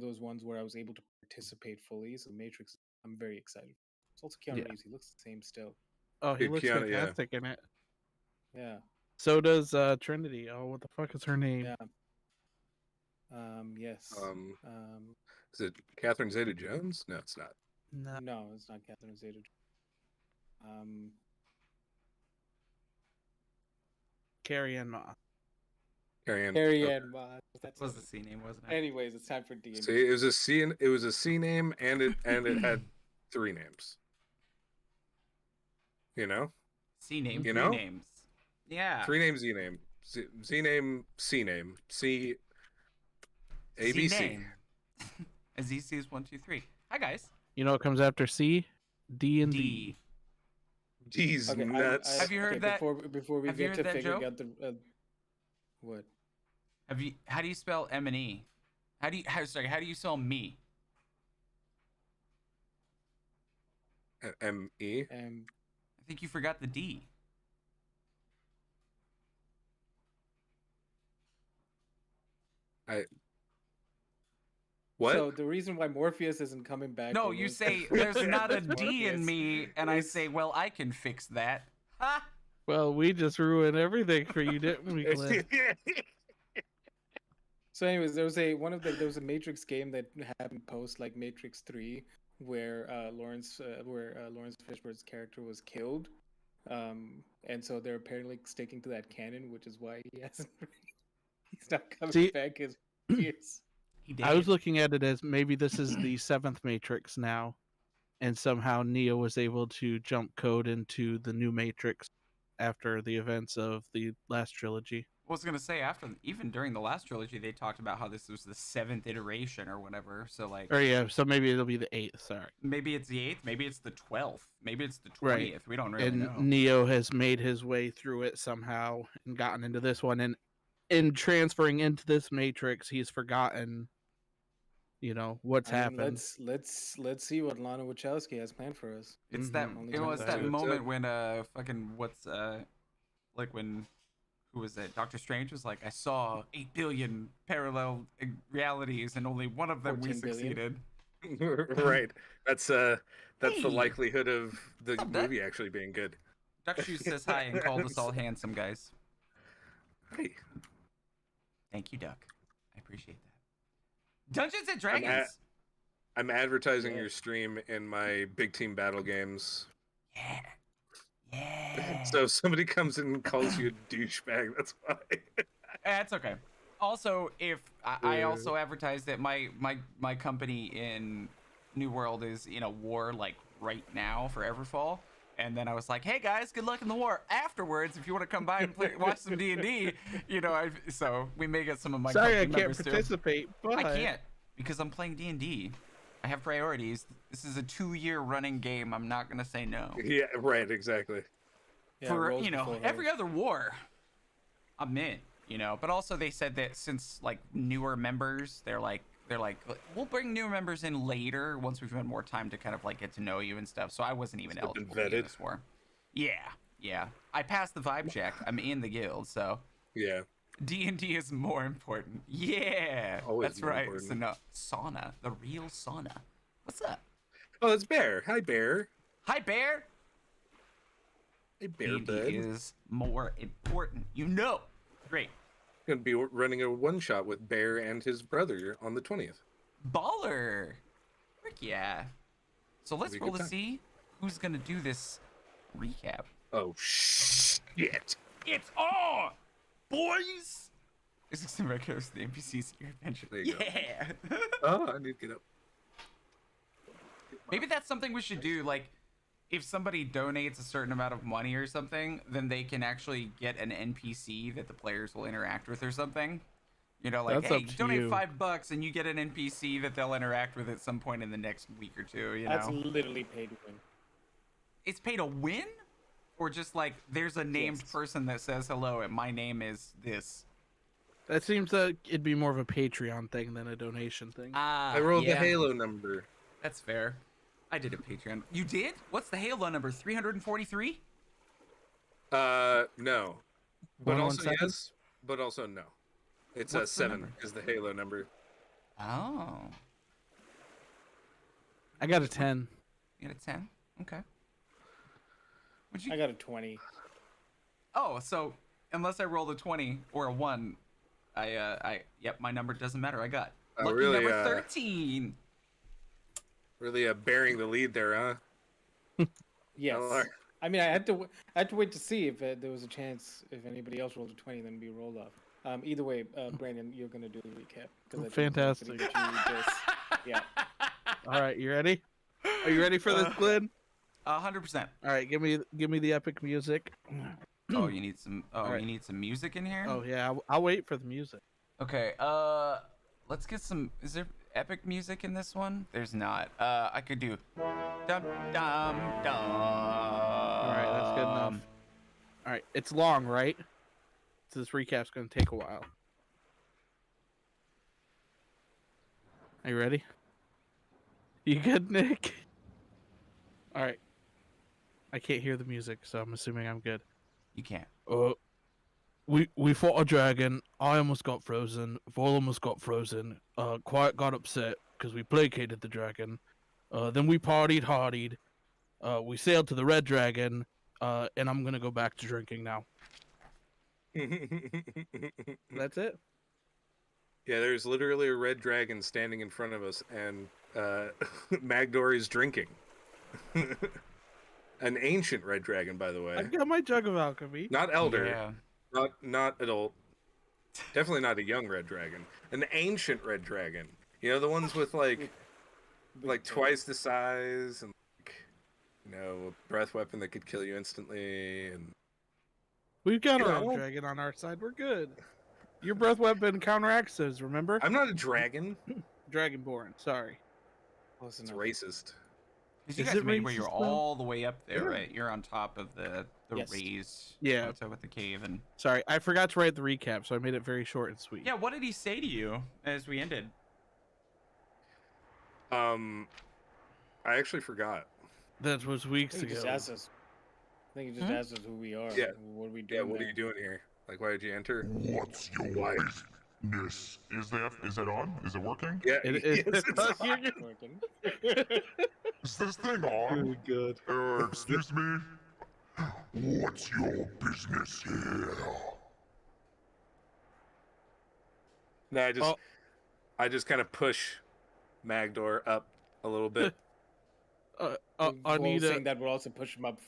of those ones where I was able to participate fully. So Matrix, I'm very excited. It's also Keanu Yeah. Reeves. He looks the same still. Oh, he Dude, looks Keanu, yeah. fantastic in it. Yeah. So does Trinity. Oh, what the fuck is her name? Yeah. Yes. Is it Catherine Zeta-Jones? No, it's not. No. No, it's not Catherine Zeta. Carrie-Anne Moss. Carrie Ann Moss. That was the C name, wasn't it? Anyways, it's time for D&D. See, it was a C. It was a C name, and it had 3 names. You know, C name, You 3 know? names. Yeah. 3 names, Z name, Z name, C name, C. ABC. C-name. As easy as 1, 2, 3. Hi guys. You know what comes after C? D&D. D. Jeez, Okay, nuts. Have you heard that? Before we Have you get heard to that figuring joke? out the what? How do you spell M and E? How do you spell me? M-E. I think you forgot the D. What? So the reason why Morpheus isn't coming back? No, in you is say because there's not a D in Morpheus me, and I is- say, well, I can fix that. Ha! Well, we just ruined everything for you, didn't we, Glenn? So, anyways, there was a Matrix game that happened post like Matrix 3, where Lawrence Fishburne's character was killed, and so they're apparently sticking to that canon, which is why he's not coming See- back as Morpheus. He did. I was looking at it as maybe this is the 7th Matrix now, and somehow Neo was able to jump code into the new Matrix after the events of the last trilogy. I was gonna say even during the last trilogy, they talked about how this was the 7th iteration or whatever. So like, Or yeah, so maybe it'll be the 8th. Sorry. maybe it's the 8th, maybe it's the 12th, maybe it's the 20th. Right. We don't really And know. Neo has made his way through it somehow and gotten into this one, and in transferring into this Matrix, he's forgotten, what's I mean, happened. let's see what Lana Wachowski has planned for us. It's that Only it time was will that tell. moment when fucking like when who was it? Doctor Strange was like, I saw 8 billion parallel realities and only one of them we 14 billion. succeeded. Right. That's the Hey. likelihood of the What's up, Dad? movie actually being good. Duck Shoes says hi and called us all handsome guys. Hey, Thank you, Duck. I appreciate that. Dungeons and Dragons. I'm advertising Yeah. your stream in my big team battle games. Yeah. Yeah. So if somebody comes in and calls you a douchebag, that's why. That's okay. Also, if I also advertise that my company in New World is in a war like right now for Everfall, and then I was like, "Hey guys, good luck in the war. Afterwards, if you want to come by and watch some D&D, so we may get some of my Sorry, I company can't members too. participate, but I can't because I'm playing D&D. I have priorities. This is a 2-year running game. I'm not gonna say no. Yeah, right, exactly. Yeah, For roles before every hoes. other war, I'm in. But also they said that since like newer members, they're like we'll bring newer members in later once we've had more time to kind of like get to know you and stuff. So I wasn't even So been eligible to be in vetted. this war. Yeah. I passed the vibe check. I'm in the guild, so Yeah. D&D is more important. Yeah, Always that's more right. important. So no, sauna, the real sauna. What's up? Oh, it's Bear. Hi, Bear. Hi, Bear. Hey, Bear D&D Bud. is more important. Great. Gonna be running a one-shot with Bear and his brother on the 20th. Baller. Frick yeah. So let's Be a good roll to time. see who's going to do this recap. Oh, shit. It's on, boys! This is some regulars, the NPCs in your adventure. There you go. Yeah. Oh, I need to get up. Maybe that's something we should do. Like, if somebody donates a certain amount of money or something, then they can actually get an NPC that the players will interact with or something. Like, That's hey, up to donate you. $5 and you get an NPC that they'll interact with at some point in the next week or two. That's literally pay to win. It's pay to win, or just like there's a named Yes. person that says hello and my name is this. that seems that it'd be more of a Patreon thing than a donation thing. I rolled the Halo number. That's fair. I did a Patreon. You did? What's the Halo number? 343? No. But also 117? yes, but also no. It's What's the 7 number? is the Halo number. Oh. I got a 10. You got a 10? Okay. Would you? I got a 20. Oh, so unless I rolled a 20 or a 1, yep, my number doesn't matter. I got lucky really, number 13. Really bearing the lead there, huh? Yes. LR. I mean, I had to wait to see if there was a chance if anybody else rolled a 20, then be rolled off. Either way, Brandon, you're gonna do the recap because I think it's pretty Fantastic. that you need this. Yeah. All right, you ready? Are you ready for this, Glenn? 100%. All right, give me the epic music. Oh, you need some. Oh, All right. you need some music in here. Oh yeah, I'll wait for the music. Okay. Let's get some. Is there epic music in this one? There's not. I could do. Dum dum dum. All right, that's good enough. All right, it's long, right? So this recap's gonna take a while. Are you ready? You good, Nick? All right. I can't hear the music, so I'm assuming I'm good. You can't. We fought a dragon. I almost got frozen. Vol almost got frozen. Quiet got upset because we placated the dragon. Then we partied. We sailed to the red dragon. And I'm gonna go back to drinking now. That's it. Yeah, there's literally a red dragon standing in front of us, and Magdor is drinking. An ancient red dragon, by the way. I got my jug of alchemy. Not elder, Yeah. not adult. Definitely not a young red dragon. An ancient red dragon. You know, the ones with like twice the size and a breath weapon that could kill you instantly. And We've got You our know? own dragon on our side. We're good. Your breath weapon counteracts those, remember? I'm not a dragon. Dragonborn, sorry. Close It's enough. racist. Because you Is guys it made where you're racist, though? all the way up there, Yeah. right? You're on top of the Yes. raised Yeah. plateau with the cave, and Sorry, I forgot to write the recap, so I made it very short and sweet. yeah. What did he say to you as we ended? I actually forgot. That was I weeks think he just ago. asked us. I think he just asked us who we are. Yeah. What are we Yeah, doing? what are there? you doing here? Like, why did you enter? What's your business? Is it on? Is it working? Yeah, It- yes, it's it's not on. here. Working. Is this thing on? Good. Excuse me? What's your business here? No, I just kind of push Magdor up a little bit. I We're need saying a that we'll also push him up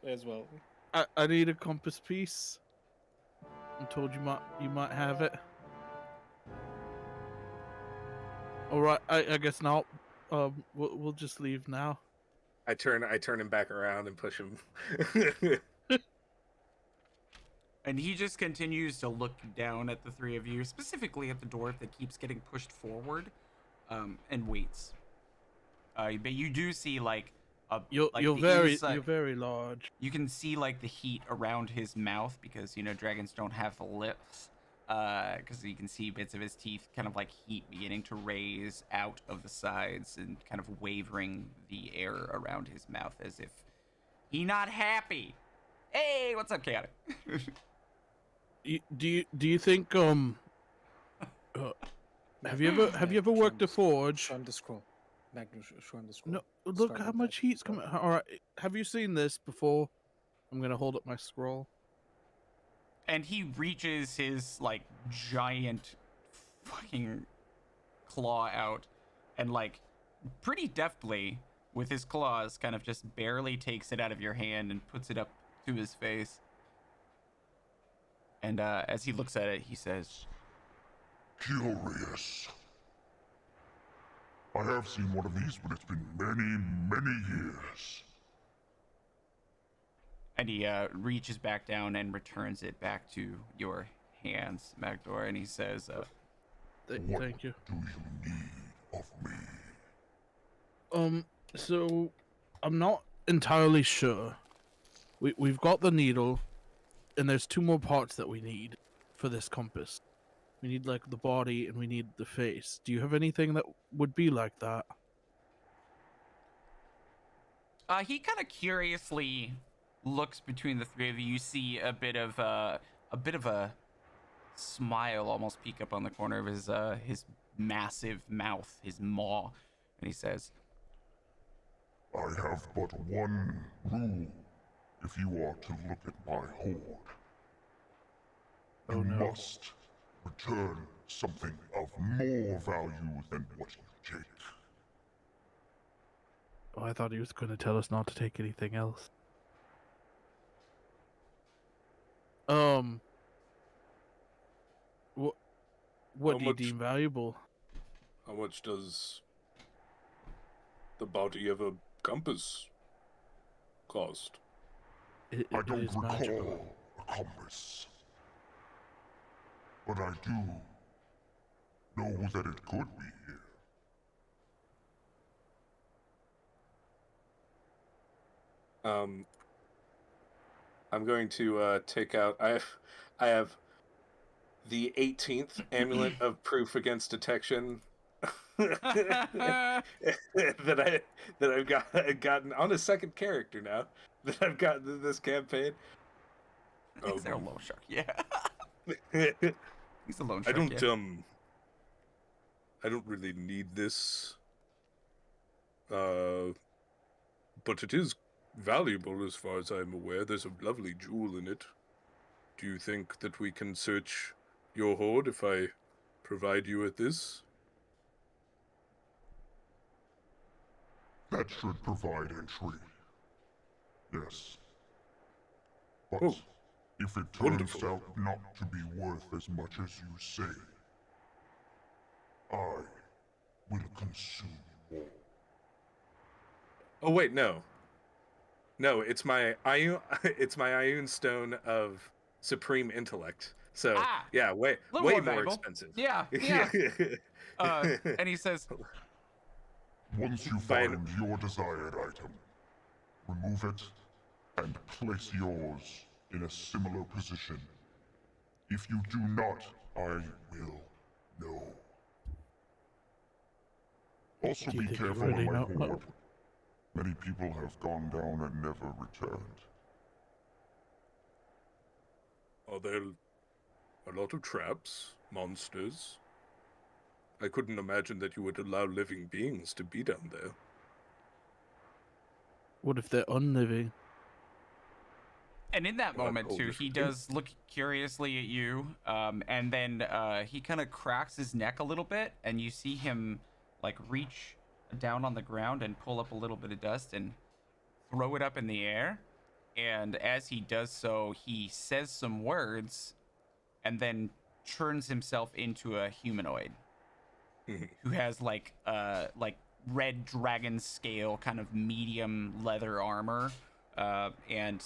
as well. I need a compass piece. I'm told you might have it. All right, I guess not. We'll just leave now. I turn him back around and push him. And he just continues to look down at the three of you, specifically at the dwarf that keeps getting pushed forward, and waits. But you do see like You're like you're the very inside- you're very large. You can see like the heat around his mouth because dragons don't have lips. Because you can see bits of his teeth, kind of like heat beginning to raise out of the sides and kind of wavering the air around his mouth as if he not happy. Hey, what's up, Chaotic? Do you think have you ever worked a forge? Show him the scroll. Magnus, show him the scroll. No, look Start how with much that. heat's coming. All right, have you seen this before? I'm gonna hold up my scroll. And he reaches his like giant fucking claw out and like pretty deftly with his claws kind of just barely takes it out of your hand and puts it up to his face. And as he looks at it, he says, Curious. I have seen one of these, but it's been many, many years. and he reaches back down and returns it back to your hands, Magdor, and he says, What Thank you. do you need of me? So I'm not entirely sure. We've got the needle, and there's 2 more parts that we need for this compass. We need like the body, and we need the face. Do you have anything that would be like that? he kind of curiously looks between the three of you. You see a bit of a smile almost peek up on the corner of his massive mouth, his maw, and he says, I have but one rule if you are to look at my hoard. Oh You no. must return something of more value than what you take. Oh, I thought he was going to tell us not to take anything else. What How do you much- deem valuable? How much does the body of a compass cost? It I don't is magical. recall a compass. But I do know that it could be here. I'm going to take out. I have the 18th amulet of proof against detection that I've gotten on a second character now that I've gotten in this campaign. Is there a loan shark? Yeah. I He's a loan shark. don't Yeah. I don't really need this, but it is valuable as far as I'm aware. There's a lovely jewel in it. Do you think that we can search your hoard if I provide you with this? That should provide entry. Yes. But Oh, if it turns wonderful. out not to be worth as much as you say, I will consume you all. Oh wait, no. No, it's my it's my Ioun stone of supreme intellect. So yeah, way little way more more valuable. expensive. Yeah. And he says, Once you By find your desired item, remove it and place yours in a similar position. If you do not, I will know. Also Do you be think you careful really of my know? hoard. Many people have gone down and never returned. Are there a lot of traps, monsters? I couldn't imagine that you would allow living beings to be down there. What if they're unliving? and in that Well, moment whole too, he different thing. does look curiously at you, and then he kind of cracks his neck a little bit, and you see him like reach down on the ground and pull up a little bit of dust and throw it up in the air. And as he does so, he says some words, and then turns himself into a humanoid who has like red dragon scale kind of medium leather armor, and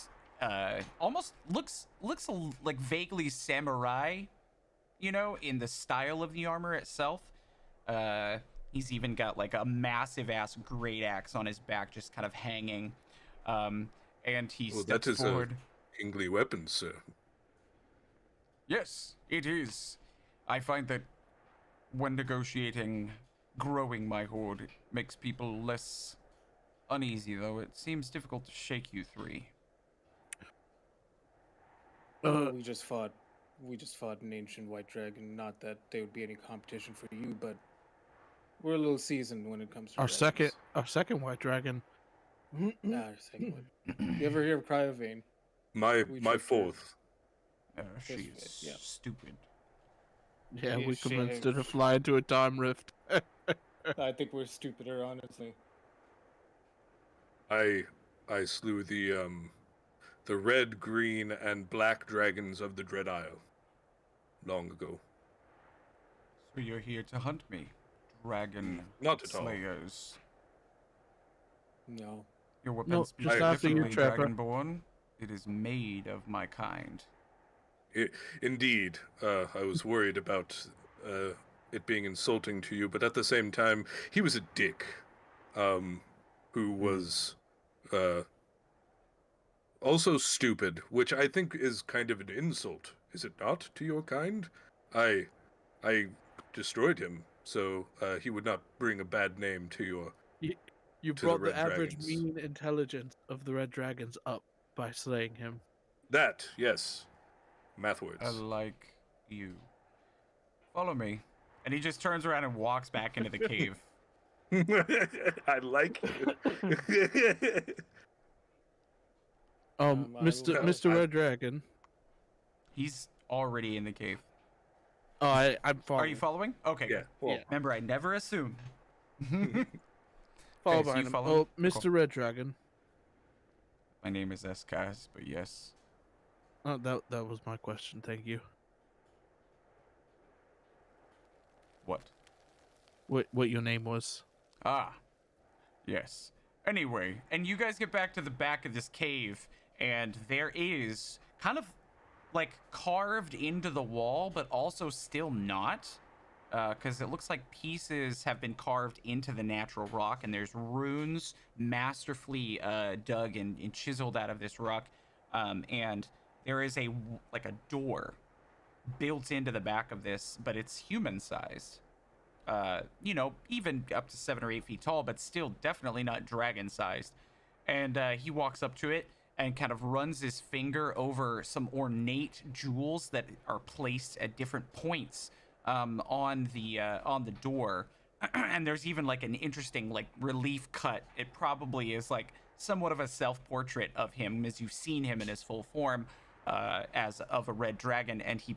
almost looks like vaguely samurai, you know, in the style of the armor itself. He's even got like a massive ass great axe on his back, just kind of hanging. And he Well, steps that is forward. a kingly weapon, sir. Yes, it is. I find that when negotiating, growing my hoard makes people less uneasy, though it seems difficult to shake you three. Well, we just fought an ancient white dragon. Not that there would be any competition for you, but we're a little seasoned when it comes to Our dragons. second white dragon. Second one. You ever hear of Cryovane? My We my tricked her. fourth. She Yes, is yeah. stupid. Yeah, we Yes, convinced her to yes. fly into a time rift. I think we're stupider, honestly. I slew the red, green, and black dragons of the Dread Isle long ago. So you're here to hunt me, dragon Not at all. slayers. No. Your weapon No, speaks just after you, differently, Trevor. Dragonborn. It is made of my kind. Indeed, I was worried about it being insulting to you, but at the same time, he was a dick, who was also stupid, which I think is kind of an insult, is it not, to your kind? I destroyed him, so he would not bring a bad name to your. You To the brought the red average dragons. mean intelligence of the red dragons up by slaying him. That, yes, math words. I like you. Follow me. And he just turns around and walks back into the cave. I like you. I Mr. will- Mr. Red Dragon. He's already in the cave. Oh, I'm Are following. you following? Okay, yeah. good. Well, Yeah. Remember, I never assume. Follow Okay, so you behind him. following? Oh, Mr. Cool. Red Dragon. My name is Escaz, but yes. Oh, that was my question. Thank you. What? What your name was? Ah, yes. Anyway, and you guys get back to the back of this cave, and there is kind of like carved into the wall, but also still not. Because it looks like pieces have been carved into the natural rock, and there's runes masterfully dug and chiseled out of this rock. And there is like a door built into the back of this, but it's human sized. Even up to 7 or 8 feet tall, but still definitely not dragon sized. And he walks up to it and kind of runs his finger over some ornate jewels that are placed at different points on the door. And there's even like an interesting like relief cut. It probably is like somewhat of a self-portrait of him as you've seen him in his full form as of a red dragon. And he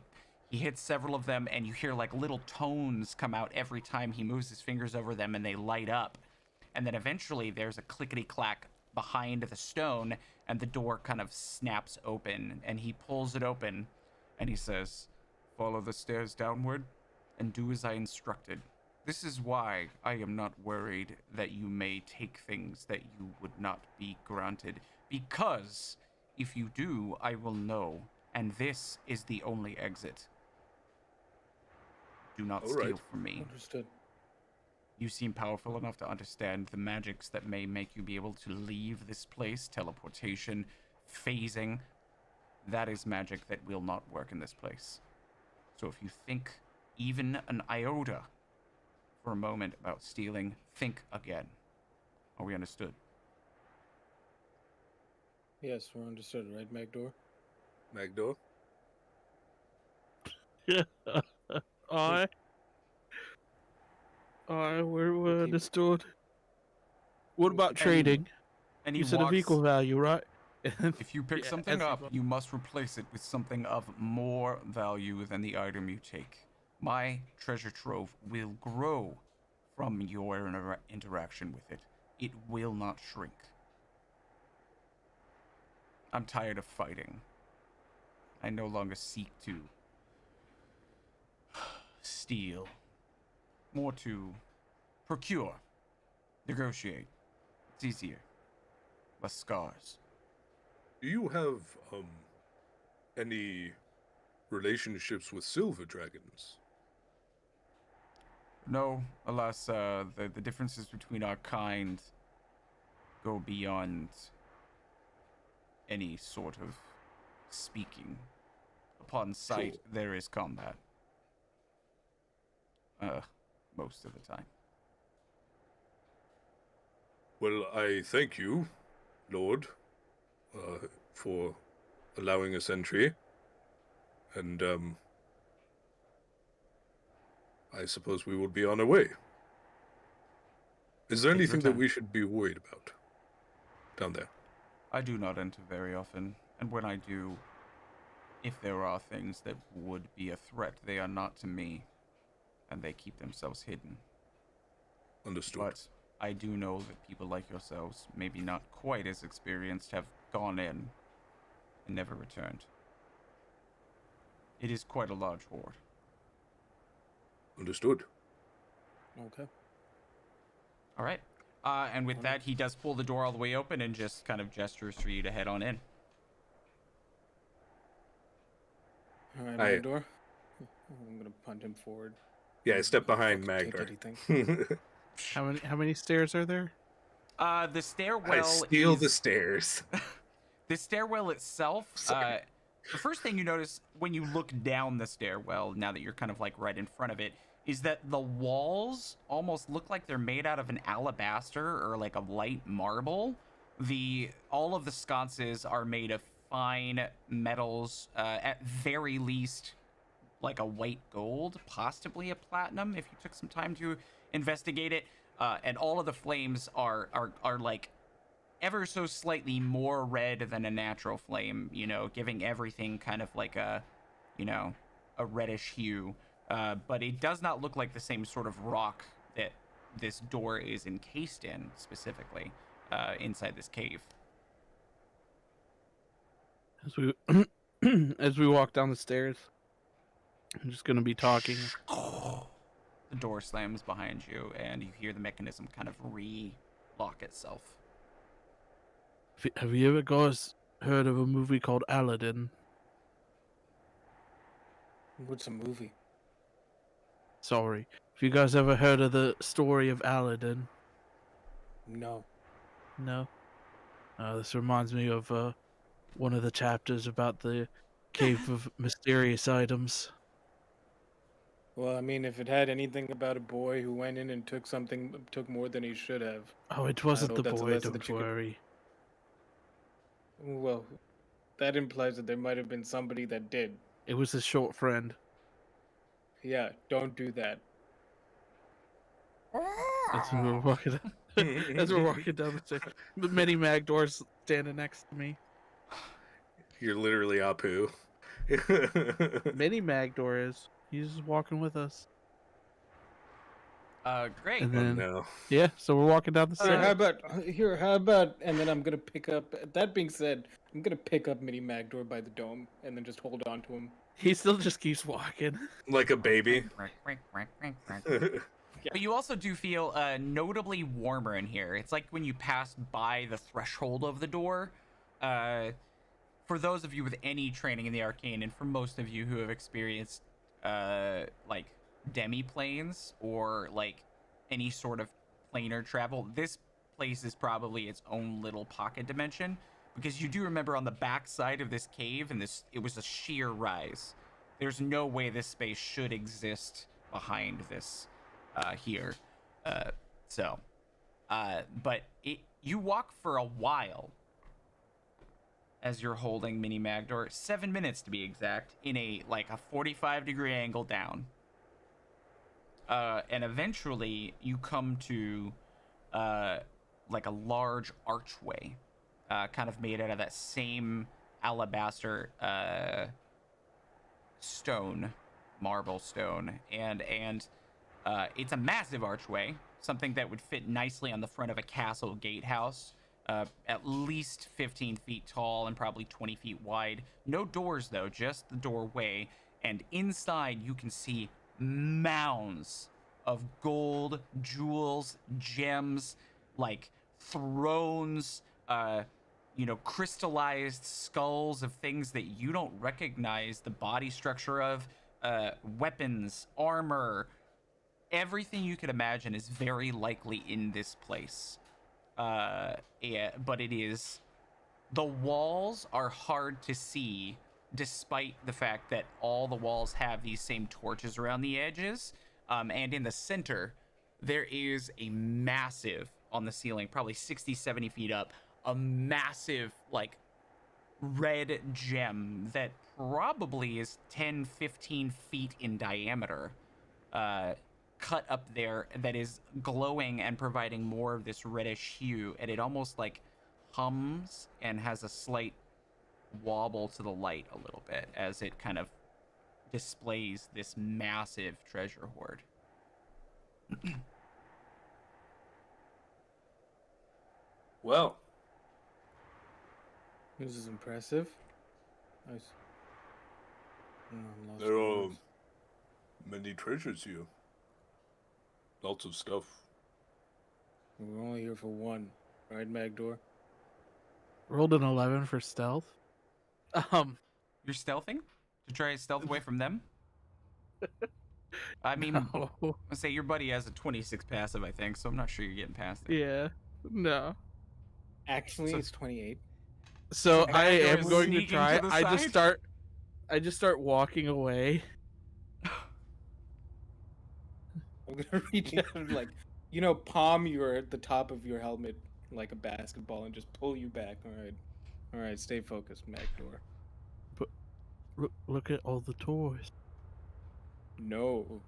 hits several of them, and you hear like little tones come out every time he moves his fingers over them, and they light up. And then eventually there's a clickety clack behind the stone, and the door kind of snaps open, and he pulls it open, and he says, "Follow the stairs downward and do as I instructed. This is why I am not worried that you may take things that you would not be granted, because if you do, I will know, and this is the only exit. Do not All steal right. from me. Understood. You seem powerful enough to understand the magics that may make you be able to leave this place. Teleportation, phasing. That is magic that will not work in this place. So if you think even an iota for a moment about stealing, think again. Are we understood?" Yes, we're understood, right, Magdor? Magdor. Yeah. I we're Okay. understood. What about And- trading? And he You said of walks. equal value, right? If you pick Yeah, something as up, equal. you must replace it with something of more value than the item you take. My treasure trove will grow from your interaction with it. It will not shrink. I'm tired of fighting. I no longer seek to steal, more to procure, negotiate. It's easier. Less scars. Do you have any relationships with silver dragons? No, alas, the differences between our kind go beyond any sort of speaking. Upon sight, Cool. there is combat. Most of the time. Well, I thank you, Lord, for allowing us entry. And I suppose we will be on our way. Is there Take your anything that time. we should be worried about down there? I do not enter very often, and when I do, if there are things that would be a threat, they are not to me, and they keep themselves hidden. Understood. But I do know that people like yourselves, maybe not quite as experienced, have gone in and never returned. It is quite a large horde. Understood. Okay. All right. And with that, he does pull the door all the way open and just kind of gestures for you to head on in. All right, I- Magdor. I'm gonna punt him forward. Yeah, I step Don't behind fucking take Magdor. anything. How many stairs are there? The stairwell I steal is... the stairs. The stairwell itself, Sorry. the first thing you notice when you look down the stairwell, now that you're kind of like right in front of it, is that the walls almost look like they're made out of an alabaster or like a light marble. All of the sconces are made of fine metals, at very least like a white gold, possibly a platinum if you took some time to investigate it. and all of the flames are like ever so slightly more red than a natural flame, you know, giving everything kind of like a, you know, a reddish hue. But it does not look like the same sort of rock that this door is encased in specifically inside this cave. As we as we walk down the stairs, I'm just gonna be talking. The door slams behind you, and you hear the mechanism kind of re-lock itself. Have you ever guys heard of a movie called Aladdin? What's a movie? Sorry. Have you guys ever heard of the story of Aladdin? No. No. This reminds me of one of the chapters about the Cave of Mysterious Items. Well, I mean, if it had anything about a boy who went in and took more than he should have. Oh, it wasn't hope the that's a boy, lesson don't that you could- worry. Well, that implies that there might have been somebody that did. It was his short friend. Yeah, don't do that. As we're walking, as we're walking down the stairs, Mini Magdor's standing next to me. You're literally Apu. Mini Magdor is. He's just walking with us. Great. And Oh, then, no. yeah, so we're walking down the Here, stairs. how about, and then I'm gonna pick up. That being said, I'm gonna pick up Mini Magdor by the dome and then just hold on to him. He still just keeps walking. Like a baby. But you also do feel notably warmer in here. It's like when you pass by the threshold of the door. For those of you with any training in the arcane, and for most of you who have experienced like demi-planes or like any sort of planar travel, this place is probably its own little pocket dimension, because you do remember on the back side of this cave, and it was a sheer rise. There's no way this space should exist behind this here. But you walk for a while as you're holding Mini Magdor, 7 minutes to be exact, in a 45-degree angle down. And eventually you come to like a large archway, kind of made out of that same alabaster stone, marble stone, and it's a massive archway, something that would fit nicely on the front of a castle gatehouse. At least 15 feet tall and probably 20 feet wide. No doors, though, just the doorway. And inside, you can see mounds of gold, jewels, gems, like thrones, crystallized skulls of things that you don't recognize the body structure of, weapons, armor. Everything you could imagine is very likely in this place. But it is, the walls are hard to see, despite the fact that all the walls have these same torches around the edges. And in the center, there is a massive, on the ceiling, probably 60, 70 feet up, a massive, red gem that probably is 10, 15 feet in diameter. Cut up there, that is glowing and providing more of this reddish hue, and it almost hums and has a slight wobble to the light a little bit as it kind of displays this massive treasure hoard. Well, This is impressive. Nice. I'm lost there for are words. many treasures here. Lots of stuff. We're only here for one, right, Magdor? Rolled an 11 for stealth. You're stealthing to try to stealth away from them? I mean, No. I'll say your buddy has a 26 passive, I think, so I'm not sure you're getting past it. Yeah. No. Actually, So- it's 28. So So I Magdor am is going to sneaking try. to the I just start walking away. I'm gonna reach out and palm your at the top of your helmet like a basketball and just pull you back. All right, stay focused, Magdor. Look at all the toys. No.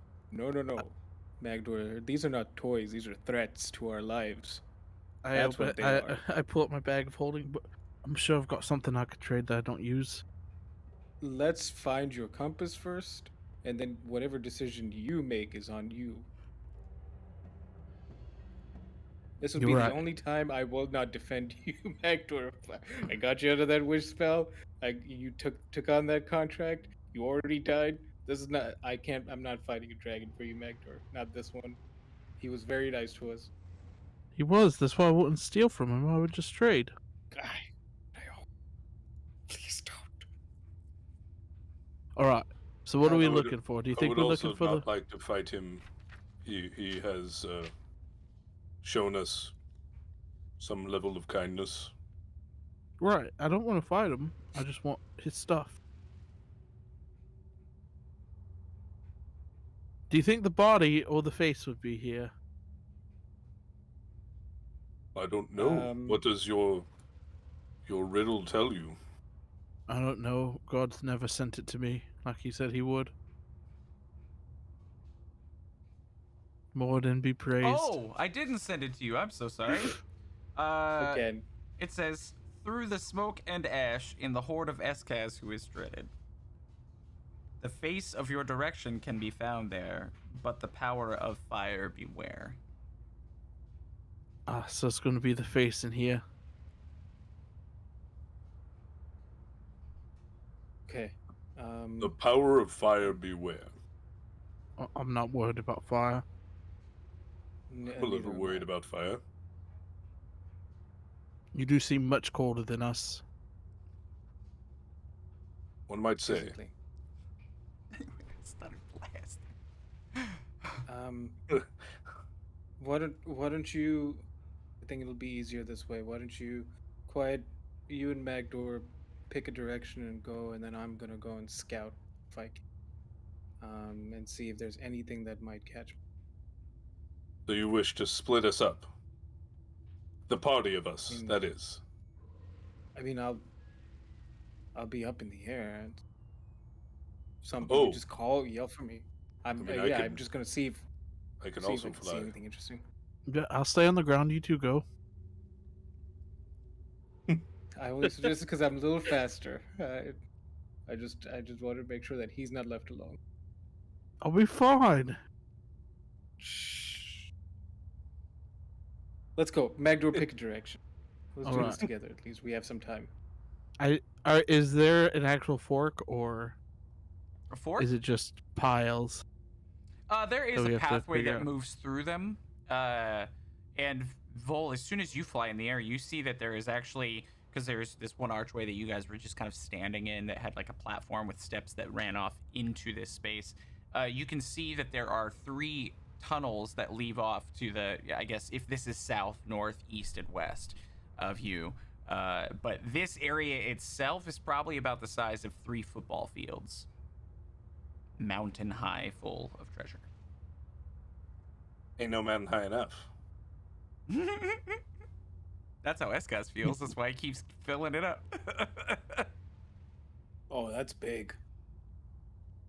Magdor, these are not toys. These are threats to our lives. I That's open, what they I, are. I pull up my bag of holding, but I'm sure I've got something I could trade that I don't use. Let's find your compass first, and then whatever decision you make is on you. This will You're be right. the only time I will not defend you, Magdor. I got you out of that wish spell. You took on that contract. You already died. This is not. I can't. I'm not fighting a dragon for you, Magdor. Not this one. He was very nice to us. He was. That's why I wouldn't steal from him. I would just trade. Please don't. All right. So what are we I would- looking for? Do you I think would we're also looking for the? not like to fight him. He has shown us some level of kindness. Right. I don't want to fight him. I just want his stuff. Do you think the body or the face would be here? I don't know. What does your riddle tell you? I don't know. God's never sent it to me like he said he would. Morden be praised. Oh, I didn't send it to you. I'm so sorry. Again. It says, through the smoke and ash in the horde of Eskaz who is dreaded. The face of your direction can be found there, but the power of fire beware. Ah, so it's going to be the face in here. Okay. The power of fire beware. I'm not worried about fire. I'm a little worried about fire. You do seem much colder than us. One might say. Physically. Started blasting. Why don't you? I think it'll be easier this way. Why don't you, quiet? You and Magdor pick a direction and go, and then I'm gonna go and scout if I can, and see if there's anything that might catch me. So you wish to split us up? The party of us, Mm. that is. I mean, I'll be up in the air. And you Oh. just yell for me. I'm mean, I'm just gonna see if I can see if also I can see fly. anything interesting. Yeah, I'll stay on the ground. You two go. I only suggest it because I'm a little faster. I just wanted to make sure that he's not left alone. I'll be fine. Shh. Let's go. Magdor, pick a direction. Let's do this Alright. together. At least we have some time. Is there an actual fork, or A fork? is it just piles? There is we a have to pathway figure that out. moves through them. And Vol, as soon as you fly in the air, you see that there is actually, because there's this one archway that you guys were just kind of standing in that had like a platform with steps that ran off into this space. You can see that there are 3 tunnels that leave off to the, I guess, if this is south, north, east, and west of you. But this area itself is probably about the size of 3 football fields. Mountain high, full of treasure. Ain't no mountain high enough. That's how Escas feels. That's why he keeps filling it up. Oh, that's big.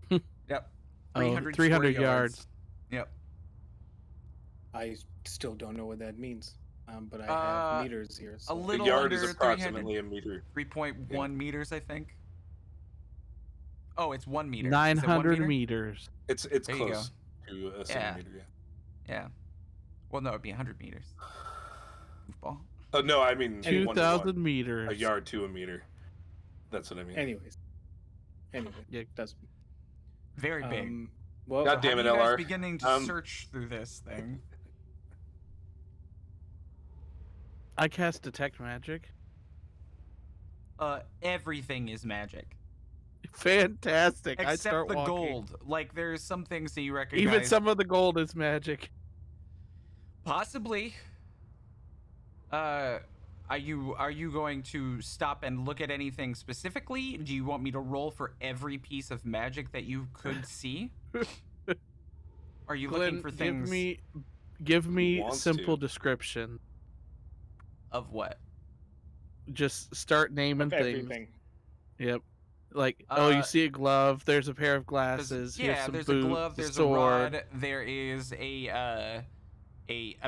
Yep. 300 square yards. Yep. I still don't know what that means. But I have meters here. A So. little A yard under is approximately a meter. 3.1 meters, I think. Oh, it's 1 meter. Is it 900 1 meter? meters. It's There you close to a centimeter, yeah. Yeah. Well, no, it'd be 100 meters. Goofball. No, I mean 2,000 meters. a yard to a meter. That's what I mean. Anyways. Anyway, Yeah. that's Very big. well. God damn How it, are you guys LR. beginning to search through this thing? I cast detect magic. Everything is magic. Fantastic. I Except start the walking. gold. Like, there's some things that you recognize. Even some of the gold is magic. Possibly. Are you going to stop and look at anything specifically? Do you want me to roll for every piece of magic that you could see? Are you looking Glenn, for things give me wants simple to? description. of what? Just start naming Of things. everything. Yep. Like, oh, you Uh, see a glove. There's a pair of There's, glasses. Here's yeah, some there's a boots. glove, A there's a sword. rod, there is a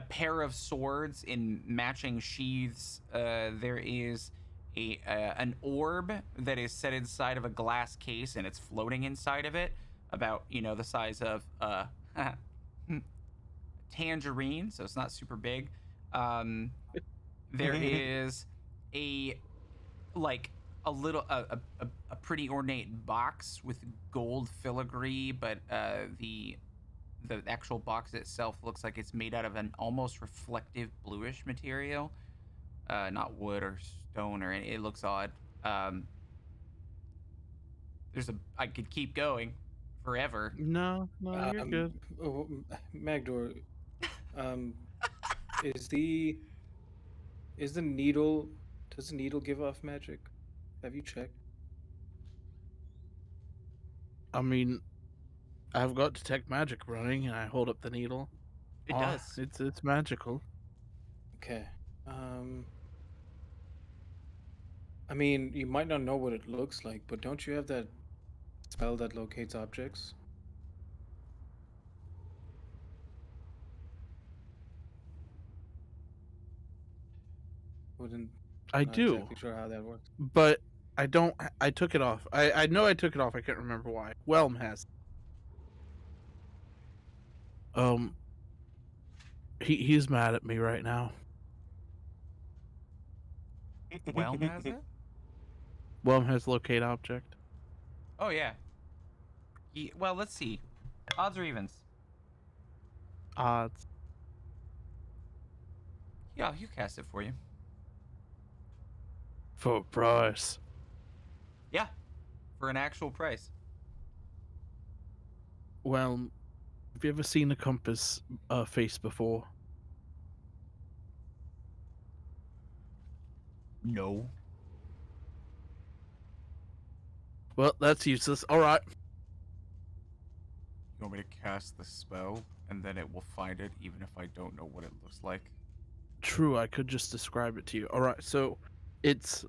pair of swords in matching sheaths. There is an orb that is set inside of a glass case and it's floating inside of it, about the size of tangerine, so it's not super big. There is a like a little a pretty ornate box with gold filigree, but the actual box itself looks like it's made out of an almost reflective bluish material, not wood or stone or anything. It looks odd. I could keep going forever. No, you're good. Oh, Magdor, um, is the needle? Does the needle give off magic? Have you checked? I mean, I've got detect magic running, and I hold up the needle. It does. It's magical. Okay. I mean, you might not know what it looks like, but don't you have that spell that locates objects? Wouldn't I Not do, exactly sure how that works. but I don't. I took it off. I know I took it off. I can't remember why. Whelm has. He's mad at me right now. Whelm has it? Whelm has locate object. Oh yeah. Well, let's see. Odds or evens? Odds. Yeah, you cast it for you. For a price. Yeah, for an actual price. Well, have you ever seen a compass face before? No. Well, that's useless. All right. You want me to cast the spell and then it will find it even if I don't know what it looks like? True, I could just describe it to you. All right, so it's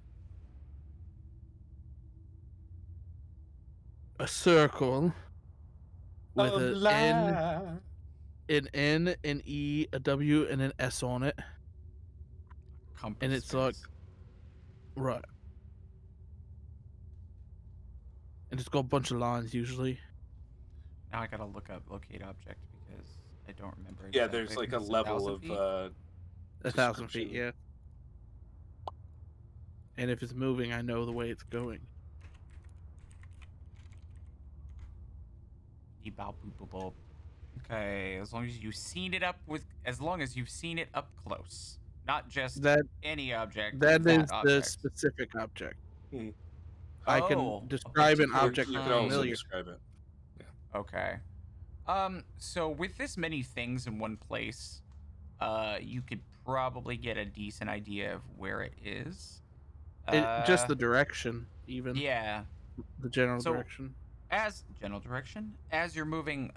a circle with an N, an E, a W, and an S on it. Compass And it's face. like, right. And it's got a bunch of lines usually. Now I gotta look up locate object because I don't remember. Yeah, exactly. there's I like think a it's level 1,000 of feet. 1,000 feet, description. yeah. And if it's moving, I know the way it's going. Okay, as long as you've seen it up close, not just That any object. that is the object. specific object. Hmm. I Oh, can a describe an particular object You that's can also familiar. describe it. Okay. So with this many things in one place, you could probably get a decent idea of where it is. Just the direction, even. Yeah. The general So- direction. As general direction, as you're moving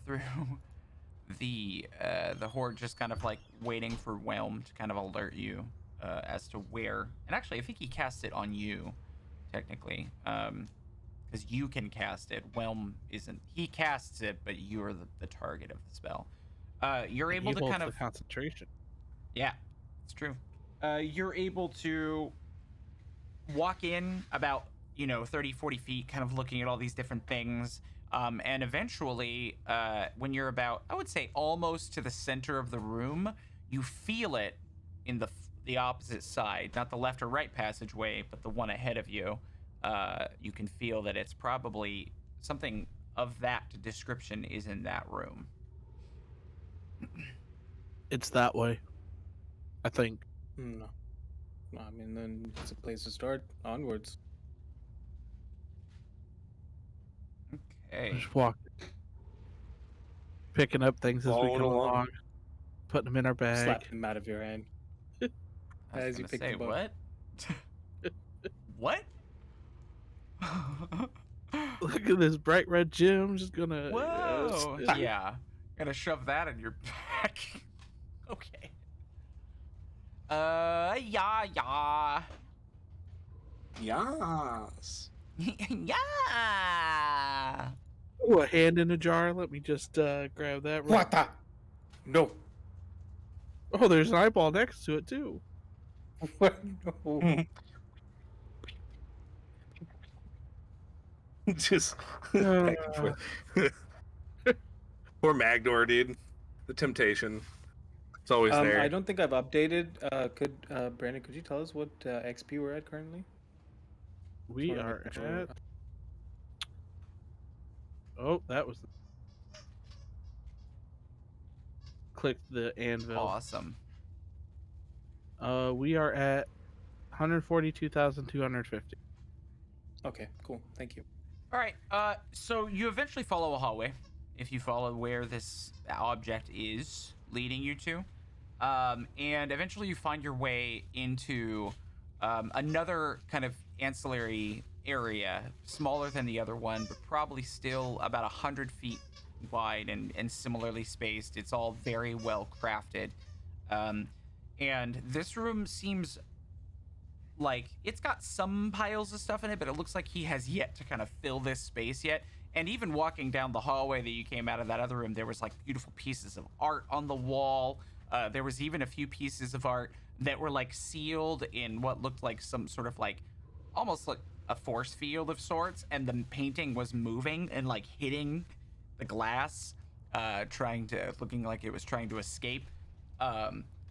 through the horde, just kind of like waiting for Whelm to kind of alert you as to where. And actually, I think he casts it on you, technically, because you can cast it. Whelm isn't. He casts it, but you're the target of the spell. You're And able he to holds kind the of. concentration. Yeah, it's true. You're able to walk in about 30 40 feet, kind of looking at all these different things, and eventually when you're about, I would say, almost to the center of the room, you feel it in the opposite side, not the left or right passageway, but the one ahead of you. You can feel that it's probably something of that description is in that room. It's that way. I think. No. I mean, then it's a place to start. Onwards. Okay. Just walk. Picking up things as we Following come along. along. Putting them in our bag. Slap him out of your hand. I was As you gonna pick say, them up. what? Look at this bright red gem. I'm just gonna. Whoa! Yes. Yeah, gonna shove that in your back. Okay. Yeah. Yes. Yeah. Oh, a hand in a jar. Let me just grab that. Right. What the? No. Oh, there's an eyeball next to it too. What? No. Just Uh, back and forth. Poor Magdor, dude. The temptation. It's always there. I don't think I've updated. Brandon, could you tell us what XP we're at currently? We wanna are make sure. at. Oh, that was. Click the anvil. Awesome. We are at 142,250. Okay, cool. Thank you. All right. So you eventually follow a hallway. If you follow where this object is leading you to, and eventually you find your way into another kind of ancillary area, smaller than the other one, but probably still about 100 feet wide and similarly spaced. It's all very well crafted, and this room seems like it's got some piles of stuff in it, but it looks like he has yet to kind of fill this space yet. And even walking down the hallway that you came out of that other room, there was like beautiful pieces of art on the wall. There was even a few pieces of art that were like sealed in what looked like some sort of like almost like a force field of sorts, and the painting was moving and like hitting the glass, looking like it was trying to escape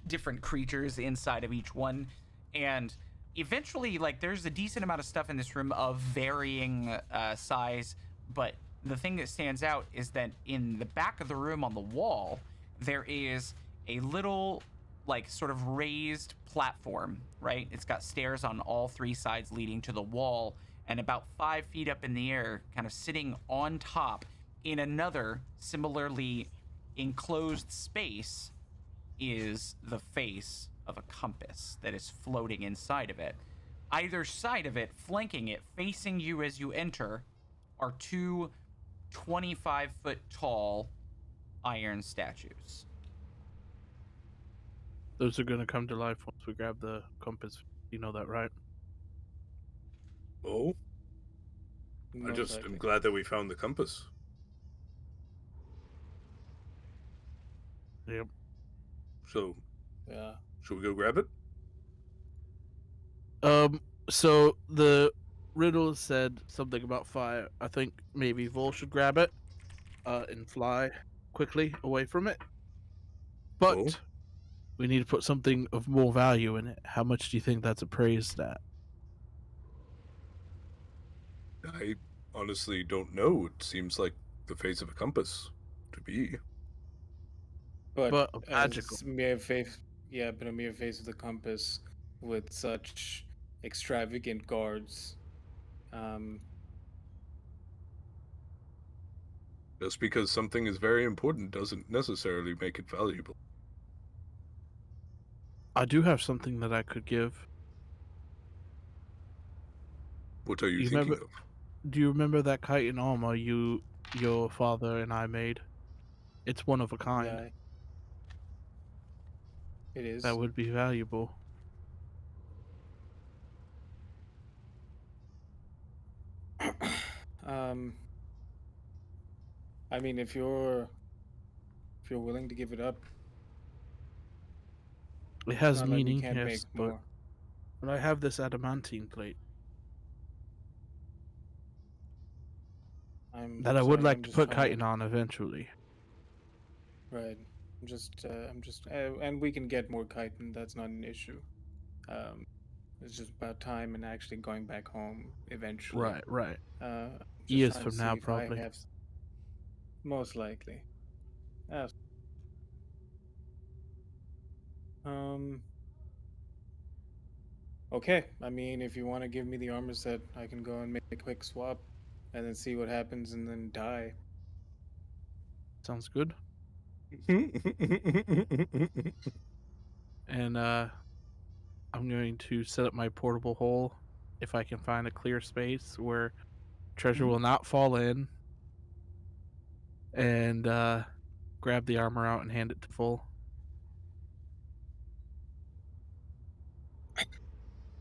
different creatures inside of each one. And eventually, like, there's a decent amount of stuff in this room of varying size, but the thing that stands out is that in the back of the room on the wall, there is a little, like, sort of raised platform, right? It's got stairs on all three sides leading to the wall, and about 5 feet up in the air, kind of sitting on top in another similarly enclosed space, is the face of a compass that is floating inside of it. Either side of it, flanking it, facing you as you enter, are two 25-foot tall iron statues. Those are gonna come to life once we grab the compass. You know that, right? Oh, I Most just am likely. glad that we found the compass. Yep. So, Yeah. should we go grab it? So the riddle said something about fire. I think maybe Vol should grab it, and fly quickly away from it. But Oh, we need to put something of more value in it. How much do you think that's appraised at? I honestly don't know. It seems like the face of a compass to be. But Magical. as mere face, yeah, but a mere face of the compass with such extravagant guards. Um, Just because something is very important doesn't necessarily make it valuable. I do have something that I could give. What are you You thinking remember? Do you remember that kite and armor your father, and I made? It's one of a kind. yeah, it is. That would be valuable. um, I mean, if you're willing to give it up, It it's has not like we meaning, can't make yes, but more. I have this adamantine plate I'm that I would sorry, like I'm to just put trying chitin on eventually. right. And we can get more chitin. That's not an issue. Um, it's just about time and actually going back home eventually. Right. Uh, just Years trying from to now, see if I probably. have most likely. Uh, um. Okay. I mean, if you want to give me the armor set, I can go and make a quick swap, and then see what happens, and then die. Sounds good. And I'm going to set up my portable hole if I can find a clear space where treasure will not fall in, and grab the armor out and hand it to Full.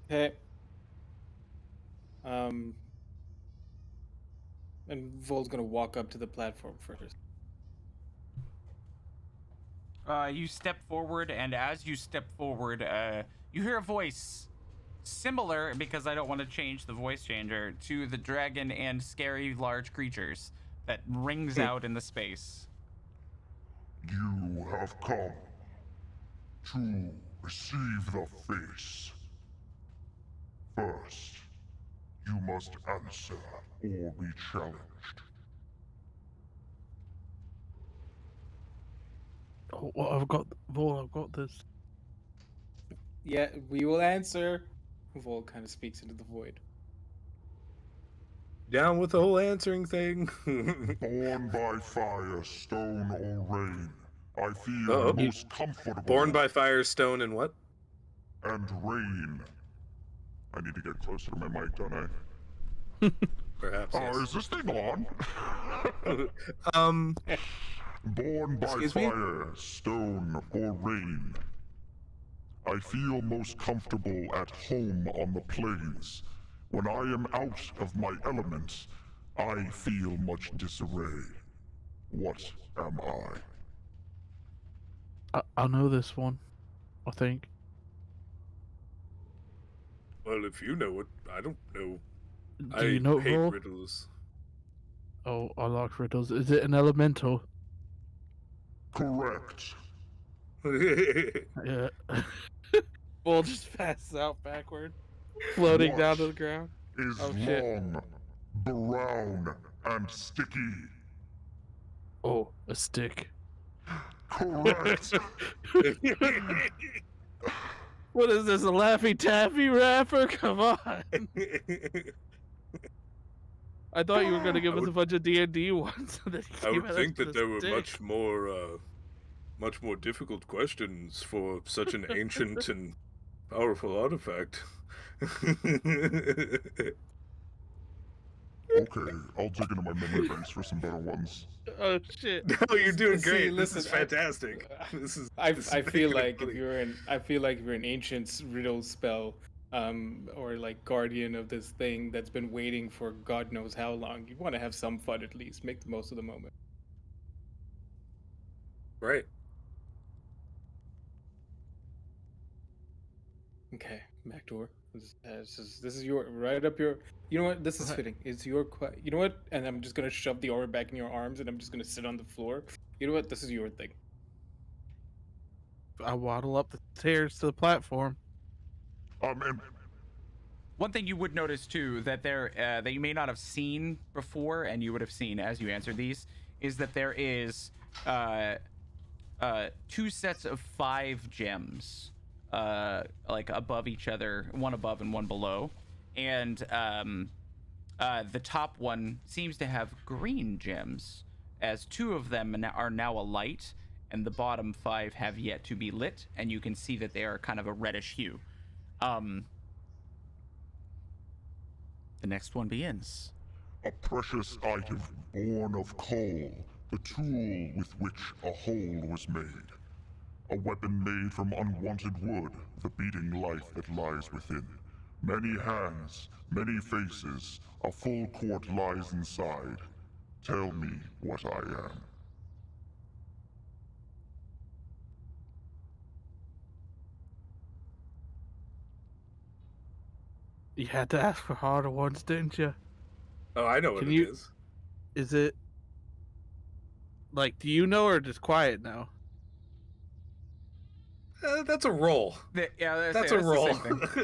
Hey. Um. And Vol's gonna walk up to the platform first. You step forward, and as you step forward, you hear a voice similar, because I don't want to change the voice changer, to the dragon and scary large creatures that rings out in the space. You have come to receive the face. First, you must answer or be challenged. Oh, well, I've got this. Yeah, we will answer. Vol kind of speaks into the void. Down with the whole answering thing. Born by fire, stone, or rain, I feel Uh-oh. most comfortable. Born by fire, stone, and what? And rain. I need to get closer to my mic, don't I? Perhaps. Yes. Is this thing on? Born by Excuse me? fire, stone, or rain, I feel most comfortable at home on the plains. When I am out of my element, I feel much disarray. What am I? I know this one, I think. Well, if you know it, I don't know. Do you know hate Vol? riddles. Oh, I like riddles. Is it an elemental? Correct. Yeah. Vol just passes out backward, floating down to the ground. Is Oh, shit. long, brown, and sticky. Oh, a stick. Correct. What is this, a Laffy Taffy rapper? Come on. I thought you were going to give us a bunch of D&D ones. And then you I came would at think us that with there a were stick. much more difficult questions for such an ancient and powerful artifact. Okay, I'll dig into my memory banks for some better ones. Oh, shit. No, you're doing See, great. listen, This is fantastic. This is. I this is feel making it like funny. if you're an ancient riddle spell, or like guardian of this thing that's been waiting for God knows how long, you want to have some fun at least. Make the most of the moment. Right. Okay, backdoor. This is your right up your. You know what? This is fitting. It's your. You know what? And I'm just gonna shove the aura back in your arms, and I'm just gonna sit on the floor. You know what? This is your thing. I waddle up the stairs to the platform. And One thing you would notice too that that you may not have seen before, and you would have seen as you answered these, is that there is 2 sets of 5 gems, like above each other, one above and one below, and the top one seems to have green gems, as 2 of them are now alight, and the bottom 5 have yet to be lit, and you can see that they are kind of a reddish hue. The next one begins. a precious item born of coal, the tool with which a hole was made. A weapon made from unwanted wood, the beating life that lies within. Many hands, many faces, a full court lies inside. Tell me what I am. You had to ask for harder ones, didn't you? Oh, I know what Can it you- is. Is it... Like, do you know or just quiet now? That's a roll. Yeah, That's the a roll. same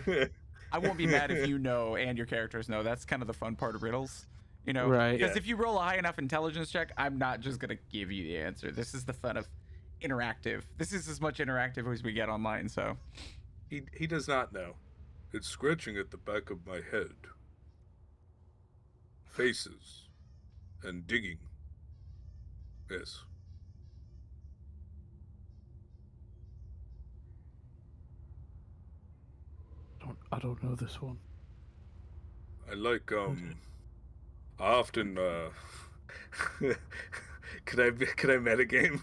thing. I won't be mad if you know and your characters know. That's kind of the fun part of riddles, you know? Right. Because Yeah. if you roll a high enough intelligence check, I'm not just going to give you the answer. This is the fun of interactive. This is as much interactive as we get online, so. He does not know. It's scratching at the back of my head. Faces. And digging. Yes. I don't know this one. I like, I often, Could I metagame?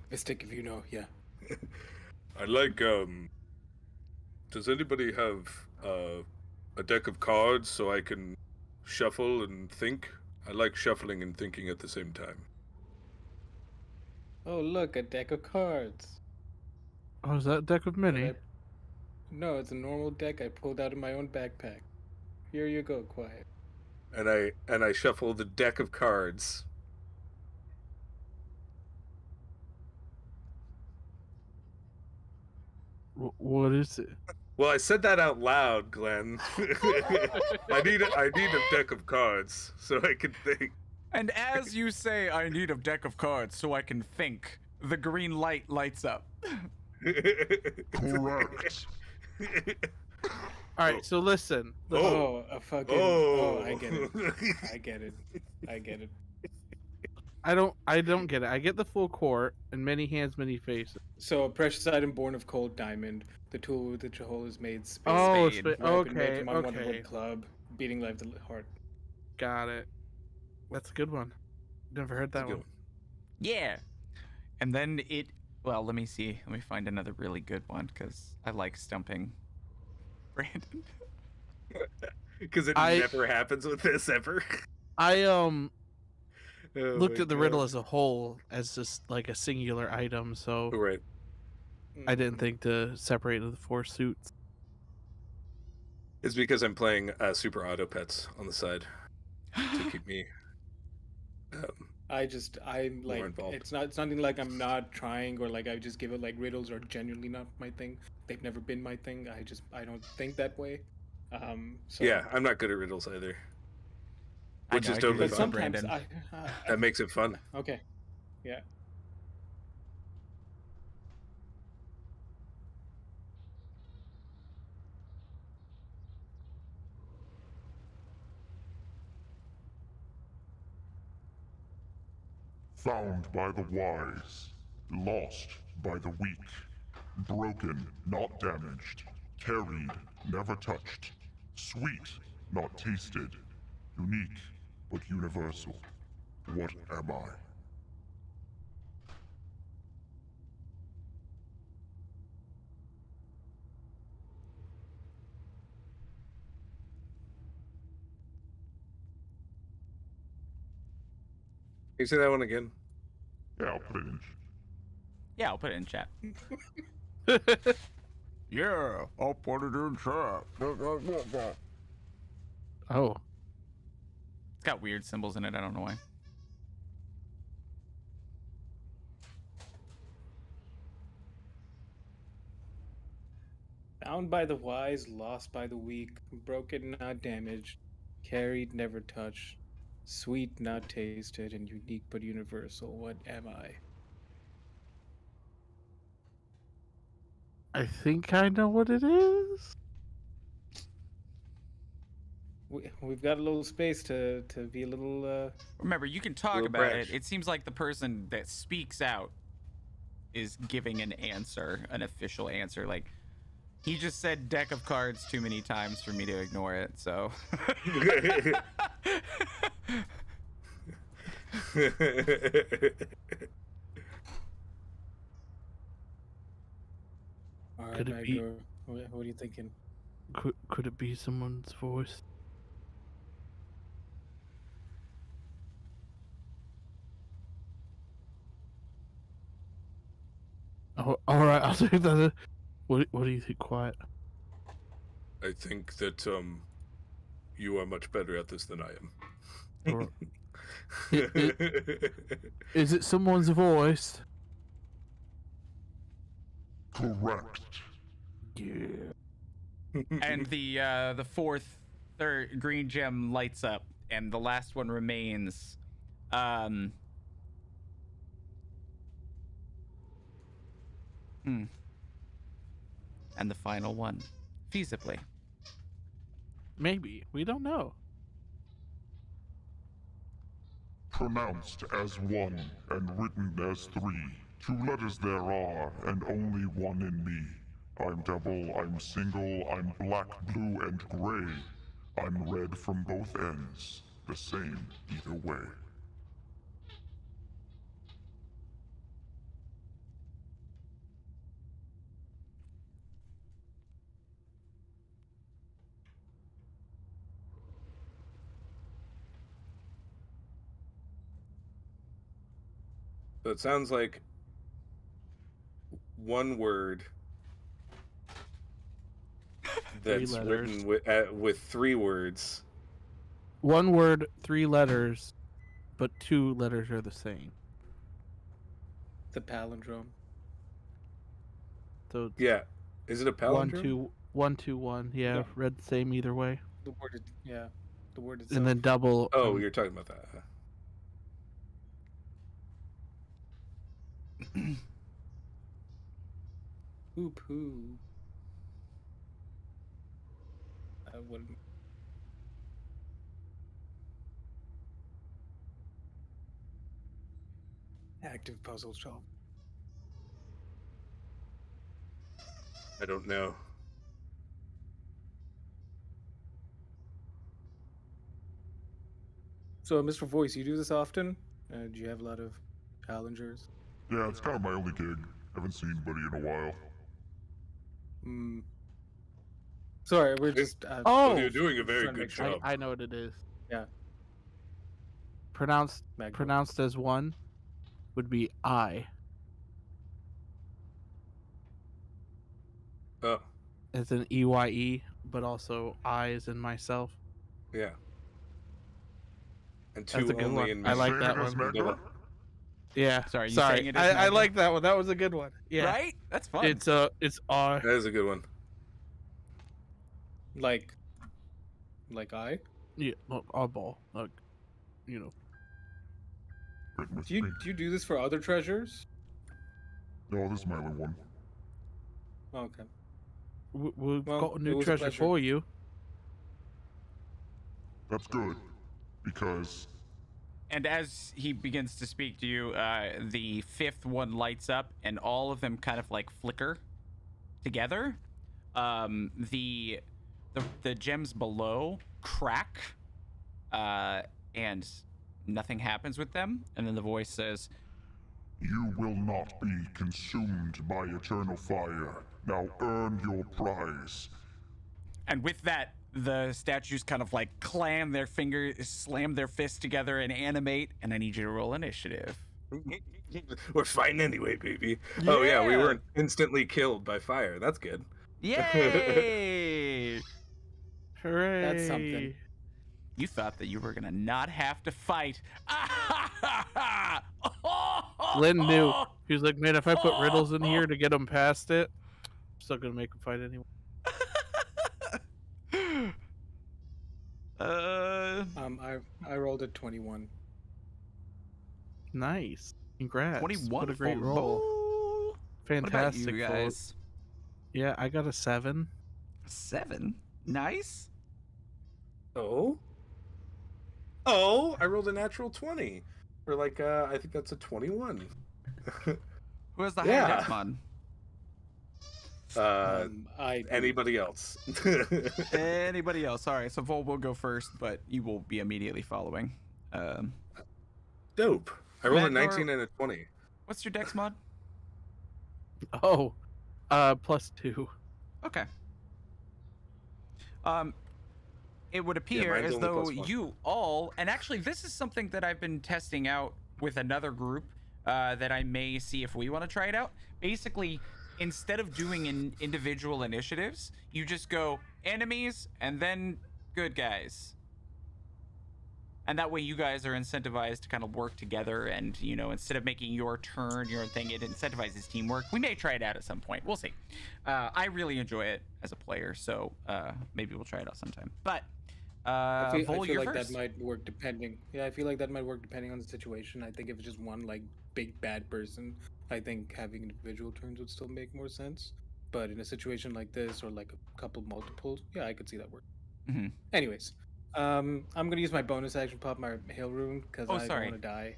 Mystic, if you know, yeah. I like, does anybody have, a deck of cards so I can shuffle and think. I like shuffling and thinking at the same time. Oh, look, a deck of cards. Oh, is that deck of That mini? No, it's a normal deck I pulled out of my own backpack. Here you go, Quiet. And I shuffle the deck of cards. What is it? Well, I said that out loud, Glenn. I need a deck of cards so I can think. And as you say, I need a deck of cards so I can think, the green light lights up. Correct. All right, so listen. Oh, a fucking. Oh, I get it. I get it. I get it. I don't get it. I get the full court and many hands, many faces. So, a precious item born of cold diamond. The tool with which a hole is made. Spade. Oh, Spade. Weapon made okay, from unwanted okay, wood club. Beating life to heart. got it. That's a good one. Never heard That's a that good one. Yeah. And then it, well, let me see. Let me find another really good one because I like stumping Brandon. Because it I- never happens with this ever. I Oh looked my at the riddle God. as a whole as just like a singular item, so Right. I didn't think to separate the four suits. It's because I'm playing Super Auto Pets on the side to keep me. I'm More like, involved. it's not something like I'm not trying or like I just give it like riddles are genuinely not my thing. They've never been my thing. I don't think that way. So Yeah, I'm not good at riddles either. Which I know, is I totally hear but you, fine. sometimes Brandon. That makes it fun. okay, yeah. Found by the wise, lost by the weak, broken, not damaged, carried, never touched, sweet, not tasted, unique, but universal. What am I? Can you say that one again? Yeah, I'll put it in. Yeah, I'll put it in chat. Yeah, I'll put it in chat. Oh, It's got weird symbols in it. I don't know why. Bound by the wise, lost by the weak, broken not damaged, carried never touched, sweet not tasted, and unique but universal. What am I? I think I know what it is. We've got a little space to be a little. Remember, you can talk Little about branch. it. It seems like the person that speaks out is giving an answer, an official answer. Like, he just said deck of cards too many times for me to ignore it, so. All right, Could it be- Magdor, what are you thinking? Could it be someone's voice? Oh, all right. I'll take that. What do you think, Quiet? I think that you are much better at this than I am. Or is it someone's voice? Correct. Yeah. And the third green gem lights up, and the last one remains. And the final one, feasibly. Maybe. We don't know. Pronounced as one and written as three. 2 letters there are, and only one in me. I'm double, I'm single, I'm black, blue, and gray. I'm red from both ends, the same either way. So it sounds like one word that's letters. written with 3 words. One word, 3 letters, but 2 letters are the same. The palindrome. So Yeah. Is it a palindrome? 1 2 1. Yeah, No. read the same either way. The word, yeah, the word itself. And then double. Oh, you're talking about that. Poo poo. I wouldn't. Active puzzle solve. I don't know. So, Mr. Voice, you do this often? Do you have a lot of challengers? Yeah, it's kind of my only gig. Haven't seen Buddy in a while. Hmm. Sorry, we're just. Oh! You're doing a very trying to good make sure. job. I know what it is. Yeah. Pronounced Magno. as one would be I. Oh, As in EYE, but also I as in myself. yeah. And That's 2 a good only one. in I like Saying that it as one. Magna? Yeah. Sorry, you Sorry. saying it as I Magna? like that one. That was a good one. Yeah. Right? That's fun. It's I. That is a good one. Like I? Yeah, oddball. Like, you know. Written with Do you pink. do this for other treasures? No, this is my only one. Oh, okay. We've Well, got a it new was a treasure pleasure. for you. That's good, because And as he begins to speak to you, the 5th one lights up, and all of them kind of like flicker together. The gems below crack, and nothing happens with them. And then the voice says, you will not be consumed by eternal fire. Now earn your prize. and with that, the statues kind of like clam their fingers, slam their fists together, and animate. And I need you to roll initiative. We're fighting anyway, baby. Oh yeah, we Yeah. weren't instantly killed by fire. That's good. Yay! Hooray. That's something. You thought that you were gonna not have to fight. Lynn knew. He was like, man, if I put riddles in here to get him past it, I'm still going to make him fight anyway. I rolled a 21. Nice. Congrats. 21 What a great for roll. Bo. Fantastic. What about you roll. guys? Yeah, I got a 7. 7. Nice. Oh, I rolled a natural 20. Or like, I think that's a 21. Who has the Yeah. higher dex mod? Anybody else? Anybody else? All right, so Vol will go first, but you will be immediately following. Dope. I rolled a Magnor- 19 and a 20. What's your dex mod? Oh, +2. Okay. It would Yeah, appear mine's as only though +1. you all, and actually this is something that I've been testing out with another group that I may see if we want to try it out. Basically, instead of doing individual initiatives, you just go enemies and then good guys. And that way you guys are incentivized to kind of work together, and, you know, instead of making your turn, your thing, it incentivizes teamwork. We may try it out at some point. We'll see. I really enjoy it as a player, so maybe we'll try it out sometime. But, I Vol, feel you're like first. that might work depending. Yeah, I feel like that might work depending on the situation. I think if it's just one like big bad person, I think having individual turns would still make more sense. But in a situation like this, or like a couple multiples, yeah, I could see that work. Mhm. Anyways, I'm gonna use my bonus action, pop my hail rune because I sorry. don't want to die.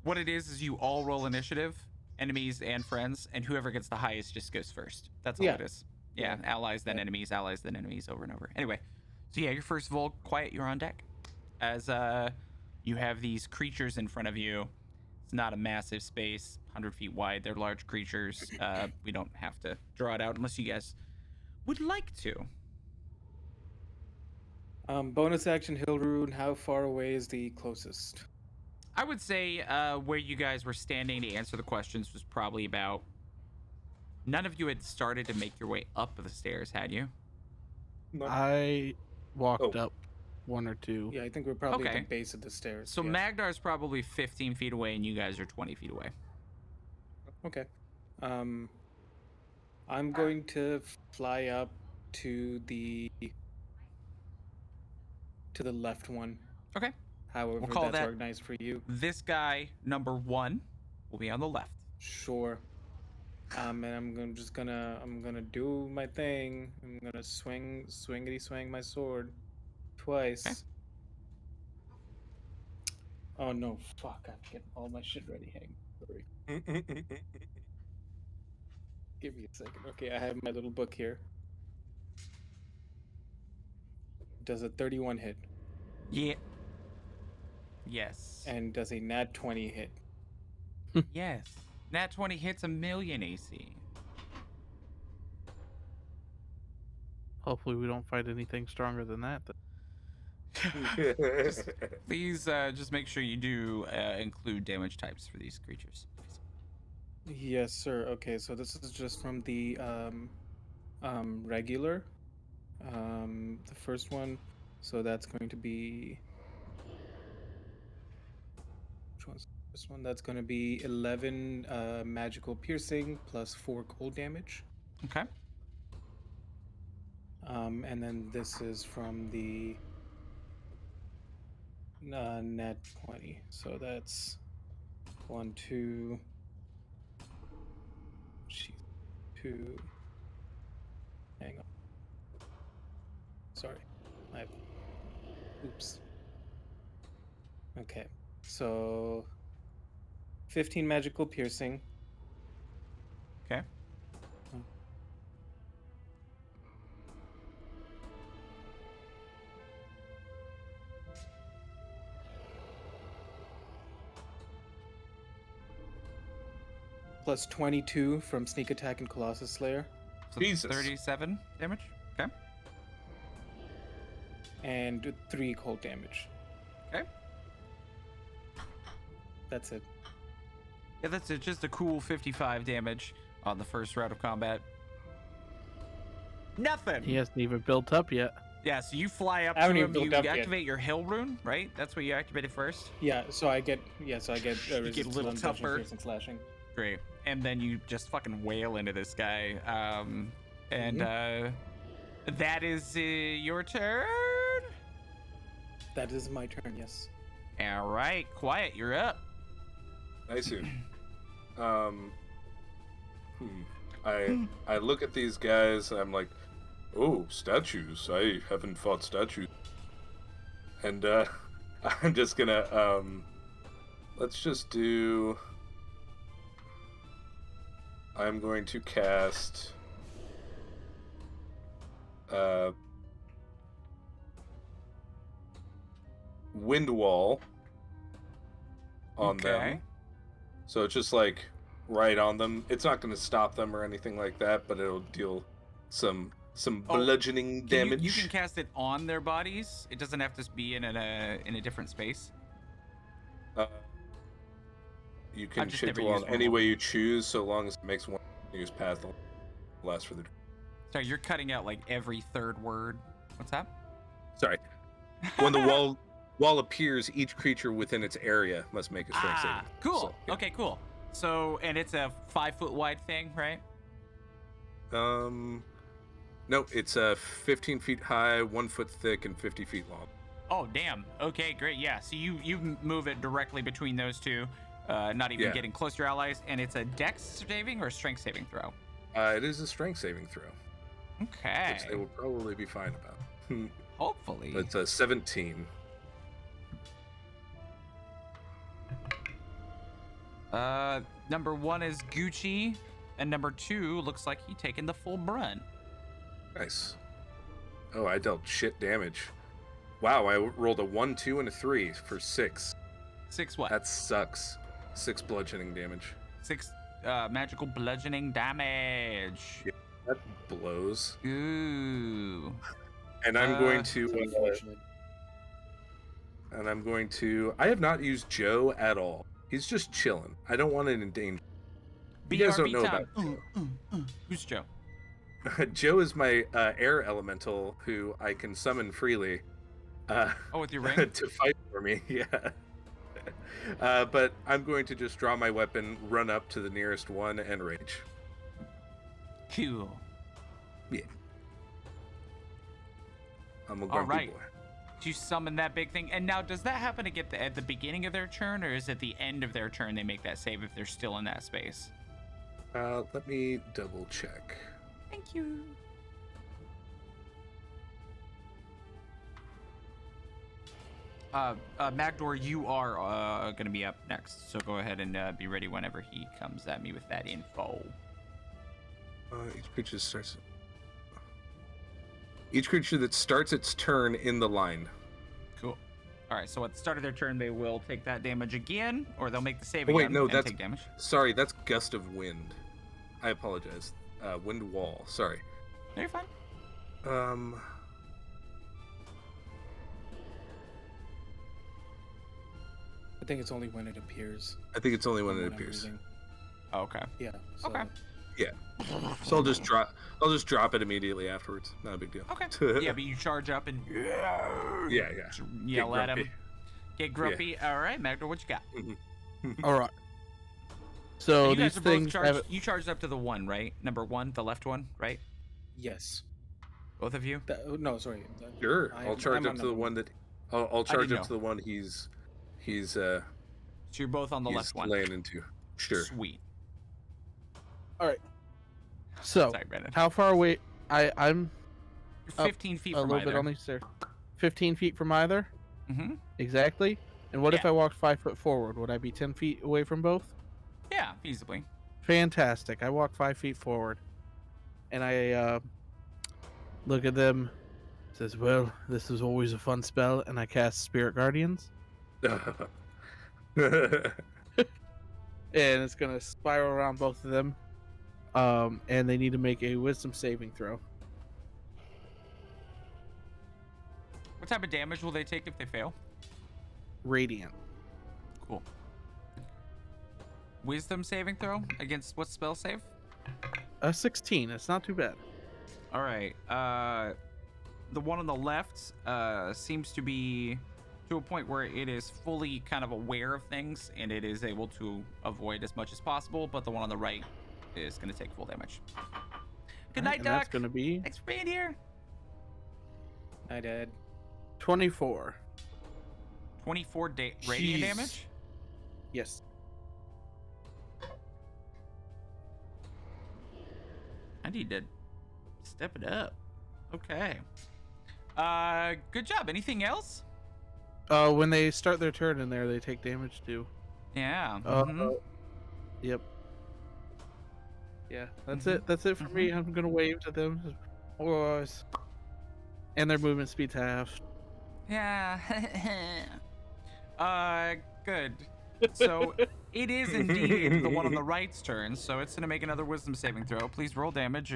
What it is you all roll initiative, enemies and friends, and whoever gets the highest just goes first. That's all Yeah. it is. Yeah, allies, then Yeah. enemies, allies, then enemies, over and over. Anyway, so yeah, your first Vol, quiet, you're on deck. As you have these creatures in front of you. It's not a massive space, 100 feet wide. They're large creatures. We don't have to draw it out unless you guys would like to. Bonus action, hail rune. How far away is the closest? I would say where you guys were standing to answer the questions was probably about. None of you had started to make your way up the stairs, had you? No. I walked Oh. up one or two. Yeah, I think we're probably at Okay. the base of the stairs. So yeah. Magdar's probably 15 feet away, and you guys are 20 feet away. Okay. I'm going to fly up to the left one. Okay. However, call that's that- organized for you. This guy, number 1, will be on the left. Sure. And I'm gonna do my thing. I'm gonna swingity swing my sword twice. Okay. Oh no! Fuck! I'm getting all my shit ready. Hang. Sorry. Give me a second. Okay, I have my little book here. Does a 31 hit? Yeah. Yes. And does a nat 20 hit? Yes. Nat 20 hits 1,000,000 AC. Hopefully, we don't find anything stronger than that. Please just make sure you do include damage types for these creatures. Yes, sir. Okay, so this is just from the regular. The first one. So that's going to be. Which one's this one? That's going to be 11 magical piercing plus 4 cold damage. Okay. And then this is from the nat 20. So that's 1, 2. Jeez, 2. Hang on. Sorry. Oops. Okay. So 15 magical piercing. Okay. Plus 22 from sneak attack and Colossus Slayer. So Jesus. 37 damage. Okay. And 3 cold damage. Okay. That's it. Yeah, that's it. Just a cool 55 damage on the first round of combat. Nothing. He hasn't even built up yet. Yeah, so you fly up I haven't to even him. built You up yet. activate your Hill Rune, right? That's what you activated first. Yeah, so I get get a little tougher. And slashing. Great. And then you just fucking wail into this guy. That is your turn. That is my turn, yes. All right, Quiet, you're up. Nice. I look at these guys. I'm like, oh, statues. I haven't fought statues. And I'm just gonna let's just do. I'm going to cast Wind Wall on them. So it's just like right on them. It's not going to stop them or anything like that, but it'll deal some bludgeoning damage. You can cast it on their bodies. It doesn't have to be in a different space. You can just shift never along used any Wind way you choose, so long as it makes one continuous path last for the. Sorry, you're cutting out like every third word. What's that? Sorry. When the wall appears, each creature within its area must make a strength saving. Cool. So, yeah. Okay, cool. So, and it's a 5 foot wide thing, right? No, it's 15 feet high, 1 foot thick, and 50 feet long. Oh, damn. Okay, great. Yeah. So you move it directly between those two, not even getting close to your allies, and it's a Dex saving or a Strength saving throw. It is a strength saving throw, Okay. which they will probably be fine about. Hopefully. It's a 17. Number 1 is Gucci, and number 2 looks like he taken the full brunt. Nice. Oh, I dealt shit damage. Wow, I rolled a 1, 2, and a 3 for 6. 6 what? That sucks. 6 bludgeoning damage. 6 magical bludgeoning damage. Yeah. That blows. Ooh. And I'm going It's to. unfortunate. and I'm going to. I have not used Joe at all. He's just chilling. I don't want it in danger. You guys don't know about Joe. Who's Joe? Joe is my air elemental who I can summon freely. With your ring? To fight for me, yeah. But I'm going to just draw my weapon, run up to the nearest one, and rage. Cool. Yeah. I'm a grumpy right. boy. You summon that big thing, and now does that happen to get at the beginning of their turn, or is it the end of their turn they make that save if they're still in that space? Let me double check. Thank you. Magdor, you are going to be up next, so go ahead and be ready whenever he comes at me with that info. Each creature that starts its turn in the line. Cool. All right, so at the start of their turn, they will take that damage again, or they'll make the save Oh, wait, again no, and that's take damage. Sorry, that's gust of wind. I apologize. Wind wall. Sorry. No, you're fine. I think it's only when it appears. I think it's only when it I'm appears. reading. Oh, okay. Yeah. So, Okay. Yeah. So I'll just drop it immediately afterwards. Not a big deal. Okay. Yeah, but you charge up and Yeah. yell at him. grumpy. Get grumpy. All right, Magdor, what you got? All right. So you these guys are both things charged. have You charged up to the one, right? Number one, the left one, right? Yes. Both of you. No, sorry. Sure. I'll charge I'm up on to the number one that. I'll charge didn't up to the one he's So you're both on the he's left one. laying into. Sure. Sweet. all right. So Sorry, Brandon. how far away? I'm You're up 15 feet a from little bit either. on these stairs. 15 feet from either. Mm-hmm. Exactly. And what if Yeah. I walked 5 foot forward? Would I be 10 feet away from both? Yeah, feasibly. Fantastic. I walk 5 feet forward, and I look at them. Says, "Well, this is always a fun spell," and I cast Spirit Guardians, and it's gonna spiral around both of them. And they need to make a Wisdom saving throw. What type of damage will they take if they fail? Radiant. Cool. Wisdom saving throw against what spell save? 16. It's not too bad. All right. The one on the left seems to be to a point where it is fully kind of aware of things and it is able to avoid as much as possible, but the one on the right is going to take full damage. Good night, And Doc. that's gonna be Thanks for being here. Hi, Dad. 24. 24 radiant Jeez. damage. Yes. I need to step it up. Okay. Good job. Anything else? When they start their turn in there, they take damage too. Yeah. Yep. Yeah, that's Mhm. it. That's it for me. I'm gonna wave to them. Boys. And their movement speed's half. Yeah. Good. So it is indeed the one on the right's turn, so it's gonna make another wisdom saving throw. Please roll damage.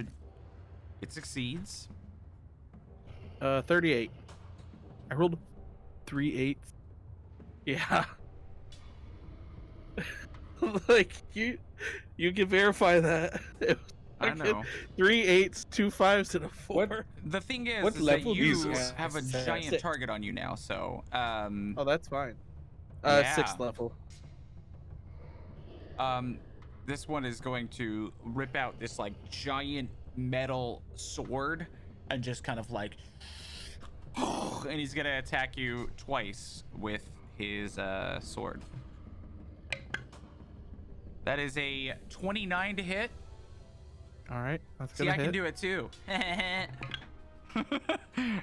It succeeds. 38. I rolled 3 8s. Yeah. Like you can verify that. It was I fucking know. 3 8s, 2 5s, and a 4. What? The thing is, What is that level you Jesus. have a Yeah, giant 6. target on you now, so Oh, that's fine. Yeah. 6th level. this one is going to rip out this like giant metal sword and just kind of like and he's gonna attack you twice with his sword. That is a 29 to hit. All right, that's See, gonna I hit. can do it too.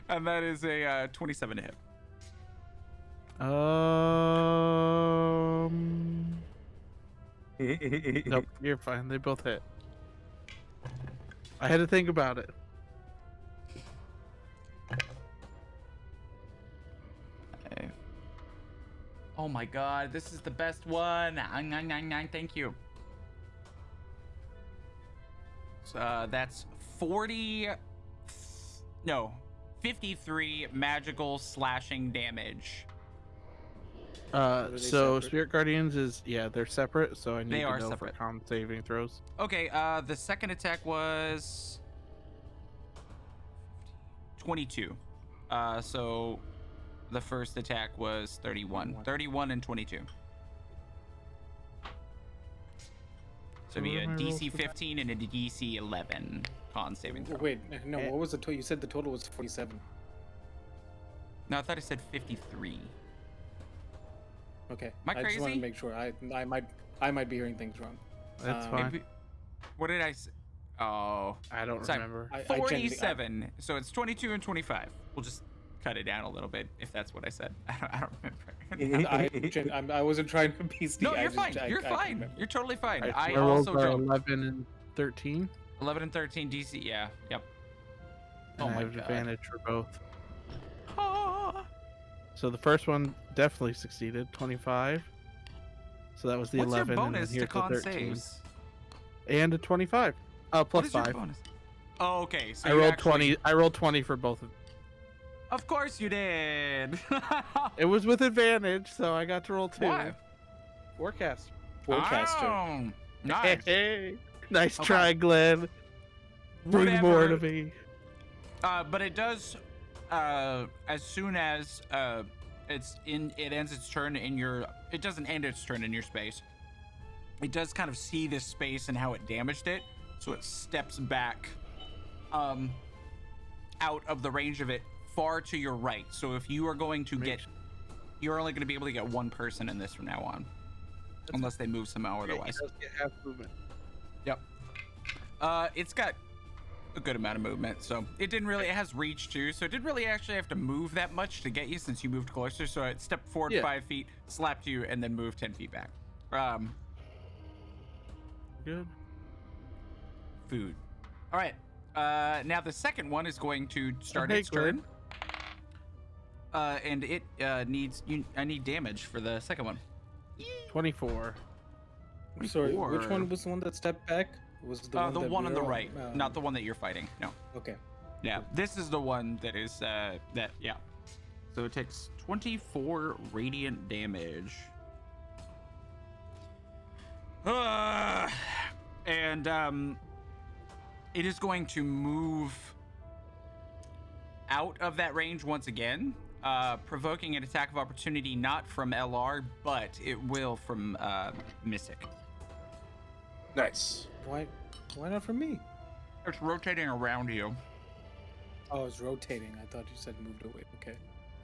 And that is a 27 to hit. Nope, you're fine. They both hit. I had to think about it. Okay. Oh my god, this is the best one. 999, thank you. So, that's 53 magical slashing damage Are they So separate? Spirit Guardians is they're separate. So I need They to are know separate. for con saving throws. Okay, the second attack was 22. So the first attack was 31. 31 and 22. So it'd be what a are my rolls DC for that? 15 and a DC 11 con saving throw. Wait, no. What was the total? You said the total was 47. No, I thought I said 53. Okay. Am I just want crazy? to make sure. I might be hearing things wrong. That's Um, fine. What did I say? Oh, I don't sorry. remember. I genuinely- 47. So it's 22 and 25. We'll just cut it down a little bit if that's what I said. I don't remember. I wasn't trying to be sneaky. No, I you're just- fine. I You're can't fine. remember. You're totally fine. Alright, I so my rolls also are don't. 11 and 13. 11 and 13 DC. Yeah. Yep. And Oh I my have God. advantage for both. Ah. So the first one definitely succeeded, 25. So that was the What's 11, your and then bonus here's to the con 13. saves? And a 25. What Plus is your 5. bonus? Oh, okay. So I you rolled actually- 20. I rolled 20 for both of them. Of course you did. It was with advantage, so I got to roll 2. Why? Forecast. Forecaster. Oh, nice. Hey, nice Okay. try, Glenn. Bring more to Whatever. me. But it does, as soon as it ends its turn in your, it doesn't end its turn in your space. It does kind of see this space and how it damaged it, so it steps back, out of the range of it, far to your right. So if you are going to get, you're only going to be able to get one person in this from now on, unless they move somehow otherwise. He does get half movement. Yep. It's got a good amount of movement, so it it has reach too, so it didn't really actually have to move that much to get you since you moved closer. So it stepped forward Yeah. 5 feet, slapped you, and then moved 10 feet back. Good. Food. All right. Now the second one is going to start Hey, its turn. And it needs I need damage for the second one. 24. Sorry, which 24. one was the one that stepped back? Was it The that one on the we're right, not the one that you're fighting. No. Okay. Yeah, this is the one that is yeah. So it takes 24 radiant damage. And it is going to move out of that range once again, provoking an attack of opportunity not from LR, but it will from Mystic. Nice. Why not for me? It's rotating around you. Oh, it's rotating. I thought you said moved away. Okay.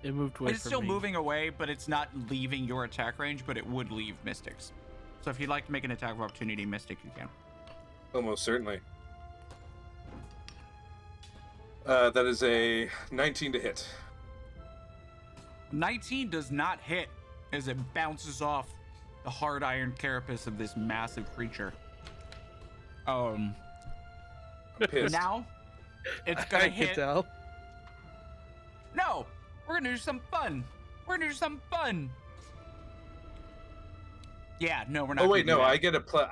It moved away It's from still me. moving away, but it's not leaving your attack range, but it would leave Mystic's. So if you'd like to make an attack of opportunity, Mystic, you can. Almost certainly. That is a 19 to hit. 19 does not hit as it bounces off the hard iron carapace of this massive creature. I'm pissed. Now it's gonna I can hit. tell. No, we're gonna do something fun. We're gonna do something fun. Yeah, no, we're not. Oh wait, gonna no, do I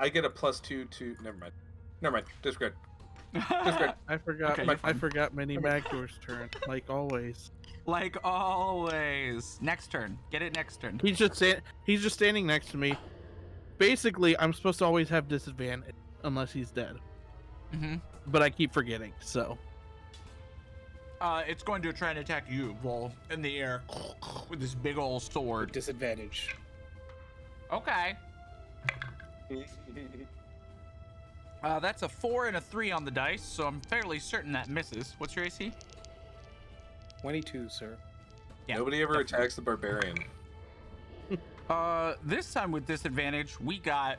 get a +2 to. Never mind. Disregard. that. I forgot. Okay, you're I fine. forgot Mini Magdor's turn, like always. Like always. Next turn. Get it next turn. He's just standing next to me. Basically, I'm supposed to always have disadvantage unless he's dead, Mm-hmm. but I keep forgetting. So It's going to try and attack you, Vol, in the air with this big old sword. Disadvantage. Okay. That's a 4 and a 3 on the dice, so I'm fairly certain that misses. What's your AC? 22, sir. Yeah. Nobody ever attacks the barbarian. This time with disadvantage, we got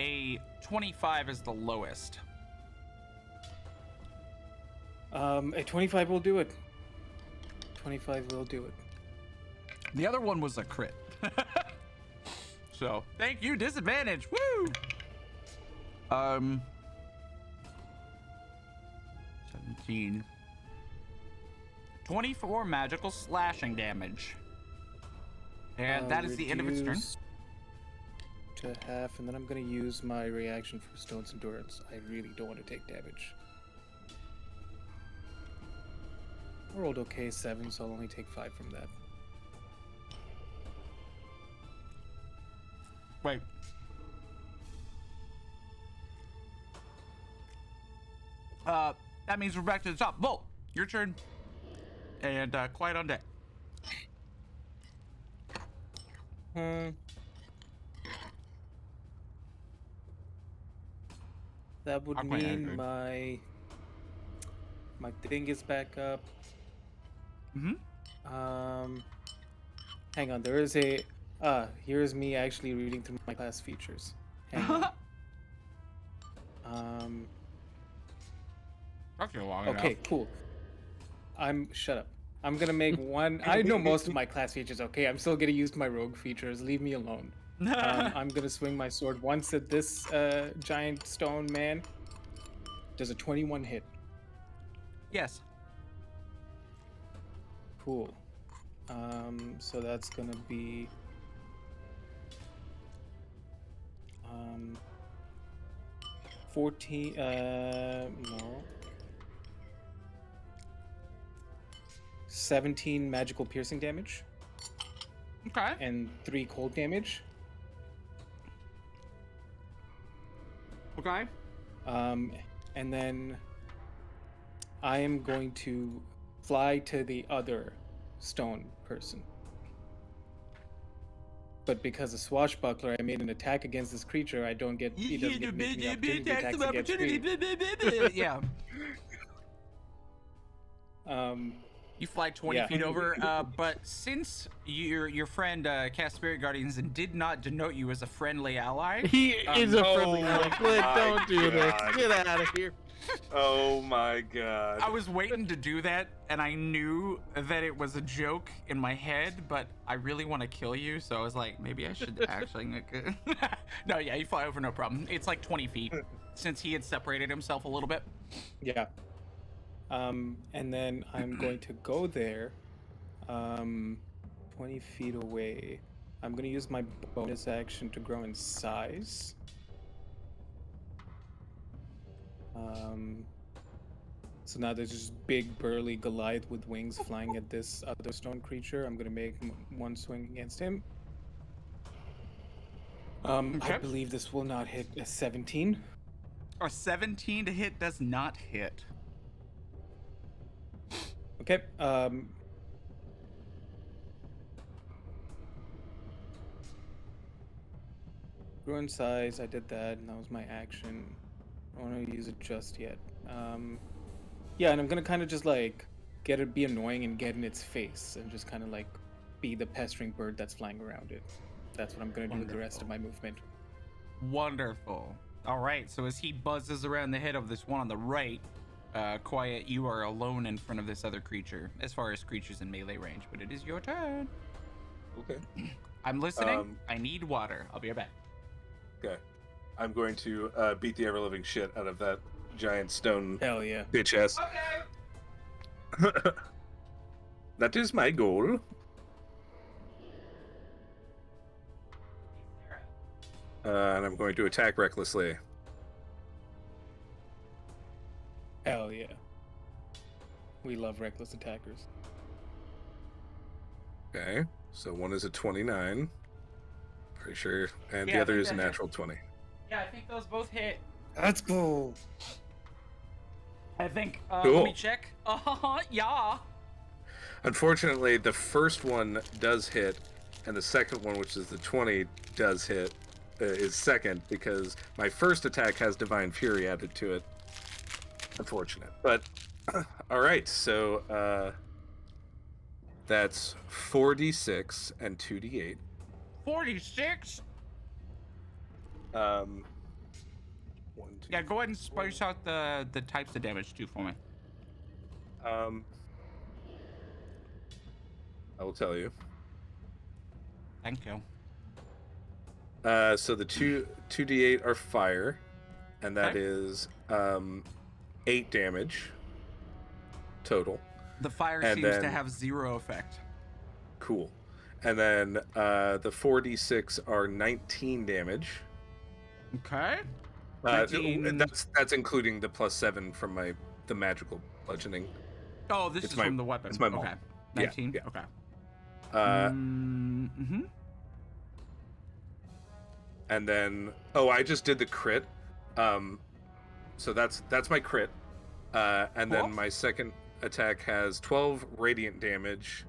a 25 as the lowest. A 25 will do it. 25 will do it. The other one was a crit. So, thank you, disadvantage. Woo! 17. 24 magical slashing damage. And that is the end of its turn. Reduce to half, and then I'm going to use my reaction for Stone's Endurance. I really don't want to take damage. I rolled okay 7, so I'll only take 5 from that. Wait. That means we're back to the top. Volt, your turn. And quiet on deck. That would Aquaman, mean dude. my thing is back up. Hang on, there is a here's me actually reading through my class features. Hang on. That's long Okay, enough. cool. Shut up. I'm gonna make one. I know most of my class features. Okay, I'm still gonna use my rogue features. Leave me alone. I'm gonna swing my sword once at this giant stone man. Does a 21 hit? Yes. Cool. So that's gonna be 14. No. 17 magical piercing damage. Okay. And 3 cold damage. Okay. And then I am going to fly to the other stone person. But because of Swashbuckler, I made an attack against this creature. I don't get. He doesn't get making opportunity attacks against me. Yeah. You fly 20 feet over, but since your friend cast Spirit Guardians and did not denote you as a friendly ally, He is a friendly ally. Clint, don't do this. God. Get out of here. Oh my god. I was waiting to do that, and I knew that it was a joke in my head, but I really want to kill you, so I was like, maybe I should actually. No, yeah, you fly over, no problem. It's like 20 feet, since he had separated himself a little bit. Yeah. And then I'm going to go there, 20 feet away. I'm going to use my bonus action to grow in size. So now there's this big burly Goliath with wings flying at this other stone creature. I'm going to make one swing against him. I believe this will not hit a 17. A 17 to hit does not hit. Okay. Grow in size, I did that, and that was my action. I don't want to use it just yet. Yeah, and I'm gonna kind of just like be annoying and get in its face, and just kind of like be the pestering bird that's flying around it. That's what I'm gonna do with the rest of my movement. Wonderful. All right, so as he buzzes around the head of this one on the right, Quiet, you are alone in front of this other creature, as far as creatures in melee range, but it is your turn. Okay. I'm listening. I need water. I'll be right back. Okay. I'm going to beat the ever-living shit out of that giant stone Hell yeah. bitch ass. Okay. That is my goal. And I'm going to attack recklessly. Hell yeah. We love reckless attackers. Okay. So one is a 29. Pretty sure. And Yeah, the I other think is a that natural 20. Yeah, I think those both hit. Let's go. I think. Cool. Let me check. Yeah. Unfortunately, the first one does hit, and the second one, which is the 20, does hit, is second, because my first attack has Divine Fury added to it. Unfortunate. But, alright, so, that's 4d6 and 2d8. 46. 1, 2, Yeah, go ahead and spice out the types of damage too for me. I will tell you. Thank you. So the 2d8 are fire, and that Okay. is 8 damage total. The fire And seems to then- have 0 effect. Cool. And then the 4d6 are 19 damage. Okay. 19... That's including the +7 from the magical bludgeoning. Oh, this It's is my- from the weapon. it's my mom. Okay. Yeah, 19. yeah. Okay. Uh, Mm-hmm. and then I just did the crit. So that's my crit. And Cool. then my second attack has 12 radiant damage.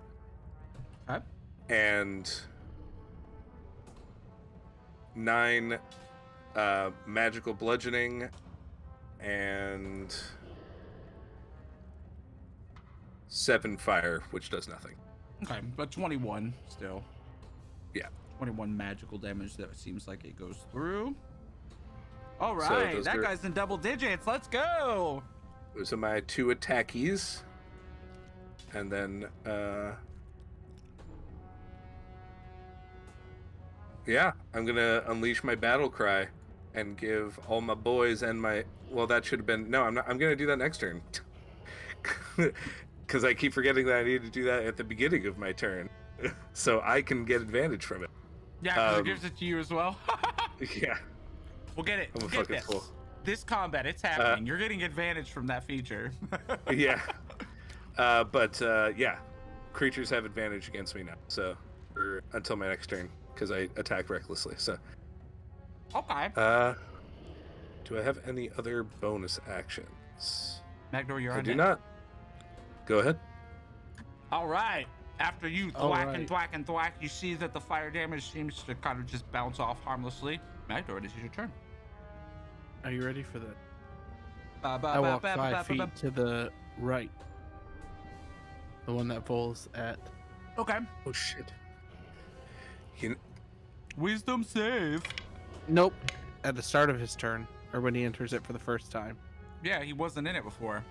Okay. And 9 magical bludgeoning and 7 fire, which does nothing. Okay, but 21 still. Yeah. 21 magical damage. That seems like it goes through. All So right, those that are- guy's in double digits. Let's go. Those are my 2 attackies. And then, yeah, I'm gonna unleash my battle cry and give all my boys and that should have been, no, I'm not, I'm gonna do that next turn. Because I keep forgetting that I need to do that at the beginning of my turn. So I can get advantage from it. Yeah, 'cause it gives it to you as well. Yeah. We'll get it. I'm a We'll get fucking this. fool. This combat, it's happening. You're getting advantage from that feature. Yeah. Yeah, creatures have advantage against me now. So, until my next turn, because I attacked recklessly. So, Okay. do I have any other bonus actions? Magdor, you're I on do it. not. Go ahead. All right. After you All thwack right. and thwack and thwack, you see that the fire damage seems to kind of just bounce off harmlessly. Magdor, this is your turn. Are you ready for that? Ba, ba, I ba, walk ba, ba, 5 ba, feet ba. to the right. The one that falls at. Okay. Oh shit. Wisdom save. Nope. At the start of his turn, or when he enters it for the first time. Yeah, he wasn't in it before.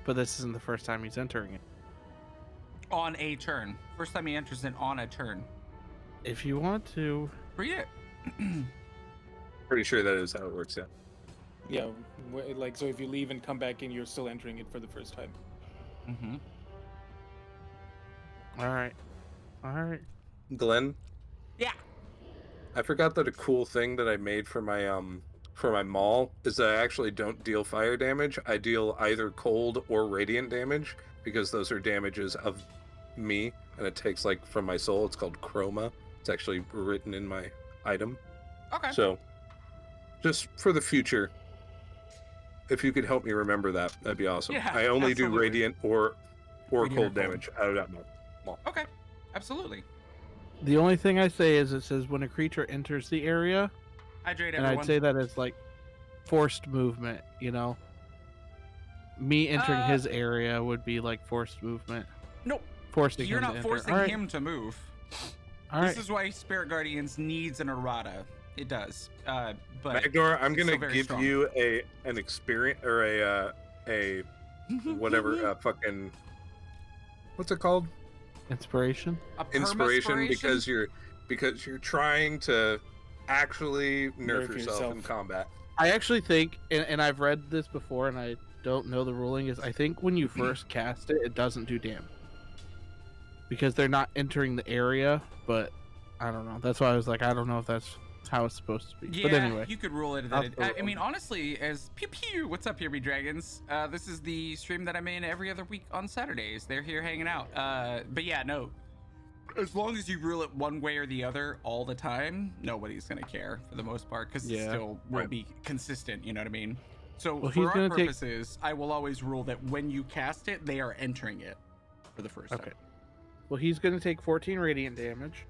But this isn't the first time he's entering it. On a turn. First time he enters it on a turn. If you want to. Read it. Pretty sure that is how it works. Yeah. Yeah, like so if you leave and come back in, you're still entering it for the first time. Mm-hmm. Alright. Alright. Glenn, Yeah. I forgot that a cool thing that I made for my maul is that I actually don't deal fire damage. I deal either cold or radiant damage because those are damages of me, and it takes like from my soul. It's called chroma. It's actually written in my item. Okay. So, just for the future, if you could help me remember that, that'd be awesome. Yeah, I only do absolutely. radiant or Radiant or cold cold. damage out of that maul. Okay. Absolutely. The only thing I say is it says when a creature enters the area, Hydrate and everyone. I'd say that is like forced movement, you know? Me entering his area would be like forced movement. Nope. Forcing You're him to not enter. forcing Alright, him to move. alright. This is why Spirit Guardians needs an errata. It does. But Magdor, I'm it's gonna still very give strong. you an experience or a whatever fucking what's it called? Inspiration? A Inspiration perma-spiration? because you're trying to actually nerf Nerf yourself in yourself. combat. I actually think, and I've read this before, and I don't know the ruling, is I think when you first cast it, it doesn't do damage. Because they're not entering the area, but I don't know. That's why I was like, I don't know if that's how it's supposed to be. Yeah, But anyway, you could rule it I'll that. throw I it mean, on. honestly, as pew pew, what's up, here, me dragons? This is the stream that I'm in every other week on Saturdays. They're here hanging out. But yeah, no. As long as you rule it one way or the other all the time, nobody's gonna care for the most part because it Yeah. still will Right. be consistent. You know what I mean? So Well, he's for our gonna take- purposes, I will always rule that when you cast it, they are entering it for the first Okay. time. well, he's going to take 14 radiant damage.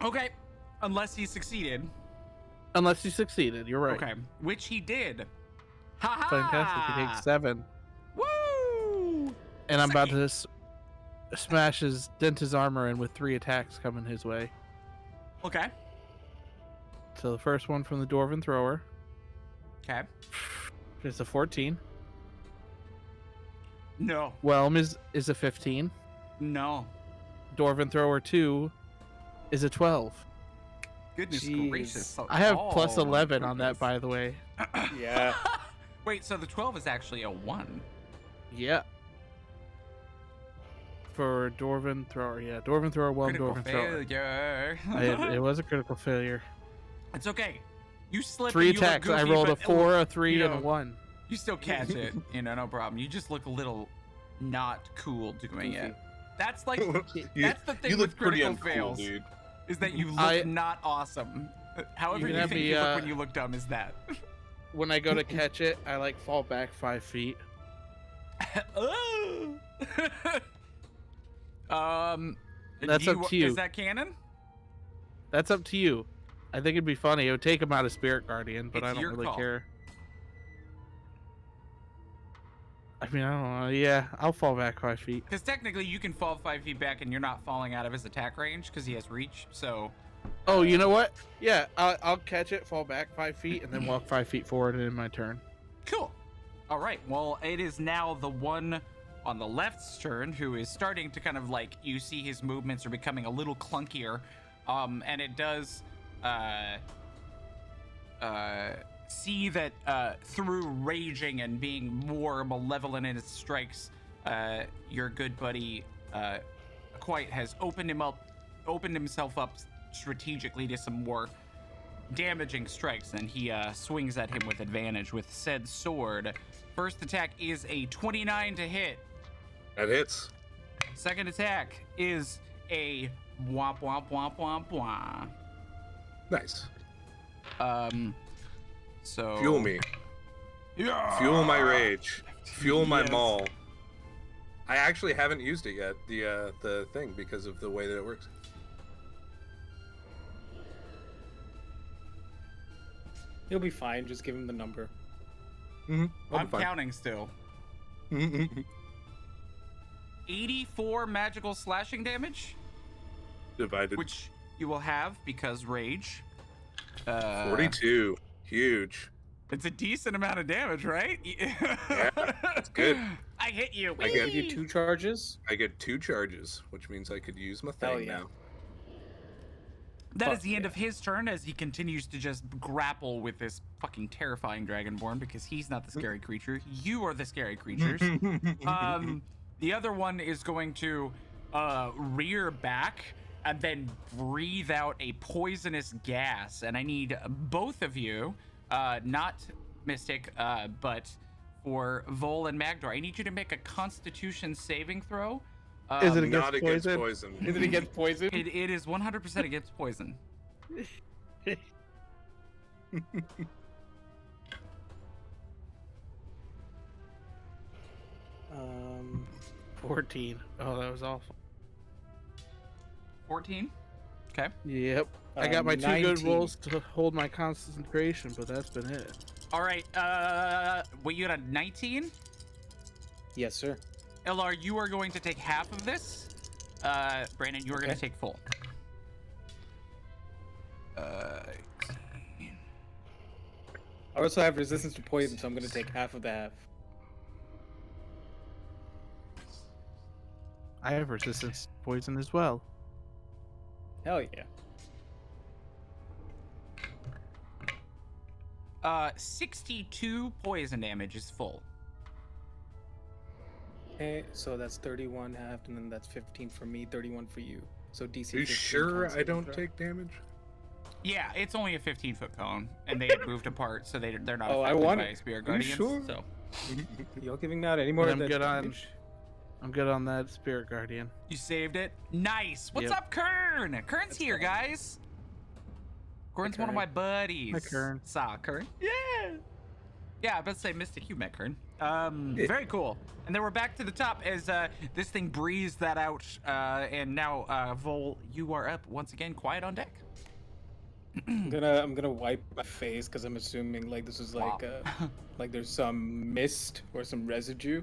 Okay, unless he succeeded. Unless he succeeded, you're right. Okay, which he did. Ha ha! Fantastic. He takes 7. Woo! And I'm about Sick. to smash dent his armor in with 3 attacks coming his way. Okay. So the first one from the Dwarven Thrower Okay. is a 14. No. Whelm is a 15. No. Dwarven Thrower 2 is a 12. Goodness Jeez. gracious. I have Oh, plus my 11 on that, goodness. by the way. Yeah. Wait, so the 12 is actually a 1. Yeah. For Dwarven Thrower, yeah. Dwarven Thrower, Whelm, Critical Dwarven Thrower. failure. It was a critical failure. It's okay. You slip 3 and you look attacks. I goofy, rolled a but, 4, a 3, you and a know, 1. You still catch it. No problem. You just look a little not cool doing it. That's like, You- that's the thing you with look pretty critical uncool, fails. dude. Is that you look I- not awesome. However can you have think me, you look when you look dumb is that. When I go to catch it, I like fall back 5 feet. Oh. That's up to you. Is that canon? That's up to you. I think it'd be funny. It would take him out of Spirit Guardian, but It's I don't your really call. care. I mean, I don't know. Yeah, I'll fall back 5 feet. Because technically you can fall 5 feet back and you're not falling out of his attack range because he has reach. So. Oh, you know what? Yeah, I'll catch it, fall back 5 feet, and then walk 5 feet forward in my turn. Cool. All right. Well, it is now the one on the left's turn who is starting to kind of like, you see his movements are becoming a little clunkier. And it does see that through raging and being more malevolent in its strikes, your good buddy Quite has opened himself up strategically to some more damaging strikes, and he swings at him with advantage with said sword. First attack is a 29 to hit. That hits. Second attack is a womp womp womp womp womp. Nice. So Fuel me. Yeah. Fuel my rage. Fuel my Yes. maul. I actually haven't used it yet, the thing, because of the way that it works. He'll be fine. Just give him the number. I'm counting still. 84 magical slashing damage, Divided. which you will have because rage. 42. Huge. It's a decent amount of damage, right? Yeah, that's good. I hit you. I get Give you 2 charges. I get 2 charges, which means I could use my Hell thing yeah. now. That is Fuck the end yeah. of his turn as he continues to just grapple with this fucking terrifying dragonborn because he's not the scary creature. You are the scary creatures. The other one is going to rear back and then breathe out a poisonous gas. And I need both of you, not Mystic, but for Vol and Magdor, I need you to make a Constitution saving throw. Is it Not against against poison? poison. Is it against poison? It is 100% against poison. 14. Oh, that was awful. 14. Okay. Yep. I got my 2 good 19. rolls to hold my concentration, but that's been it. All right. Wait, you got a 19? Yes, sir. LR, you are going to take half of this. Brandon, you are going to Okay. take full. I also have resistance to poison, so I'm going to take half of the half. I have resistance to poison as well. Hell yeah. 62 poison damage is full. Okay, so that's 31 half, and then that's 15 for me, 31 for you. So DC. Are you 15 sure I constant don't throw. take damage? Yeah, it's only a 15-foot cone, and they had moved apart, so they're not Oh, I affected want by it. Spirit Are you Guardians. sure? So Y'all giving out any more And of I'm that good on- damage? I'm good on that Spirit Guardian. you saved it. Nice. What's Yep. up, Kern? Kern's That's here, fine. guys. Kern's one of Kern. my buddies. Hi, Kern. Saw Kern. Yeah. Yeah, I was about to say Mystic, you met Kern. Very cool. And then we're back to the top as this thing breathes that out. And now, Vol, you are up once again, quiet on deck. I'm gonna wipe my face because I'm assuming like this is like like there's some mist or some residue,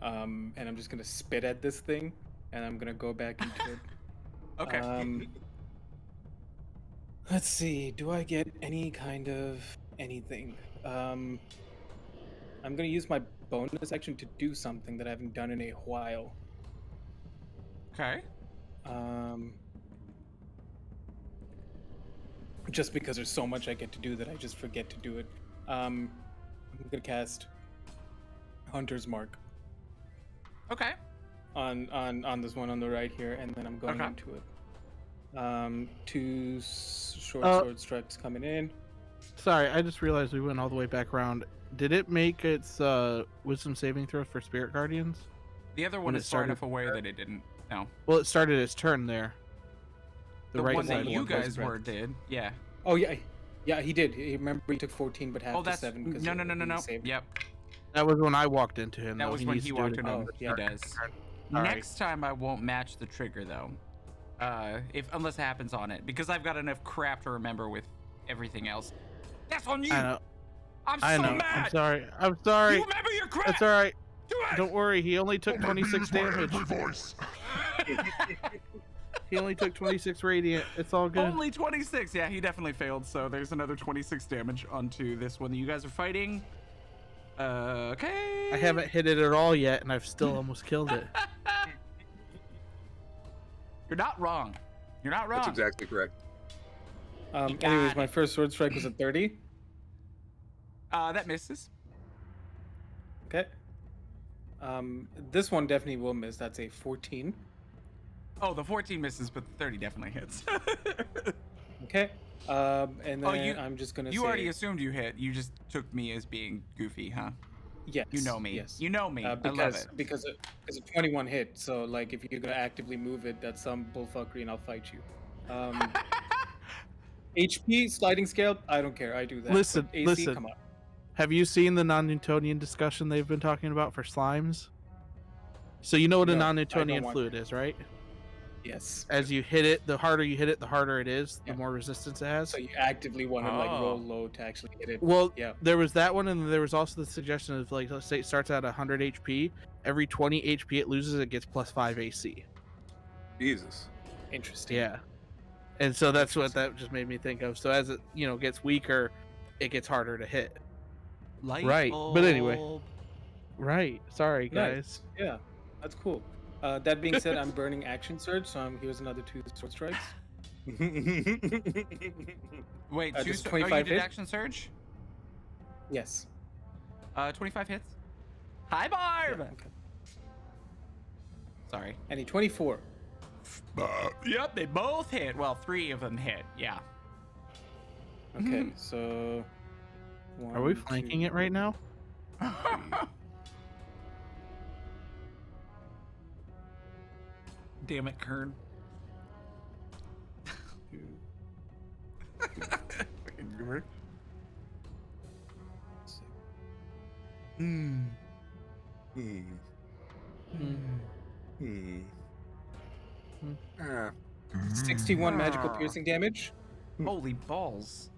and I'm just gonna spit at this thing, and I'm gonna go back into it. Okay. Let's see. Do I get any kind of anything? I'm gonna use my bonus action to do something that I haven't done in a while. Okay. Just because there's so much I get to do that I just forget to do it. I'm gonna cast Hunter's Mark Okay. on this one on the right here, and then I'm going Okay. into it. 2 short Oh. sword strikes coming in. Sorry, I just realized we went all the way back around. Did it make its wisdom saving throw for Spirit Guardians? The other When one it is far started- enough away that it didn't. No. Well, it started its turn there. The right one side that you one guys goes red. were did. Yeah. Oh yeah, yeah, he did. He remember he took 14, but half Oh, to that's 7 because no. saved. Yep, That was when I walked into him. that though. was when needs he to do walked it in. again. Oh, He yeah. does. All Next time I won't match the trigger though, unless it happens on it, because I've got enough crap to remember with everything else. That's on you. I know. I'm I so know. mad. I'm sorry. I'm sorry. You remember your crap. It's all right. Do it. Don't worry. He only took 26 My damage. angry voice. He only took 26 radiant. It's all good. Only 26. Yeah, he definitely failed. So there's another 26 damage onto this one that you guys are fighting. Okay. I haven't hit it at all yet, and I've still almost killed it. You're not wrong. You're not wrong. That's exactly correct. got Anyways, it. my first sword strike was a 30. That misses. Okay. This one definitely will miss. That's a 14. Oh, the 14 misses, but the 30 definitely hits. Okay. And then Oh, you- I'm just gonna You say already assumed you hit. You just took me as being goofy, huh? yes. You know me. Yes. You know me. I love Because it. because it's a 21 hit. So like if you're gonna actively move it, that's some bullfuckery, and I'll fight you. HP sliding scale. I don't care. I do that. Listen, But AC, listen. Come on. Have you seen the non-Newtonian discussion they've been talking about for slimes? So you know what a No, I don't non-Newtonian want fluid is, right? Yes. As you hit it, the harder you hit it, the harder it is, Yeah. the more resistance it has. So you actively want to like Oh. roll low to actually hit it. Well, Yeah. there was that one, and there was also the suggestion of like, let's say it starts at 100 HP. Every 20 HP it loses, it gets plus 5 AC. Jesus. Interesting. Yeah, and so that's what that just made me think of. So as it gets weaker, it gets harder to hit. Light Right, but anyway. bulb. Right. Sorry, guys. Nice. Yeah. That's cool. That being said, I'm burning action surge, so here's another 2 sword strikes. Wait, Does you 25 did hit? action surge? Yes. 25 hits. Hi, Barb. Yeah, okay. Sorry. And a 24. Yep, they both hit. Well, 3 of them hit. Yeah. Okay, so. Are we 1, flanking 2, it right now? Damn it, Kern. 2. Hmm. Hmm. Hmm. Hmm. Hmm. Ah. 61 magical Ah. piercing damage. Holy balls.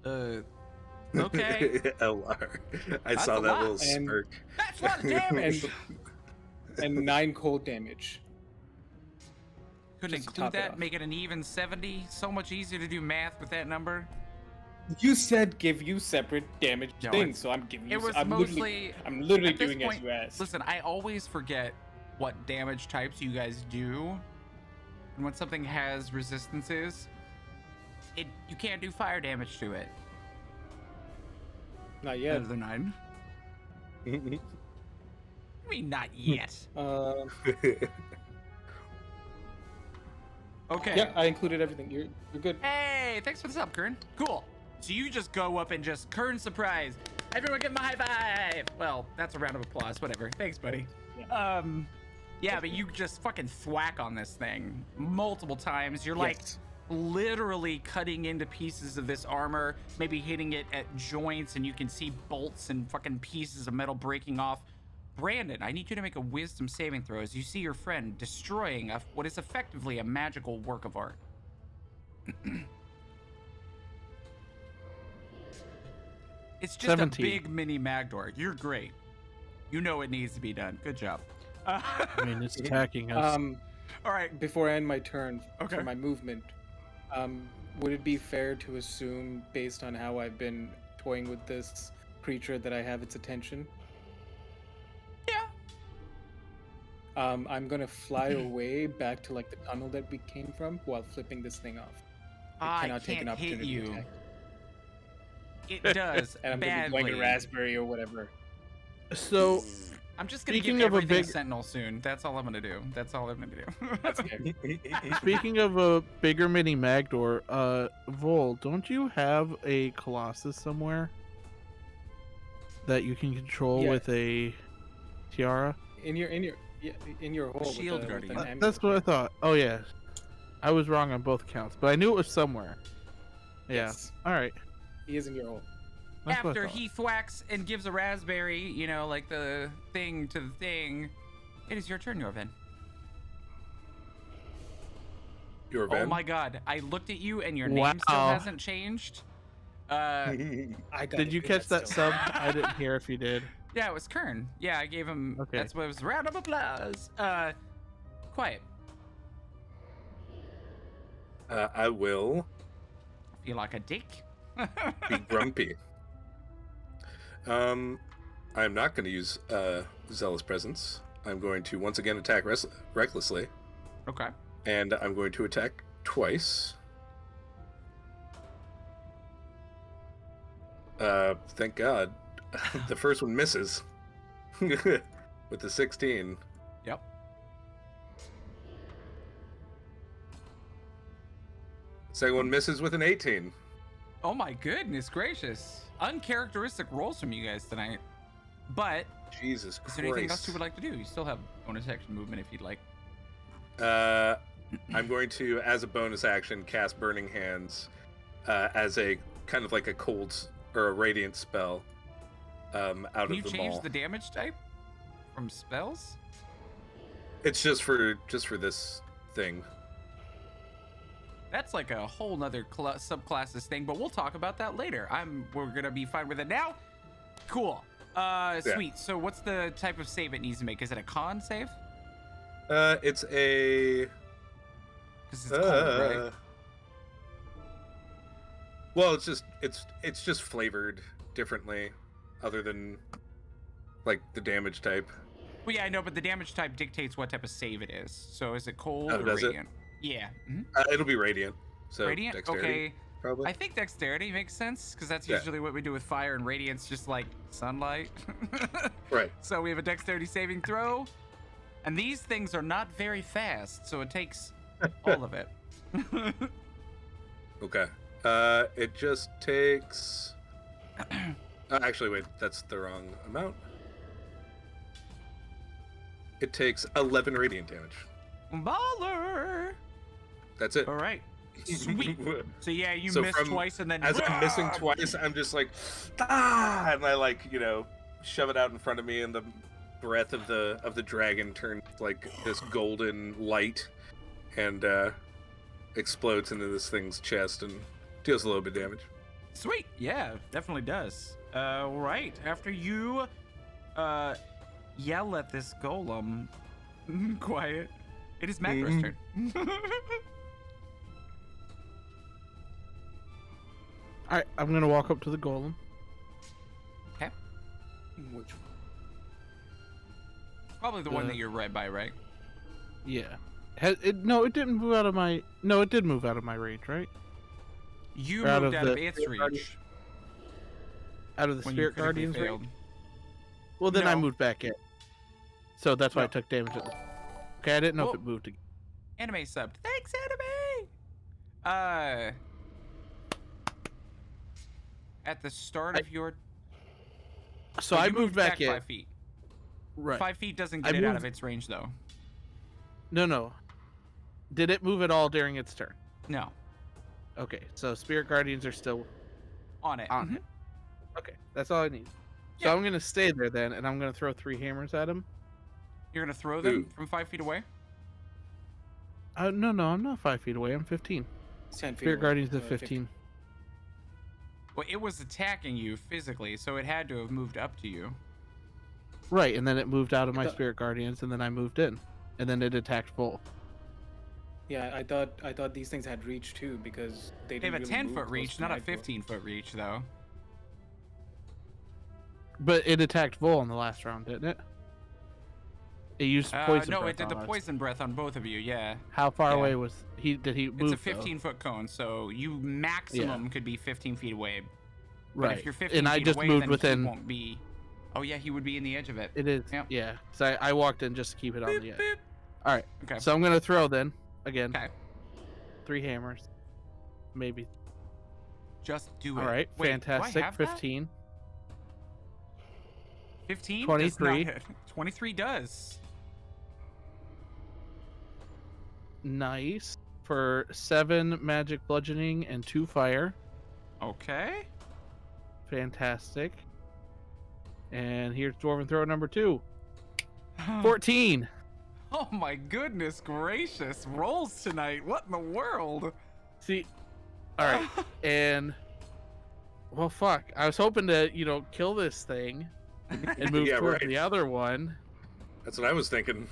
Okay. LR. I That's saw a that lot. little And- smirk. That's a lot of damage. And 9 cold damage. Couldn't just to include top it that, off. make it an even 70. So much easier to do math with that number. You said give you separate damage No, things, so I'm giving you. It was I'm mostly. I'm literally at this doing point- as you asked. Listen, I always forget what damage types you guys do. And when something has resistances, you can't do fire damage to it. Not yet. Another 9. I mean, not yet. Okay. Yeah, I included everything. You're good. Hey, thanks for the sub, Kern. Cool. So you just go up and just Kern surprise. Everyone give him a high five. Well, that's a round of applause. Whatever. Thanks, buddy. Yeah, but you just fucking thwack on this thing multiple times. You're like Yes. literally cutting into pieces of this armor, maybe hitting it at joints, and you can see bolts and fucking pieces of metal breaking off. Brandon, I need you to make a wisdom saving throw as you see your friend destroying what is effectively a magical work of art. It's just 17. a big mini Magdor. You're great. You know it needs to be done. Good job. I mean, it's attacking us. All right. Before I end my turn Okay. for my movement, would it be fair to assume, based on how I've been toying with this creature, that I have its attention? Yeah. I'm gonna fly away back to like the tunnel that we came from while flipping this thing off. I cannot take an can't hit opportunity you. attack. It does And I'm gonna be badly. going to raspberry or whatever. So, I'm just gonna Speaking give of a everything big- Sentinel soon. That's all I'm gonna do. That's all I'm gonna do. That's okay. speaking of a bigger mini Magdor, Vol, don't you have a Colossus somewhere that you can control Yeah. with a tiara? in your hole. Shield with Guardian. an amulet. That's what I thought. Oh yeah. I was wrong on both counts, but I knew it was somewhere. Yeah. Yes. All right. He is in your hole. That's what I After thought. he thwacks and gives a raspberry, you know, like the thing to the thing, it is your turn, Yorvin. Your Oh my god, I looked at you and your name Wow. still hasn't changed. I got Did you catch that still. sub? I didn't hear if you did. Yeah, it was Kern. Yeah, I gave him. Okay. That's what it was. Round of applause. Quiet. I will Feel like a dick. be grumpy. I'm not going to use Zealous Presence. I'm going to once again attack recklessly, Okay. and I'm going to attack twice. Thank God. The first one misses with the 16. Yep. Second one misses with an 18. Oh my goodness gracious. Uncharacteristic rolls from you guys tonight. But Jesus is Christ. there anything else you would like to do? You still have bonus action movement if you'd like. I'm going to, as a bonus action, cast Burning Hands as a kind of like a cold or a radiant spell out Can of you the change mall. the damage type from spells? It's just for this thing. That's like a whole nother subclasses thing, but we'll talk about that later. We're gonna be fine with it now. Cool. Sweet. So what's the type of save it needs to make? Is it a con save? It's a. Because it's cold, right? Well, it's just flavored differently, other than like the damage type. Well, yeah, I know, but the damage type dictates what type of save it is. So is it cold Oh, or does it? radiant? Yeah. Mhm. It'll be radiant. So Radiant? dexterity, Okay. probably. I think dexterity makes sense because that's Yeah. usually what we do with fire, and radiant's just like sunlight. Right. So we have a dexterity saving throw, and these things are not very fast, so it takes all of it. Okay. It just takes. Actually, wait, that's the wrong amount. It takes 11 radiant damage. Baller! That's it. All right. Sweet. So yeah, you So missed from- twice, and then As I'm missing twice, I'm just like, and I like, shove it out in front of me, and the breath of the dragon turns like this golden light, and explodes into this thing's chest and deals a little bit of damage. Sweet. Yeah, definitely does. Right. After you yell at this golem, quiet. It is Macro's turn. All right, I'm gonna walk up to the golem. Okay. Which Probably the one that you're right by, right? Yeah. No, it didn't move out of my. No, it did move out of my range, right? You Or out moved of out of the its Spirit Guardian- reach Out of the when you Spirit critically Guardians failed. range. Well, then I No. moved back in. So that's why I No. took damage at the. Okay, I didn't know Well- if it moved again. Anime subbed. Thanks, anime. At the start of your. So you I moved back in. 5 feet. Right. 5 feet doesn't I get it out moved- of its range, though. No. Did it move at all during its turn? No. Okay, so Spirit Guardians are still On it. on Mhm. it. Okay, that's all I need. So Yeah. I'm gonna stay there then, and I'm gonna throw 3 hammers at him. You're gonna throw them Ooh. from 5 feet away. No, I'm not 5 feet away. I'm 15. 10 feet Spirit away. Guardians at 50. 15. Well, it was attacking you physically, so it had to have moved up to you. Right, and then it moved out of my thought- Spirit Guardians, and then I moved in, and then it attacked full. Yeah, I thought these things had reach too because They have didn't a really 10 move foot close reach, to not a my door. 15-foot reach, though. But it attacked full in the last round, didn't it? It used poison. No, breath it did the on us. poison breath on both of you. Yeah. How far Yeah. away was he? Did he move? It's a 15-foot cone, so you maximum could be 15 feet away. But Right. if you're 15 and I feet just away, moved then within. he won't be. Oh yeah, he would be in the edge of it. It is. Yep. Yeah. So I walked in just to keep it on Boop, the edge. boop. All right. Okay. So I'm gonna throw then again. Okay. 3 hammers. Maybe. Just do it. All right. Wait, do I Fantastic. have that? 15. 15. 23. 23 does. Nice. for 7 magic bludgeoning and 2 fire. Okay. Fantastic. And here's Dwarven Throw number 2. 14. Oh my goodness gracious. Rolls tonight. What in the world? See, all right. And, well, fuck. I was hoping to, kill this thing and move Yeah, towards right. the other one. That's what I was thinking.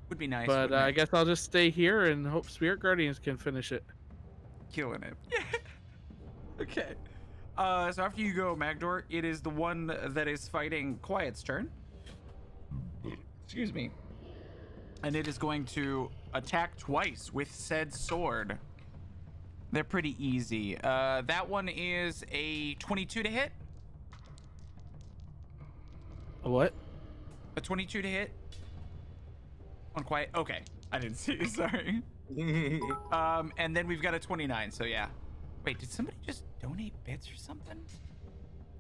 Would be nice. But wouldn't I it? guess I'll just stay here and hope Spirit Guardians can finish it. Killing it. Okay. So after you go, Magdor, it is the one that is fighting Quiet's turn. Excuse me. And it is going to attack twice with said sword. They're pretty easy. That one is a 22 to hit. A what? A 22 to hit. On Quiet. Okay. I didn't see. Sorry. And then we've got a 29. So yeah. Wait, did somebody just donate bits or something?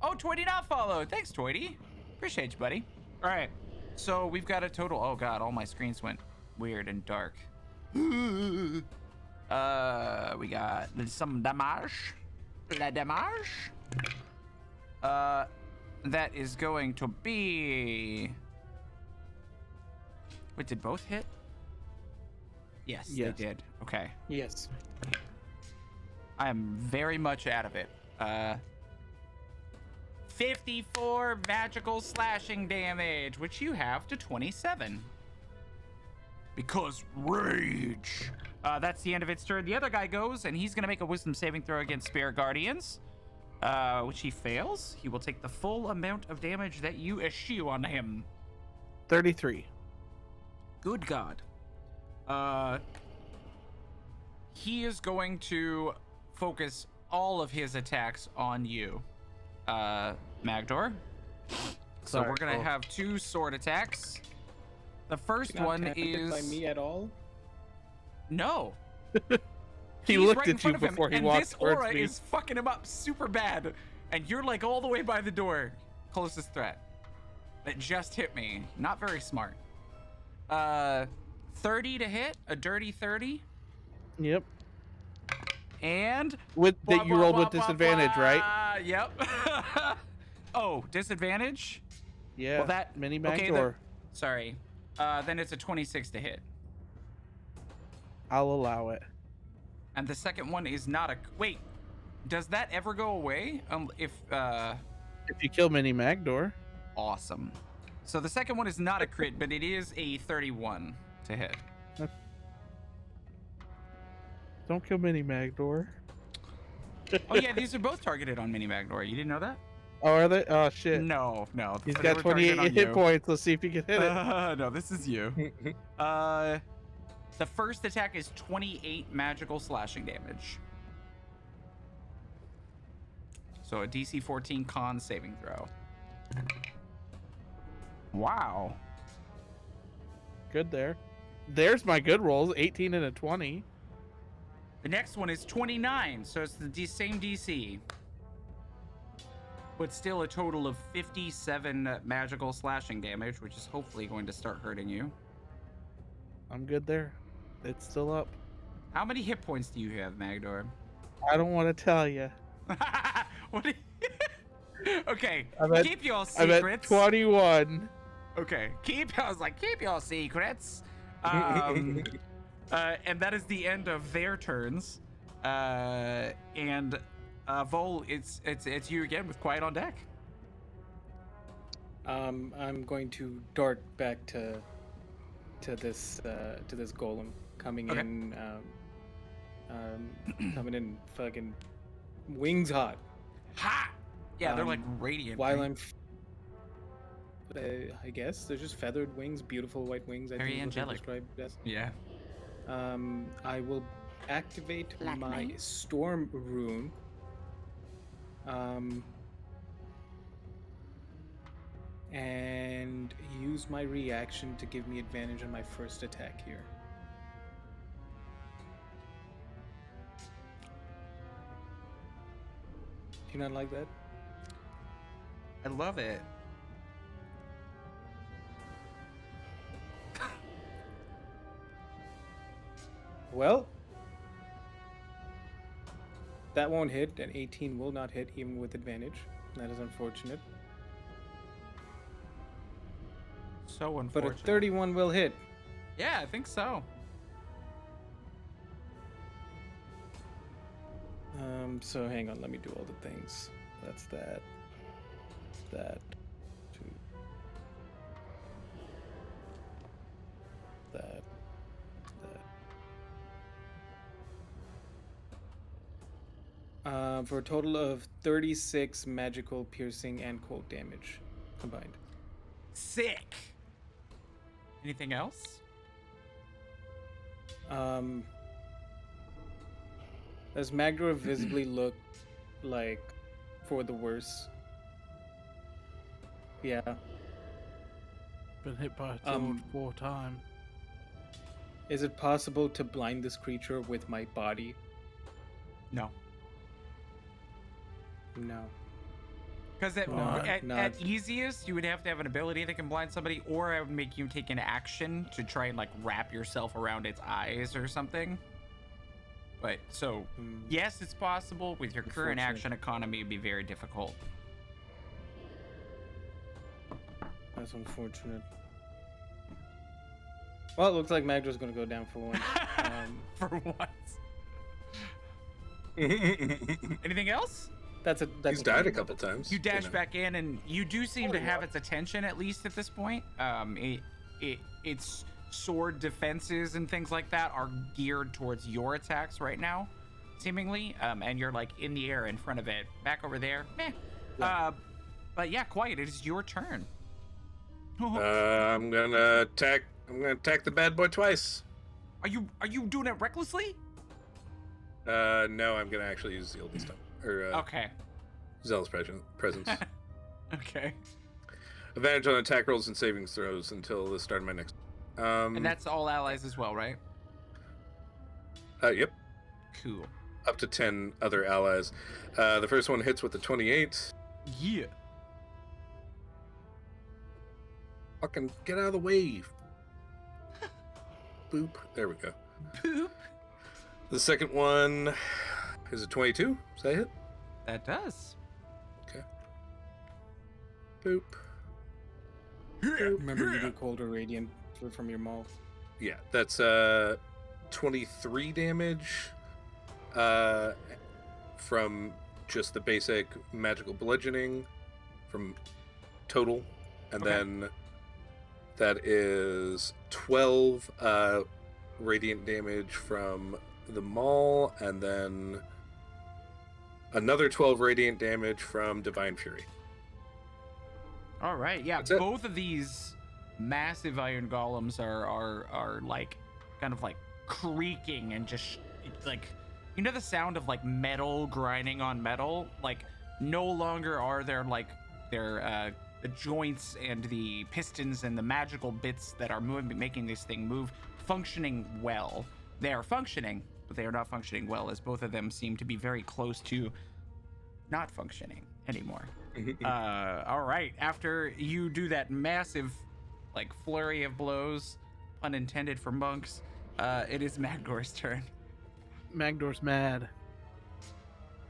Oh, Toity not followed. Thanks, Toity. Appreciate you, buddy. All right. So we've got a total. Oh God, all my screens went weird and dark. We got some damage. La damage. That is going to be. Wait, did both hit? Yes, Yes. they did. Okay. Yes. I am very much out of it. 54 magical slashing damage, which you have to 27. Because rage. That's the end of its turn. The other guy goes, and he's going to make a wisdom saving throw against Spirit Guardians, which he fails. He will take the full amount of damage that you eschew on him. 33. Good God. He is going to focus all of his attacks on you, Magdor. So Sorry. we're gonna have 2 sword attacks. The first Not one tempted is by me at all. no. He He's looked right in at you front of him, before he and walked this towards aura me. is fucking him up super bad, and you're like all the way by the door. Closest threat. That just hit me. Not very smart. 30 to hit, a dirty 30, Yep. and With that you rolled with blah, disadvantage, blah. right? Yep. Oh, disadvantage? Yeah. Well, that mini okay, Magdor. sorry. Then it's a 26 to hit. I'll allow it. And the second one is not a wait. Does that ever go away? If If you kill mini Magdor. awesome. So the second one is not a crit, but it is a 31 to hit. Don't kill mini Magdor. Oh yeah, these are both targeted on Mini Magdor. You didn't know that? Oh, are they? Oh shit. No. He's They got were targeted 28 on hit you. points. Let's see if he can hit it. No, this is you. The first attack is 28 magical slashing damage. So a DC 14 con saving throw. Wow. Good there. There's my good rolls. 18 and a 20. The next one is 29, so it's the same DC. But still a total of 57 magical slashing damage, which is hopefully going to start hurting you. I'm good there. It's still up. How many hit points do you have, Magdor? I don't want to tell you. What? Okay, I'm at- keep your I'm at secrets. 21. Okay, I was like, keep your secrets. And that is the end of their turns. And Vol, it's you again with Quiet on deck. I'm going to dart back to this golem coming Okay. in, coming in fucking wings hot. Ha! Yeah, they're like Um, radiant. While right? I'm, I guess they're just feathered wings, beautiful white wings. I Very think is what they're angelic. described best. Yeah. I will activate Black my knight. storm rune. And use my reaction to give me advantage on my first attack here. Do you not like that? I love it. Well, that won't hit. An 18 will not hit even with advantage. That is unfortunate. So But a unfortunate. 31 will hit. Yeah, I think so. So hang on, let me do all the things. That's that. That. Two. That. That. For a total of 36 magical, piercing, and cold damage combined. Sick. Anything else? Does Magdor visibly look like for the worse? Yeah. Been hit by a sword 4 times. Is it possible to blind this creature with my body? No. No. Because at easiest, you would have to have an ability that can blind somebody, or I would make you take an action to try and like wrap yourself around its eyes or something. But so, yes, it's possible. With your current action economy, it'd be very difficult. That's unfortunate. Well, it looks like Magdor's gonna go down for once. For once. Anything else? He's died a couple times. You dash back in, and you do seem to have its attention at least at this point. Its sword defenses and things like that are geared towards your attacks right now, seemingly. And you're like in the air in front of it, back over there. Meh. Yeah. But yeah, Quiet. It is your turn. I'm gonna attack the bad boy twice. Are you doing it recklessly? No, I'm gonna actually use Zeal this time. Or Okay. Zealous presence. Okay. Advantage on attack rolls and savings throws until the start of my next. And that's all allies as well, right? Yep. Cool. Up to 10 other allies. The first one hits with the 28. Yeah. Fucking get out of the way. Boop. There we go. Boop. The second one is a 22. Does that hit? That does. Okay. Boop. Remember, you do cold or radiant from your mouth. Yeah, that's 23 damage from just the basic magical bludgeoning from total, and then that is 12 radiant damage from the maul, and then another 12 radiant damage from divine fury. All right, yeah. That's it. Both of these massive iron golems are like kind of like creaking and just like, you know, the sound of like metal grinding on metal. Like no longer are there like the joints and the pistons and the magical bits that are making this thing move functioning well. They are functioning, but they are not functioning well, as both of them seem to be very close to not functioning anymore. All right, after you do that massive like flurry of blows, unintended for monks, it is Magdor's turn. Magdor's mad.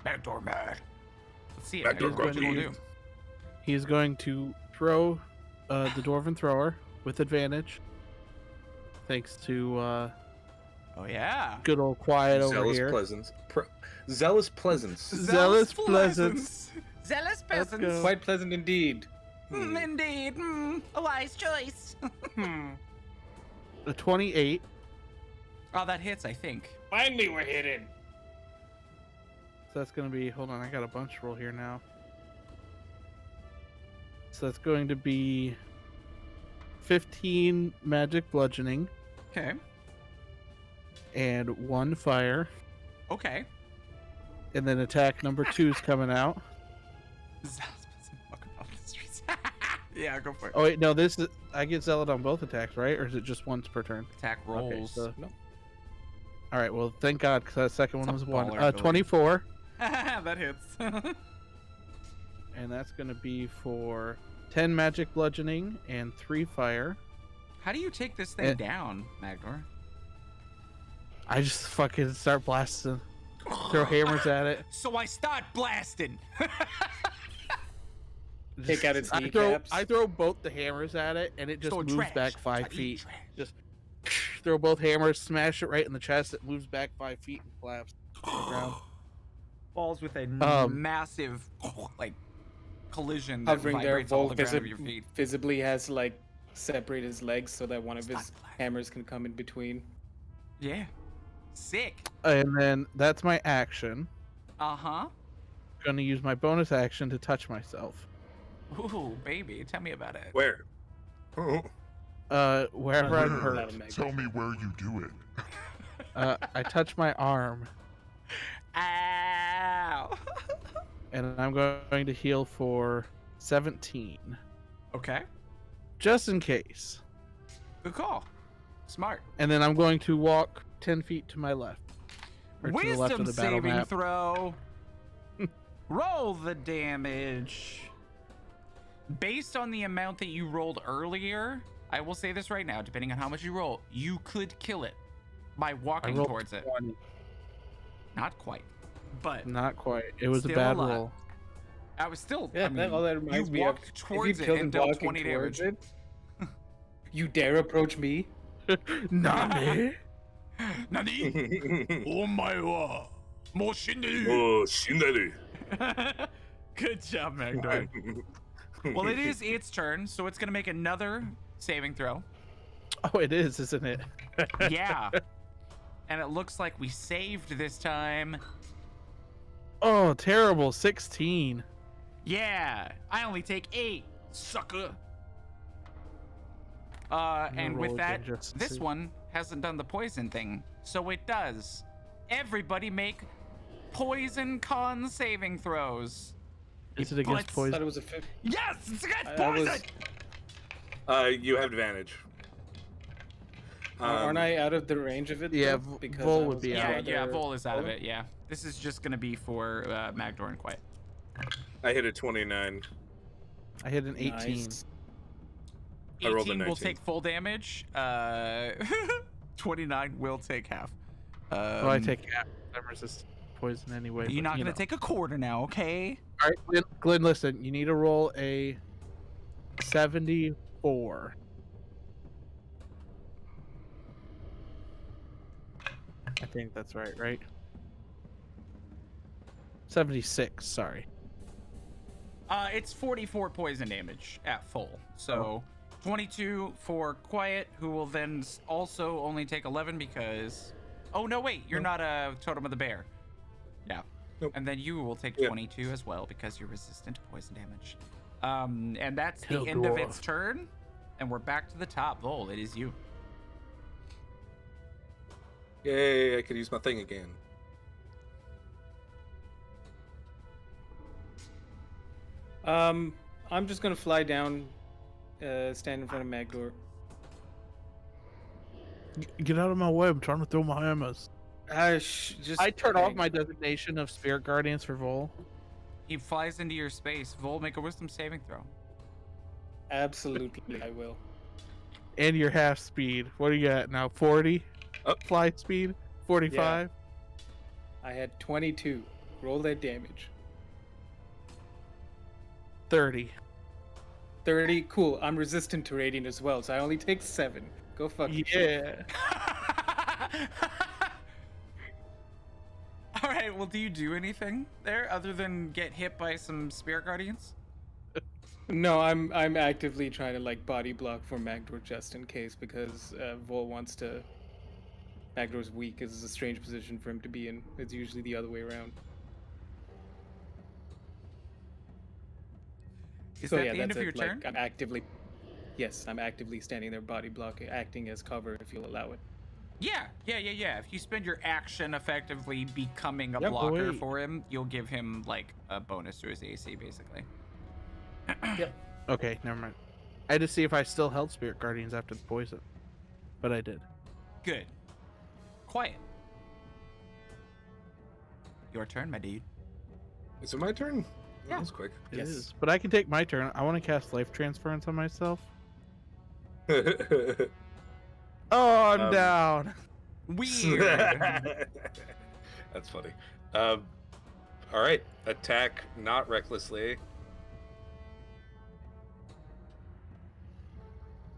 Magdor mad. Let's see Magdor what you will grumpy. do. He's going to throw the Dwarven Thrower with advantage. Thanks to Oh yeah. good old Quiet over Zealous here. Pleasance. Zealous Pleasance. Zealous Pleasance. Zealous Let's peasants. go. Quite pleasant indeed. Indeed. A wise choice. A 28. Oh, that hits, I think. Finally, we're hitting. So that's going to be, hold on, I got a bunch roll here now. So that's going to be 15 magic bludgeoning Okay. and 1 fire. Okay. And then attack number 2 is coming out. Zealous peasant walking off the streets. Yeah, go for it. Oh wait, no, this is, I get zealot on both attacks, right? Or is it just once per turn? Attack Okay, rolls. so, No. all right, well, thank God, because that second It's one a was 1. baller ability. 24. That hits. And that's going to be for 10 magic bludgeoning and 3 fire. How do you take this thing down, Magdor? I just fucking start blasting, throw hammers at it. So I start blasting. Take out its I kneecaps. throw both the hammers at it, and it just Throw moves trash. back 5 Start eating feet. trash. Just throw both hammers, smash it right in the chest. It moves back 5 feet and collapses to the ground. Falls with a massive like collision that Hovering there, vibrates all Vol the ground of your feet. visibly has like separate his legs so that one of his Start blasting. hammers can come in between. Yeah. Sick. And then that's my action. Uh-huh. Gonna use my bonus action to touch myself. Ooh, baby, tell me about it. Where? Oh, Wherever I'm Not hurt. a mag. Tell me where you do it. I touch my arm, Ow. and I'm going to heal for 17, Okay. just in case. Good call. Smart. And then I'm going to walk 10 feet to my left. Or to the left Wisdom of the battle saving map. throw. Roll the damage. Based on the amount that you rolled earlier, I will say this right now, depending on how much you roll, you could kill it by I walking rolled towards it. 20. Not quite. But Not quite. It was Still a bad alive. roll. I was still Yeah, I mean, all that reminds you me of walked if towards you it killed and him dealt walking 20 towards damage. it, you dare approach me? Nani? Nani? Oh my god. Moshindi. oh, Shindari. Good job, Magdor. Well, it is its turn, so it's gonna make another saving throw. Oh, it is, isn't it? Yeah. And it looks like we saved this time. Oh, terrible. 16. Yeah. I only take 8. Sucker. gonna And roll with that, again just to this see. one hasn't done the poison thing. So it does. Everybody make poison con saving throws. Is it against Butts. I thought it poison? was a 50. Yes, it's against I poison. was- You have advantage. Aren't I out of the range of it? Yeah, though? Because Vol I would was be the out. Yeah, other- Vol is out of it. Yeah, this is just gonna be for Magdor and Quiet. I hit a 29. I hit an 18. Nice. I rolled a 18 will 19. take full damage. 29 will take half. Well, I take half. I'm resistant to poison anyway. You're but, not you gonna know. take a quarter now, okay? All right, Glenn, listen. You need to roll a 74. I think that's right? 76, sorry. It's 44 poison damage at full. So 22 for Quiet, who will then also only take 11 because. Oh no, wait, you're not a Totem of the Bear. Yeah. Nope. And then you will take Yeah. 22 as well because you're resistant to poison damage. And that's the Kill end of dwarf. its turn. And we're back to the top. Vol, it is you. Yay, I could use my thing again. I'm just gonna fly down, stand in front of Magdor. Get out of my way. I'm trying to throw my hammers. Just I turn off bang. my designation of Spirit Guardians for Vol. He flies into your space. Vol, make a wisdom saving throw. Absolutely, I will. And your half speed. What do you got now? 40? Up. Flight speed? 45? I had 22. Roll that damage. 30. 30. Cool. I'm resistant to radiant as well, so I only take 7. Go fuck yourself. Yeah. All right. Well, do you do anything there other than get hit by some spirit guardians? No, I'm actively trying to like body block for Magdor just in case because Vol wants to. Magdor's weak. It's a strange position for him to be in. It's usually the other way around. Is So that yeah, the end that's of your it. Like, turn? I'm actively. Yes, I'm actively standing there, body blocking, acting as cover if you'll allow it. Yeah. If you spend your action effectively becoming a Yep, blocker wait. for him, you'll give him like a bonus to his AC, basically. Okay, never mind. I had to see if I still held Spirit Guardians after the poison. But I did. Good. Quiet. Your turn, my dude. Is it my turn? Yeah. That was quick. It Yes. is. But I can take my turn. I want to cast Life Transference on myself. Oh, I'm Um, down. Weird. That's funny. All right, attack not recklessly.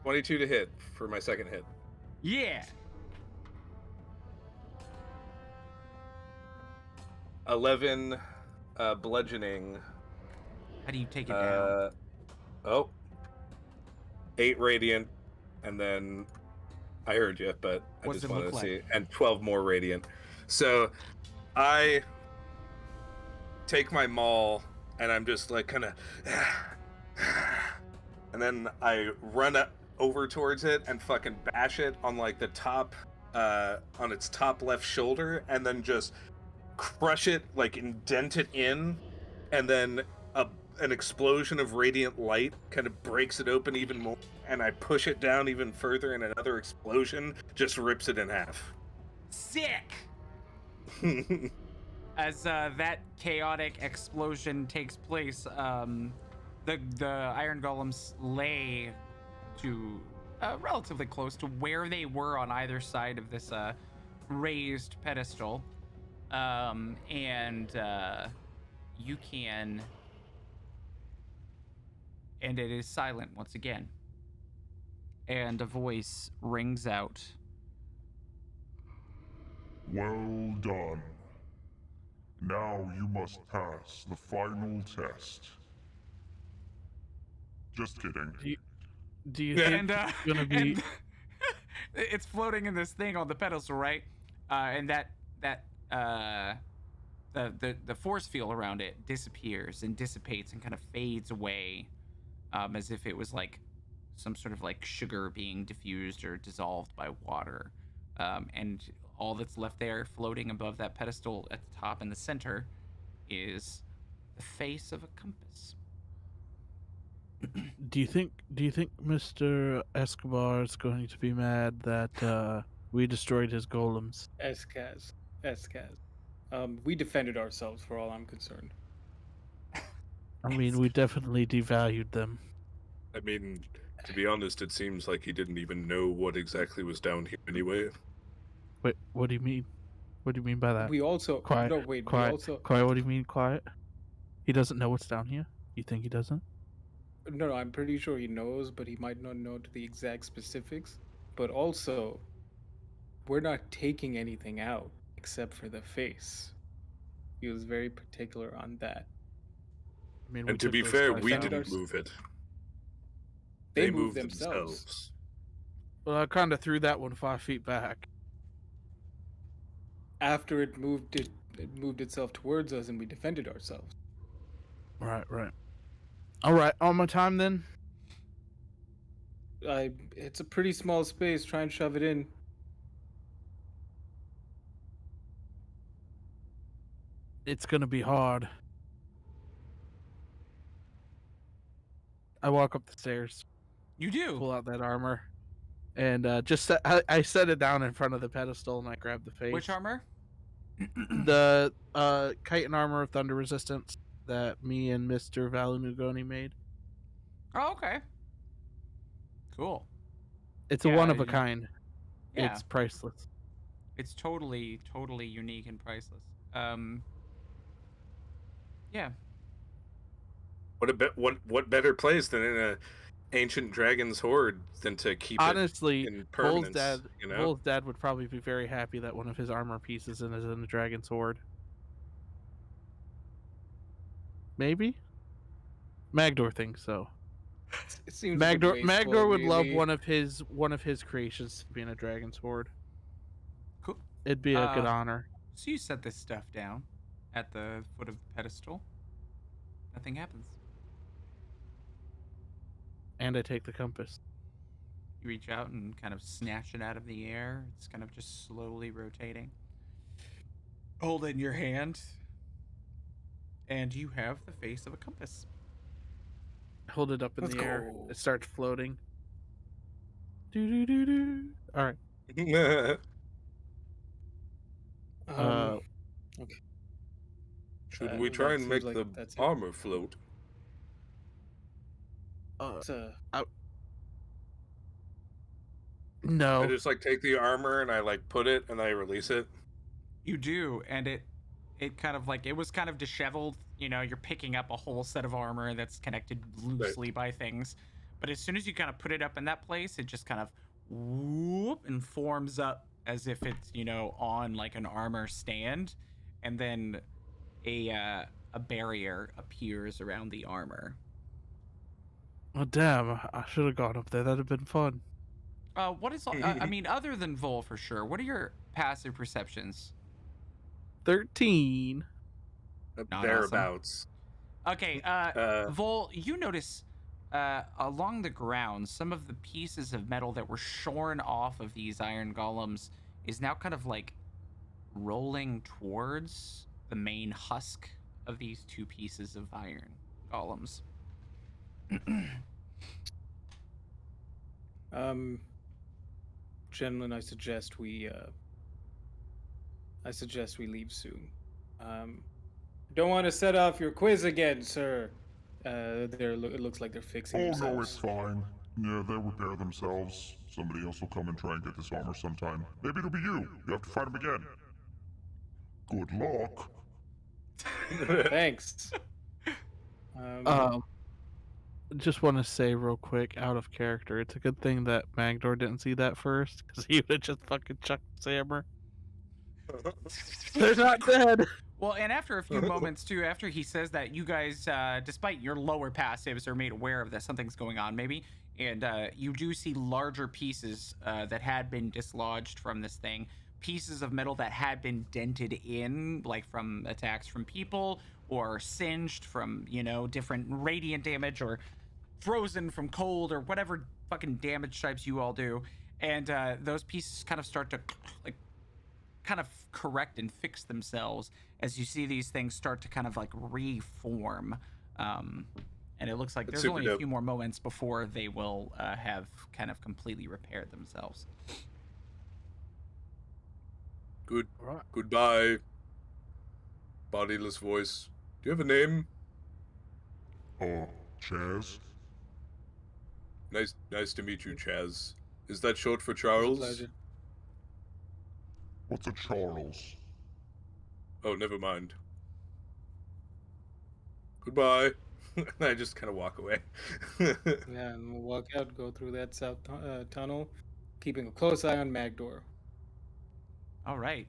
22 to hit for my second hit. Yeah. 11 bludgeoning. How do you take it down? Oh, 8 radiant, and then I heard you, but I What's just it wanted look to see. like? And 12 more radiant. So I take my maul, and I'm just like kind of, and then I run over towards it and fucking bash it on like the top, on its top left shoulder, and then just crush it, like indent it in, and then an explosion of radiant light kind of breaks it open even more, and I push it down even further, and another explosion just rips it in half. Sick. As that chaotic explosion takes place, the iron golems lay to relatively close to where they were on either side of this raised pedestal, and you can, and it is silent once again, and a voice rings out. Well done. Now you must pass the final test. Just kidding. Do you think And it's gonna be? and it's floating in this thing on the pedestal, right? And the force field around it disappears and dissipates and kind of fades away, as if it was like some sort of like sugar being diffused or dissolved by water. And all that's left there floating above that pedestal at the top in the center is the face of a compass. Do you think Mr. Escobar is going to be mad that we destroyed his golems? Escaz. We defended ourselves for all I'm concerned. I mean, we definitely devalued them. I mean, to be honest, it seems like he didn't even know what exactly was down here anyway. Wait, what do you mean? What do you mean by that? We also Quiet. no wait. Quiet. We also Quiet. What do you mean quiet? He doesn't know what's down here. You think he doesn't? no. I'm pretty sure he knows, but he might not know to the exact specifics. But also, we're not taking anything out except for the face. He was very particular on that. I mean, And to took be those fair, guys we out. didn't move it. They They moved moved themselves. themselves. Well, I kind of threw that one 5 feet back. After it moved itself towards us, and we defended ourselves. Right. All right, on my time then. It's a pretty small space. Try and shove it in. It's gonna be hard. I walk up the stairs, You do. pull out that armor, and I set it down in front of the pedestal, and I grab the face. Which armor? The chitin armor of thunder resistance that me and Mr. Valunugoni made. Oh, okay. Cool. It's a Yeah, one of a you- kind. Yeah. It's priceless. It's totally unique and priceless. Yeah. What better place than in a ancient dragon's hoard than to keep Honestly, it in Bull's permanence? dad, You know, Bull's dad would probably be very happy that one of his armor pieces is in the dragon's hoard. Maybe. Magdor thinks so. It seems a bit wasteful, Magdor would love really. one of his creations to be in a dragon's hoard. Cool. It'd be a good honor. So you set this stuff down at the foot of the pedestal. Nothing happens. And I take the compass. You reach out and kind of snatch it out of the air. It's kind of just slowly rotating. Hold it in your hand. And you have the face of a compass. Hold it up in Let's the air. go. It starts floating. Do. All right. Okay. should we That try and seems make like the that's it. armor float? It's a No. I just like take the armor and I like put it and I release it. You do, and it kind of like, it was kind of disheveled. You know, you're picking up a whole set of armor that's connected loosely by things, but as soon as you kind of put it up in that place, it just kind of whoop and forms up as if it's, you know, on like an armor stand, and then a barrier appears around the armor. Oh damn! I should have gone up there. That'd have been fun. What is I mean, other than Vol for sure, what are your passive perceptions? 13. Not Thereabouts. Okay, Vol, you notice along the ground, some of the pieces of metal that were shorn off of these iron golems is now kind of like rolling towards the main husk of these two pieces of iron golems. Gentlemen, I suggest we leave soon. Don't want to set off your quiz again, sir. It looks like they're fixing Oh themselves. no, it's fine. Yeah, they'll repair themselves. Somebody else will come and try and get this armor sometime. Maybe it'll be you. You have to fight him again. Good luck. Thanks. Just want to say real quick, out of character, it's a good thing that Magdor didn't see that first, because he would have just fucking chucked Sammer. They're not dead. Well, and after a few moments too, after he says that, you guys, despite your lower passives, are made aware of that something's going on, maybe, and you do see larger pieces that had been dislodged from this thing, pieces of metal that had been dented in, like from attacks from people, or singed from, you know, different radiant damage, or frozen from cold, or whatever fucking damage types you all do, and those pieces kind of start to like kind of correct and fix themselves as you see these things start to kind of like reform, and it looks like there's only a few more moments before they will have kind of completely repaired themselves. Goodbye, bodiless voice. Do you have a name? Chaz? Nice to meet you, Chaz. Is that short for Charles? Pleasure. What's a Charles? Oh, never mind. Goodbye. And I just kind of walk away. Yeah, and we'll walk out, go through that south tunnel, keeping a close eye on Magdor. All right,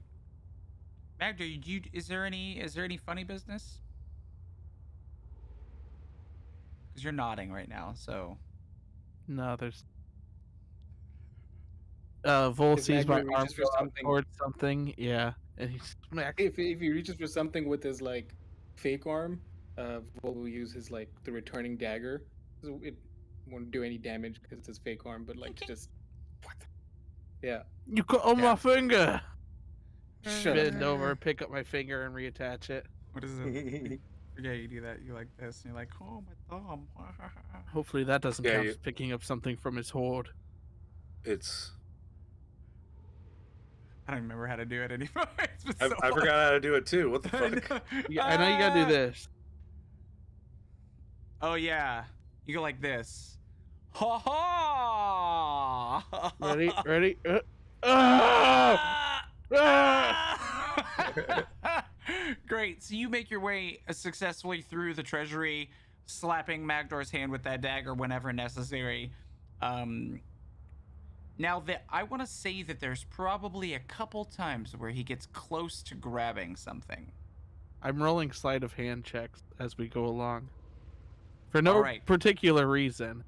Magda, is there any funny business? Because you're nodding right now, so. No, there's. Vol If sees my Magdor arm reaches for go out something- towards something, yeah, and he smacks. If he reaches for something with his like fake arm, Vol will use his like the returning dagger. So it won't do any damage because it's his fake arm, but like just what? Yeah. You cut on my finger. Shut Bend up. over, pick up my finger, and reattach it. What is it? Yeah, you do that. You like this, and you're like, oh my thumb. Hopefully that doesn't Yeah, count you- as picking up something from his hoard. It's. I don't remember how to do it anymore. It's been I so forgot long. how to do it too. What the I fuck? know. Yeah, I know you gotta do this. Oh yeah, you go like this. Ha ha! Ready? Ready? Ah! Ah! Great. So you make your way successfully through the treasury, slapping Magdor's hand with that dagger whenever necessary. Now that I want to say that there's probably a couple times where he gets close to grabbing something. I'm rolling sleight of hand checks as we go along. For no Alright. particular reason.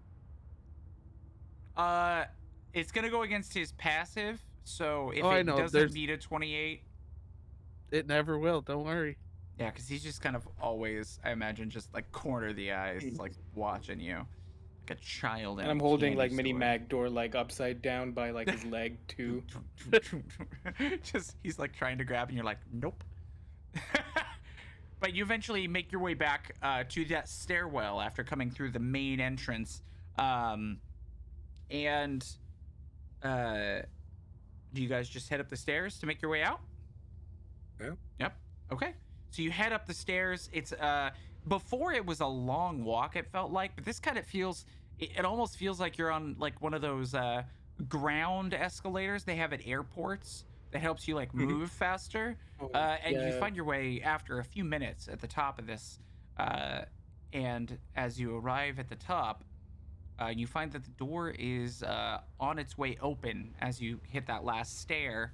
It's gonna go against his passive. So if I it know, doesn't there's- beat a 28. It never will, don't worry. Yeah, because he's just kind of always, I imagine, just like corner the eyes, like watching you, like a child. In And a I'm holding candy like mini store. Magdor like upside down by like his leg too. Just he's like trying to grab, and you're like, nope. But you eventually make your way back to that stairwell after coming through the main entrance, and do you guys just head up the stairs to make your way out? Yeah. Yep. Okay. So you head up the stairs. It's before it was a long walk, it felt like, but this kind of feels, it almost feels like you're on like one of those ground escalators they have at airports that helps you like move faster. Oh, And you yeah. find your way after a few minutes at the top of this. And as you arrive at the top, you find that the door is on its way open as you hit that last stair.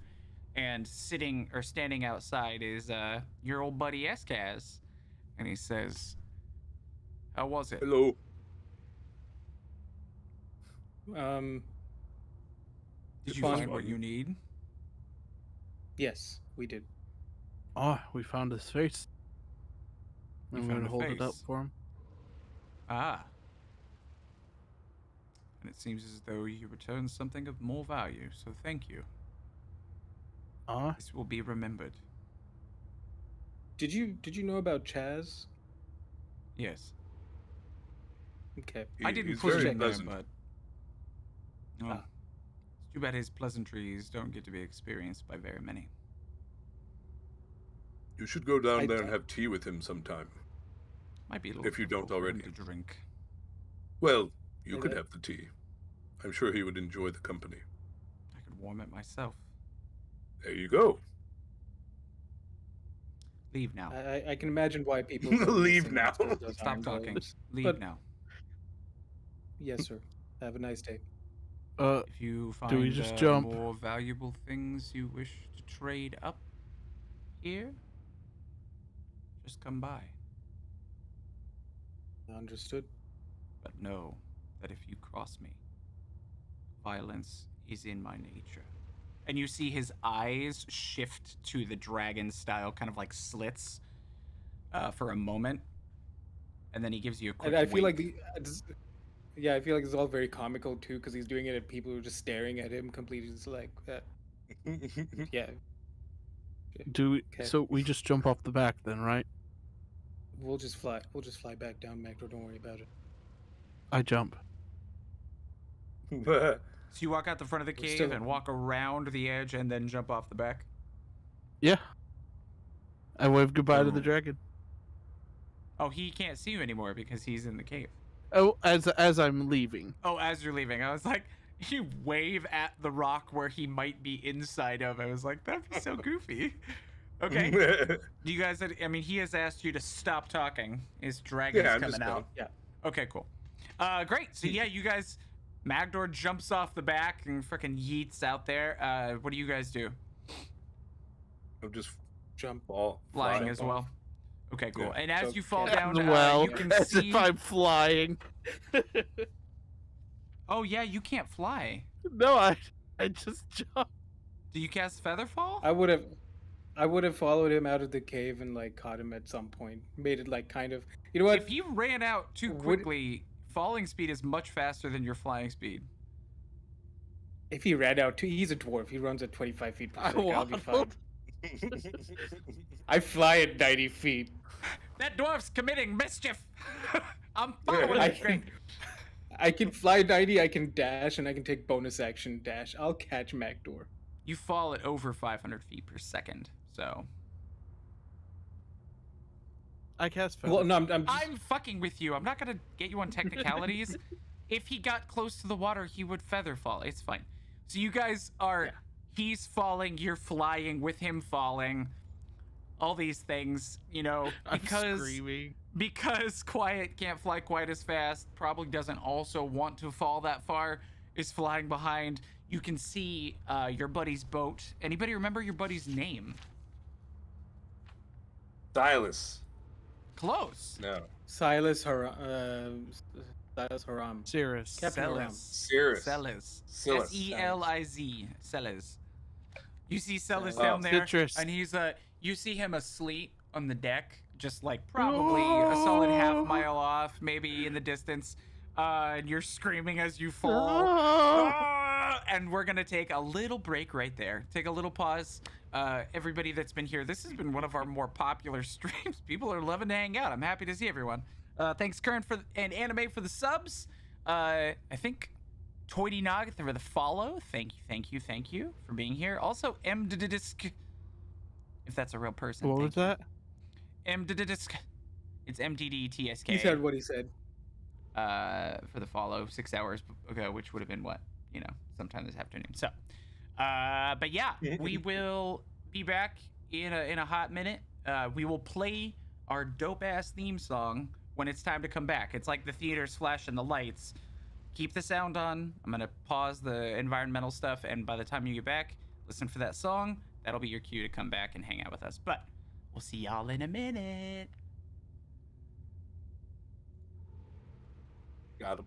And sitting or standing outside is your old buddy Eskaz. And he says, "How was it?" Hello. Did you Fun. find what you need? Yes, we did. We found his face. We I'm found gonna a hold it up face. for him. Ah. And it seems as though you returned something of more value, so thank you. This will be remembered. Did you know about Chaz? Yes. Okay. I didn't He's put it very in there, pleasant. but... Well, it's too bad his pleasantries don't get to be experienced by very many. You should go down I there and d- have tea with him sometime. Might be a little If you don't difficult for him already. to drink. Well, you Yeah, could that- have the tea. I'm sure he would enjoy the company. I could warm it myself. There you go. Leave now. I can imagine why people Leave listen now. to those Stop iron talking. golems. Leave But- now. Yes, sir. Have a nice day. If you find we just jump? more valuable things you wish to trade up here, just come by. Understood. But know that if you cross me, violence is in my nature. And you see his eyes shift to the dragon style, kind of like slits, for a moment. And then he gives you a quick And I feel like wink. I feel like it's all very comical too, because he's doing it at people who are just staring at him, completely just like, yeah. So we just jump off the back then, right? We'll just fly back down, Macro. Don't worry about it. I jump. So you walk out the front of the We're cave still- and walk around the edge and then jump off the back. Yeah. I wave goodbye to the Oh. dragon. Oh, he can't see you anymore because he's in the cave. Oh, as I'm leaving. Oh, as you're leaving, I was like, you wave at the rock where he might be inside of. I was like, that'd be so goofy. Okay. Do you guys? I mean, he has asked you to stop talking. His dragon's Yeah, I'm coming just out. Yeah. Okay, cool. Great. So yeah, you guys, Magdor jumps off the back and freaking yeets out there. What do you guys do? I'm just Jump. flying Flying Jump as off. well. Okay, cool. Yeah. And as Jump, you fall yeah. down, Well, you can as see. if I'm flying. Oh yeah, you can't fly. No, I just jump. Do you cast Featherfall? I would have followed him out of the cave and like caught him at some point. Made it like kind of. You know what? If you ran out too Would- quickly, falling speed is much faster than your flying speed. If he ran out too, he's a dwarf. He runs at 25 feet per I second. I'll be fine. waddled. I fly at 90 feet. That dwarf's committing mischief. I'm following I it. Great. can fly 90. I can dash, and I can take bonus action dash. I'll catch Macdor. You fall at over 500 feet per second, so I cast Well, feather. no, I'm just, I'm fucking with you. I'm not gonna get you on technicalities. If he got close to the water, he would feather fall. It's fine. So you guys are, he's falling, you're flying with him falling. All these things, you know, I'm because screaming. Quiet can't fly quite as fast, probably doesn't also want to fall that far, is flying behind. You can see your buddy's boat. Anybody remember your buddy's name? Silas. Close. No. Silas Haram. Cirrus. Captain Haram. Cirrus. Celis. Silas. S-E-L-I-Z. Celis. You see Celis Oh. down there, Citrus. and he's you see him asleep on the deck, just like probably a solid half mile off, maybe in the distance. And you're screaming as you fall. Ah! And we're gonna take a little break right there. Take a little pause. Everybody that's been here, this has been one of our more popular streams. People are loving to hang out. I'm happy to see everyone. Thanks, Kern, and Anime for the subs. I think Toity Nog for the follow. Thank you for being here. Also, Mddisk, if that's a real person. What was that? Mddisk. It's MDDTSK. He said what he said. For the follow 6 hours ago, which would have been what? sometime this afternoon. So, but yeah, we will be back in a hot minute. We will play our dope ass theme song when it's time to come back. It's like the theater's flashing the lights. Keep the sound on. I'm gonna pause the environmental stuff, and by the time you get back, listen for that song. That'll be your cue to come back and hang out with us. But we'll see y'all in a minute. Got him.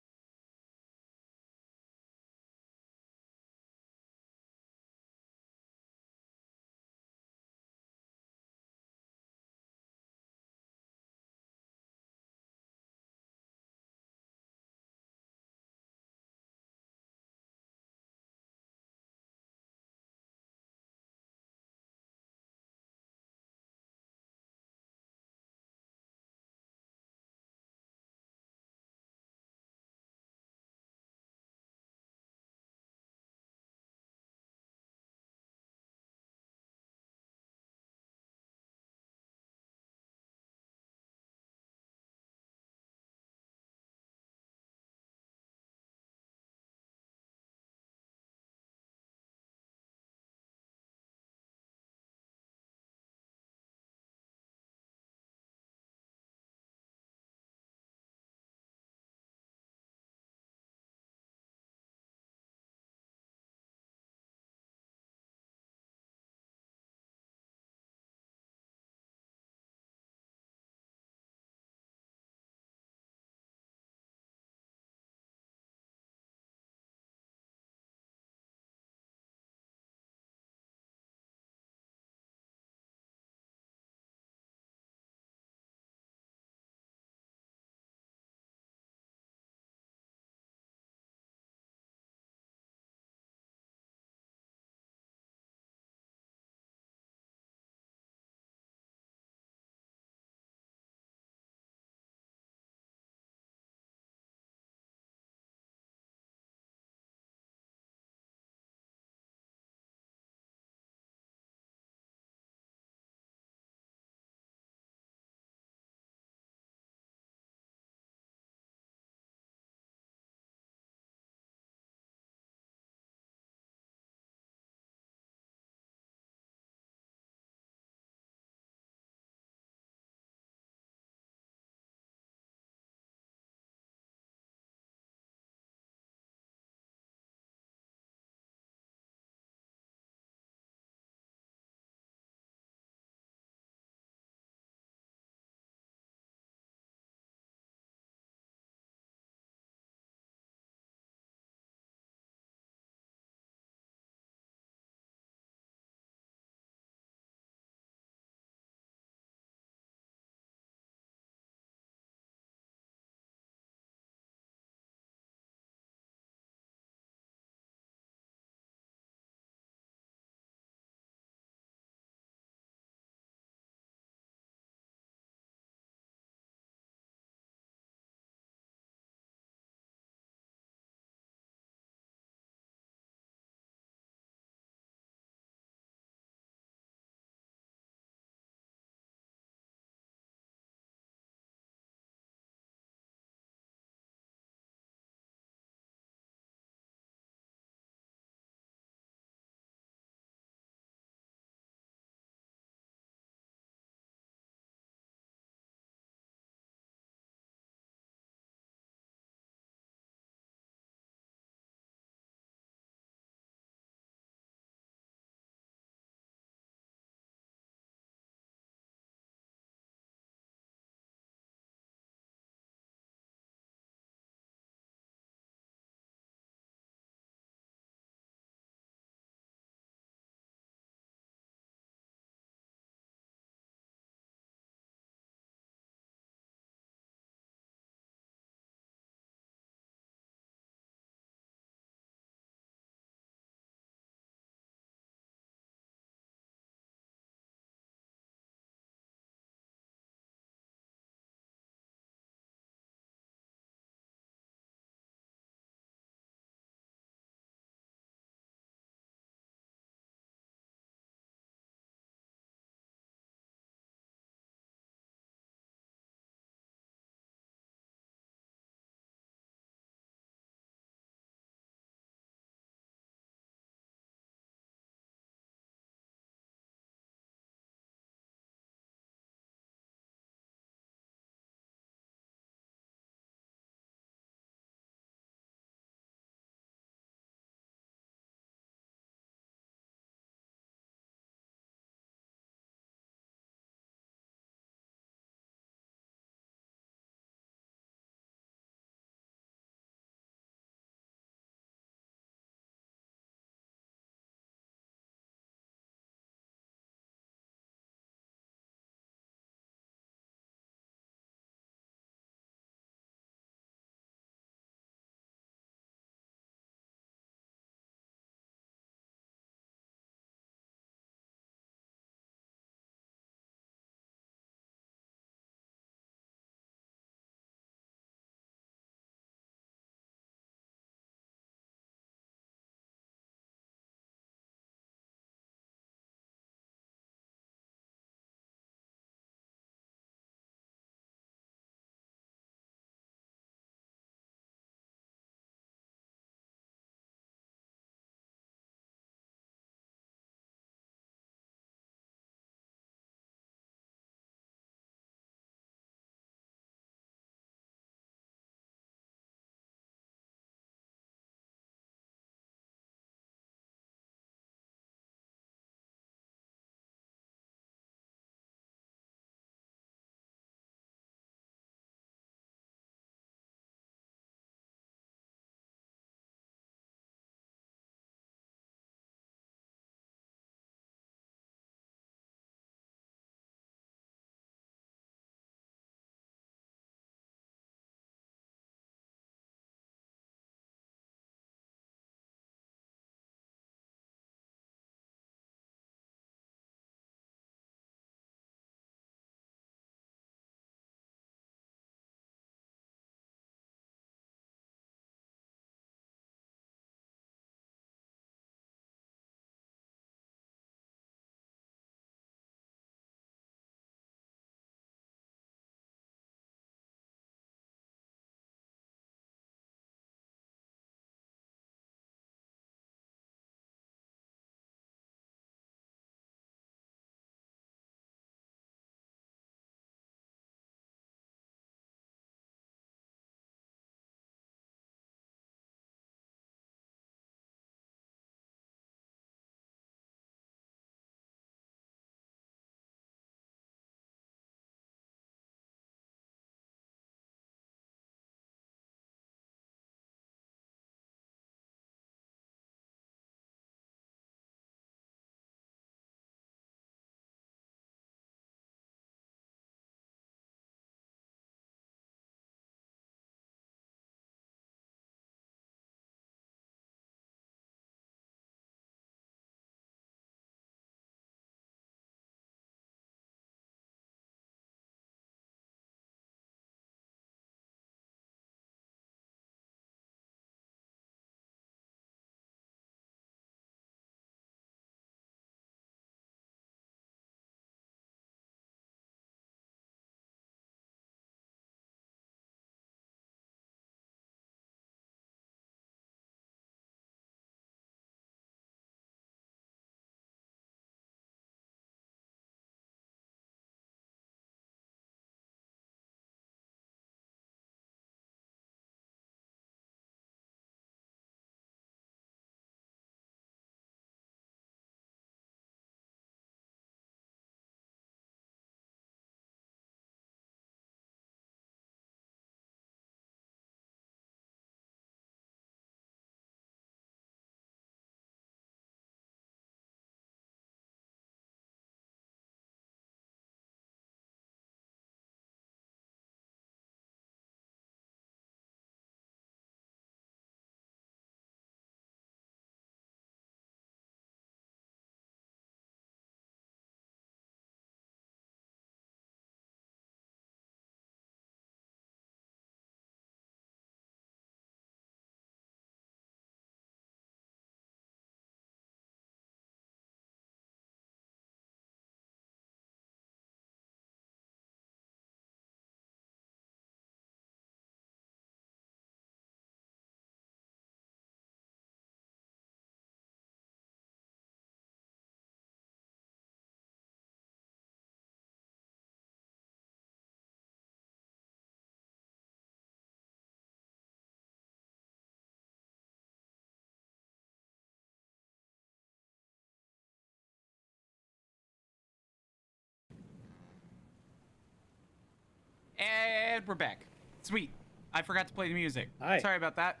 And we're back. Sweet. I forgot to play the music. Hi. Sorry about that.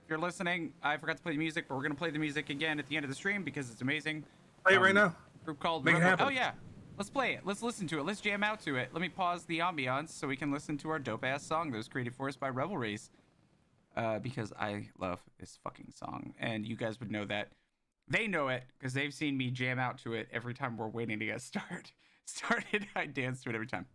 If you're listening, I forgot to play the music, but we're gonna play the music again at the end of the stream because it's amazing. Play it right now. Group called Make it Rebel- happen. Oh yeah. Let's play it. Let's listen to it. Let's jam out to it. Let me pause the ambiance so we can listen to our dope ass song that was created for us by Rebel Race. Because I love this fucking song, and you guys would know that. They know it because they've seen me jam out to it every time we're waiting to get started. I dance to it every time.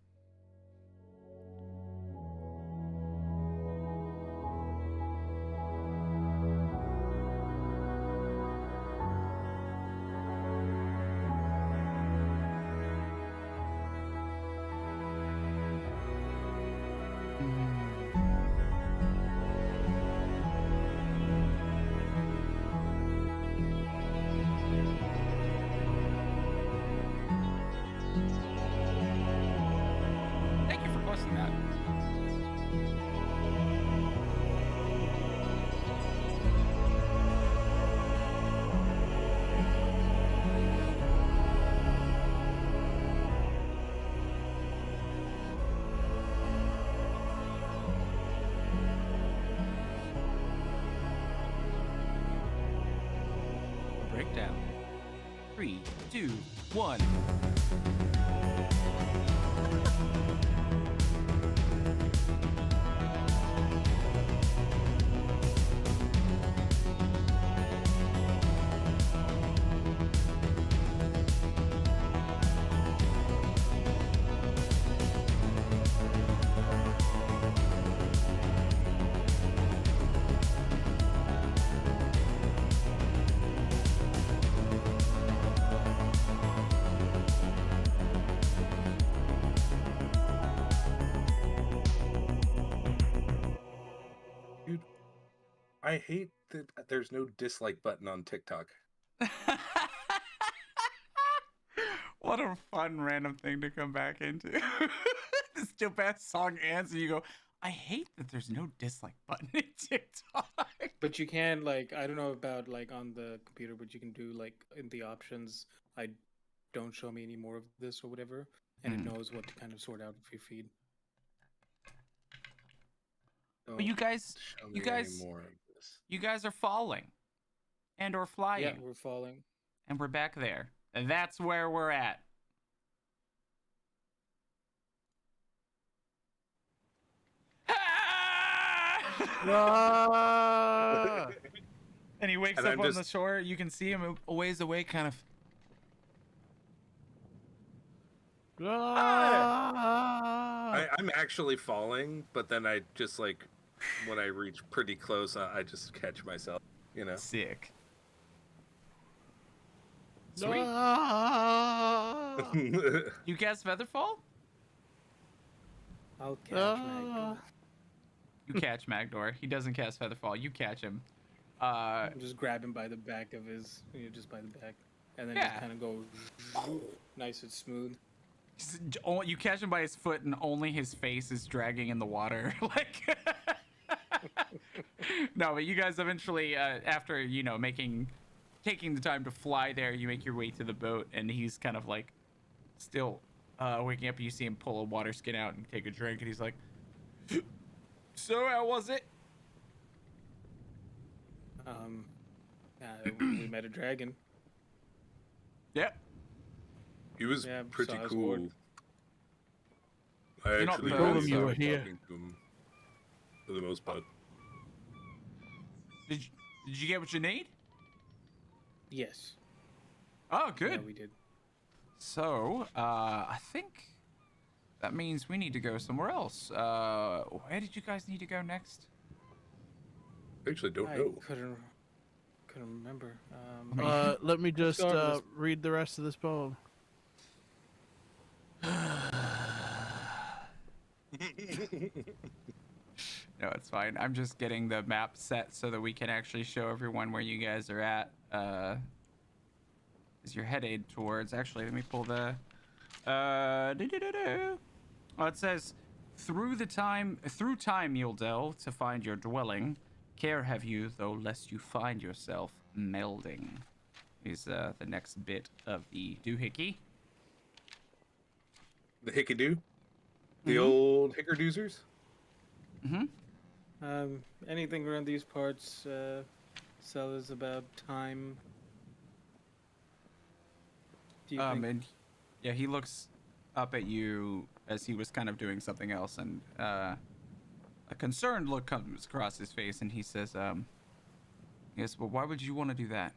Thank you for posting that. Breakdown. 3, 2, 1. Dude, I hate that there's no dislike button on TikTok. What a fun random thing to come back into. This dope ass song ends and you go, I hate that there's no dislike button in TikTok. But you can like I don't know about like on the computer, but you can do like in the options. I don't show me any more of this or whatever, and it knows what to kind of sort out for your feed. But you guys, Show you me guys, any more of this. you guys are falling and or flying, Yeah, we're falling. and we're back there. And that's where we're at. Ah! And he wakes And up I'm on just- the shore. You can see him a ways away, kind of. Ah! I'm actually falling, but then I just like when I reach pretty close, I just catch myself. You know. Sick. Sweet. Ah! You cast Featherfall? I'll catch Magdor. You catch Magdor. He doesn't cast Featherfall. You catch him. Just grab him by the back of his, just by the back, and then Yeah. just kind of go nice and smooth. You catch him by his foot, and only his face is dragging in the water. Like, no, but you guys eventually, after taking the time to fly there, you make your way to the boat, and he's kind of like still waking up. And you see him pull a water skin out and take a drink, and he's like, "So how was it?" We met a dragon. Yep. He was Yeah, pretty so I was cool. bored. I You're not actually bored. really Told him you were started here. talking to him for the most part. Did you get what you need? Yes. Oh, good. Yeah, we did. So, I think that means we need to go somewhere else. Where did you guys need to go next? I actually don't I know. couldn't remember. Let me just go over this. read the rest of this poem. No, it's fine. I'm just getting the map set so that we can actually show everyone where you guys are at. As you're headed towards. Actually, let me pull the. Oh, it says, through time you'll delve to find your dwelling. Care have you, though, lest you find yourself melding. Is the next bit of the doohickey. The hickadoo? The old hickerdoozers? Anything around these parts, Cella's about time. Do you think? And yeah, he looks up at you as he was kind of doing something else, and a concerned look comes across his face, and he says, yes, but why would you want to do that?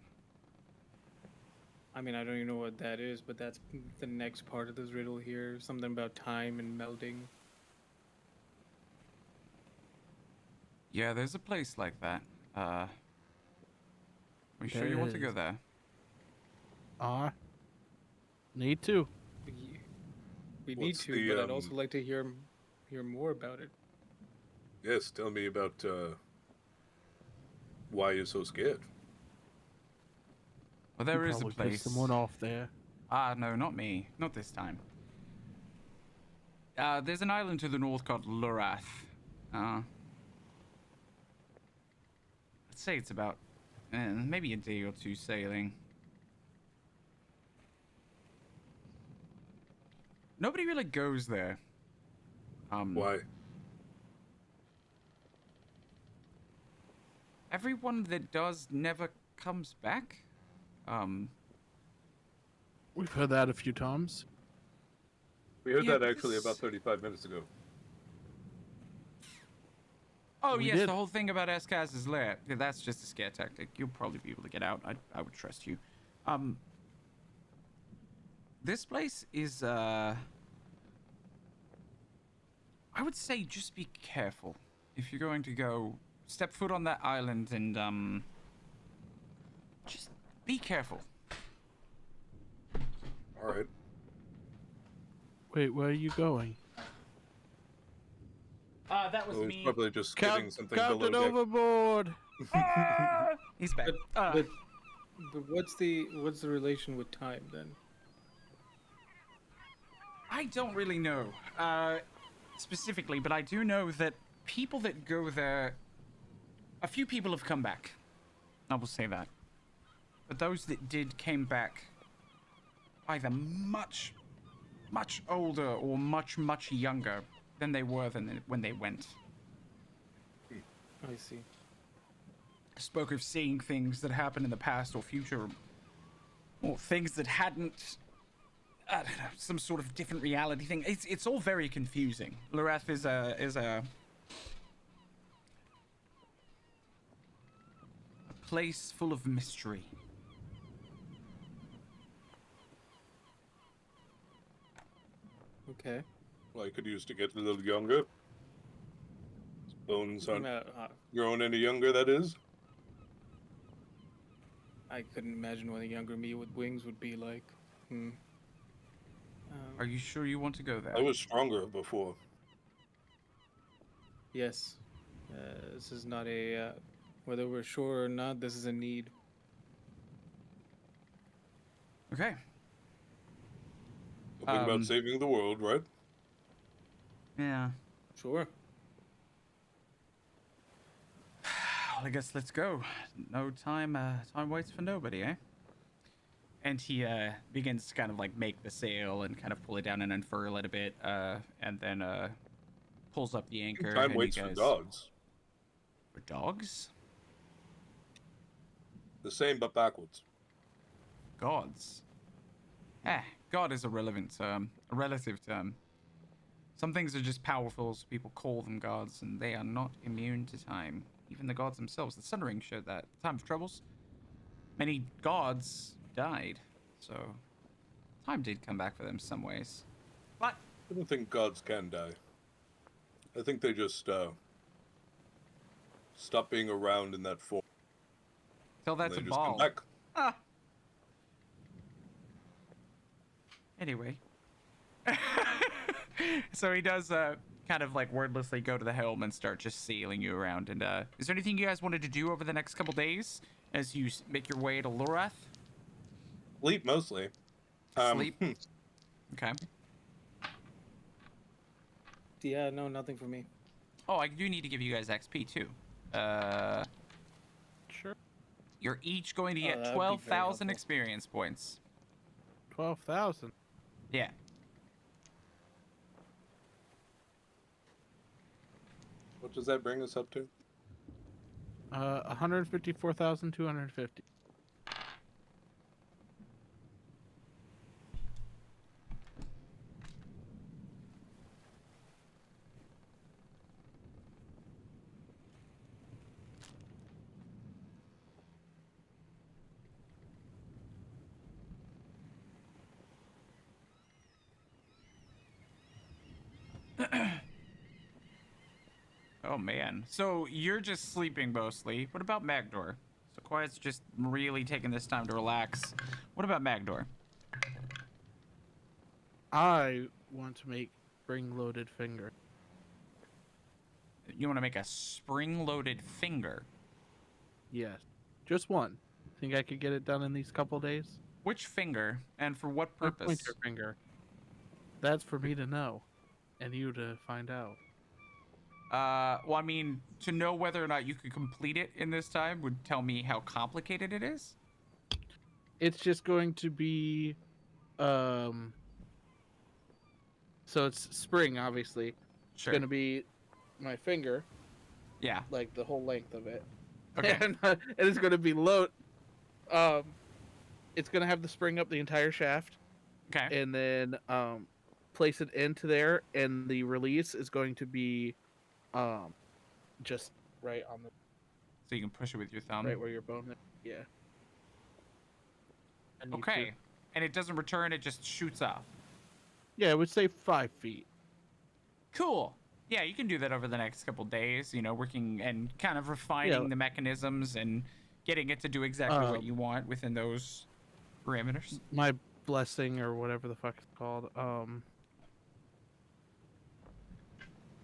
I mean, I don't even know what that is, but that's the next part of this riddle here. Something about time and melding. Yeah, there's a place like that. Are you sure you want to go there? Need to. We need What's to, the, but I'd also like to hear more about it. Yes, tell me about why you're so scared. Well, there You is a probably place. pissed someone off there. No, not me. Not this time. There's an island to the north called Lurath. I'd say it's about maybe a day or two sailing. Nobody really goes there. Why? Everyone that does never comes back. We've heard that a few times. We heard Yeah, that actually this- about 35 minutes ago. Oh, We yes, did. the whole thing about Eskaz's lair. Yeah, that's just a scare tactic. You'll probably be able to get out. I would trust you. This place is, I would say just be careful. If you're going to go step foot on that island and, just be careful. All right. Wait, where are you going? That was Well, he's probably just getting something Captain below deck. overboard! He's back. But what's the relation with time then? I don't really know specifically, but I do know that people that go there, a few people have come back. I will say that. But those that did came back either much, much older or much, much younger than they were when they went. I see. Spoke of seeing things that happened in the past or future, or things that hadn't. I don't know, some sort of different reality thing. It's all very confusing. Lurath is a place full of mystery. Okay. Well, I could use to get a little younger. His bones aren't growing any younger, that is. I couldn't imagine what a younger me with wings would be like. Are you sure you want to go there? I was stronger before. Yes. This is not a whether we're sure or not. This is a need. Okay. Something about saving the world, right? Yeah. Sure. Well, I guess let's go. No time. Time waits for nobody, eh? And he begins to kind of like make the sail and kind of pull it down and unfurl it a bit, and then pulls up the anchor. Time and waits you for guys... dogs. For dogs? The same, but backwards. Gods. God is a relevant term, a relative term. Some things are just powerful, so people call them gods, and they are not immune to time. Even the gods themselves. The Sun Ring showed that. At the time of troubles, many gods died, so time did come back for them some ways. But I don't think gods can die. I think they just stop being around in that form. till that's and a they just come ball. back. Anyway. So he does kind of like wordlessly go to the helm and start just sailing you around. And is there anything you guys wanted to do over the next couple days as you make your way to Lurath? Sleep mostly. Sleep? Okay. Yeah. No, nothing for me. Oh, I do need to give you guys XP too. Sure. You're each going to get that would be very 12,000 helpful. experience points. 12,000. Yeah. What does that bring us up to? 154,250. Oh man. So you're just sleeping mostly. What about Magdor? So Quiet's just really taking this time to relax. What about Magdor? I want to make spring-loaded finger. You want to make a spring-loaded finger? Yes, just one. Think I could get it done in these couple days? Which finger, and for what My purpose? pointer finger. That's for me to know, and you to find out. Well, I mean, to know whether or not you could complete it in this time would tell me how complicated it is. It's just going to be, so it's spring, obviously. It's Sure. going to be my finger, Yeah. like the whole length of it. Okay. And it's going to be it's going to have the spring up the entire shaft, Okay. and then place it into there, and the release is going to be just right on the So you can push it with your thumb. right where your bone is. Yeah. And you Okay. just- And it doesn't return; it just shoots off. yeah, I would say 5 feet. Cool. Yeah, you can do that over the next couple days. You know, working and kind of refining Yeah. the mechanisms and getting it to do exactly what you want within those parameters. My blessing or whatever the fuck it's called.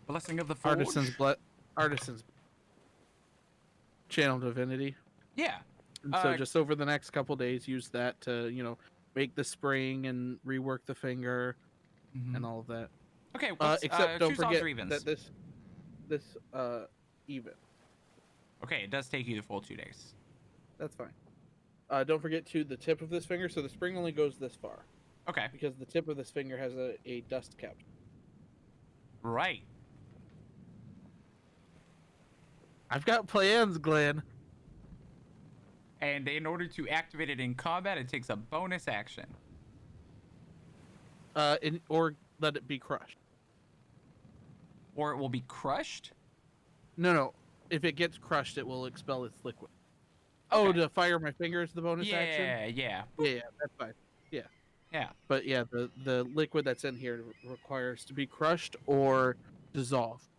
Blessing of the Forge. Artisan's channel divinity. Yeah. And so just over the next couple days, use that to make the spring and rework the finger Mhm. and all of that. Okay. What's, Except don't choose odds forget or evens. that this even. Okay, it does take you the full 2 days. That's fine. Don't forget to the tip of this finger. So the spring only goes this far Okay. because the tip of this finger has a dust cap. Right. I've got plans, Glenn. And in order to activate it in combat, it takes a bonus action. Or let it be crushed. Or it will be crushed? No. If it gets crushed, it will expel its liquid. Oh, Okay. to fire my finger is the bonus action? Yeah. Yeah, that's fine. Yeah. But yeah, the liquid that's in here requires to be crushed or dissolved,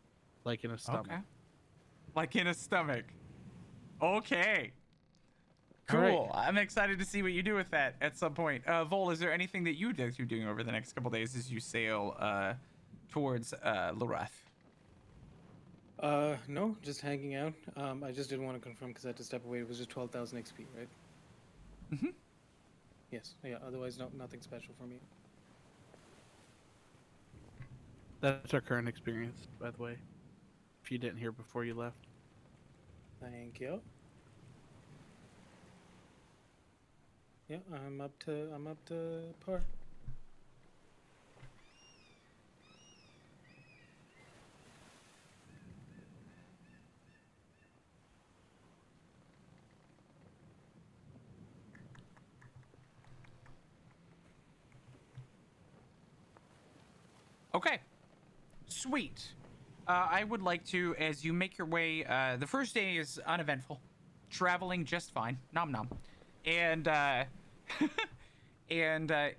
like in a stomach. Okay. Like in a stomach. Okay. All right. Cool. I'm excited to see what you do with that at some point. Vol, is there anything that you're doing over the next couple days as you sail towards Loreth? No, just hanging out. I just didn't want to confirm because I had to step away. It was just 12,000 XP, right? Mhm. Yes. Yeah. Otherwise, nothing special for me. That's our current experience, by the way. If you didn't hear before you left. Thank you. Yeah, I'm up to par. Okay. Sweet. I would like to, as you make your way, the first day is uneventful. Traveling just fine. Nom nom. And,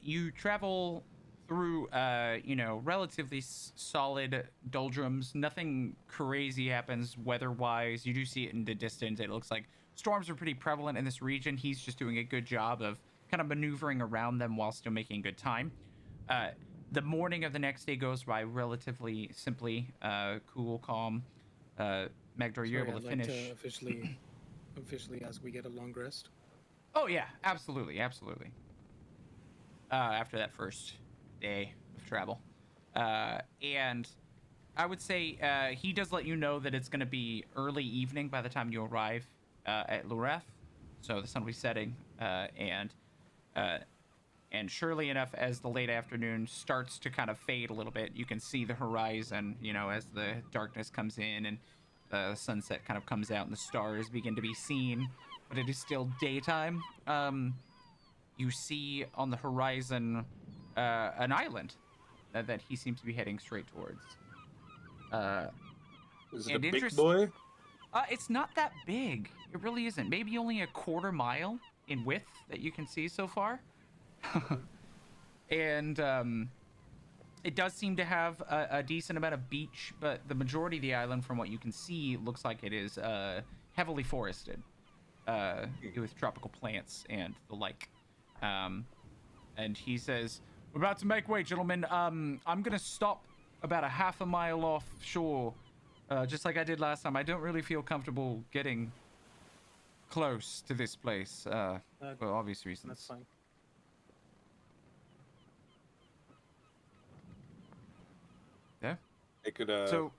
you travel through, relatively solid doldrums. Nothing crazy happens weather-wise. You do see it in the distance. It looks like storms are pretty prevalent in this region. He's just doing a good job of kind of maneuvering around them while still making good time. The morning of the next day goes by relatively simply, cool, calm. Magdor, you're able to I'd like finish. to officially ask we get a long rest. Oh yeah, absolutely. After that first day of travel, and I would say he does let you know that it's going to be early evening by the time you arrive at Loreth, so the sun will be setting, and And surely enough, as the late afternoon starts to kind of fade a little bit, you can see the horizon, you know, as the darkness comes in and the sunset kind of comes out and the stars begin to be seen, but it is still daytime. You see on the horizon an island that he seems to be heading straight towards. Is it a And big boy? It's not that big. It really isn't. Maybe only a quarter mile in width that you can see so far. And it does seem to have a decent amount of beach, but the majority of the island, from what you can see, looks like it is heavily forested with tropical plants and the like. And he says, "We're about to make way, gentlemen. I'm gonna stop about a half a mile offshore, just like I did last time. I don't really feel comfortable getting close to this place, for obvious reasons." That's fine. Yeah. I could So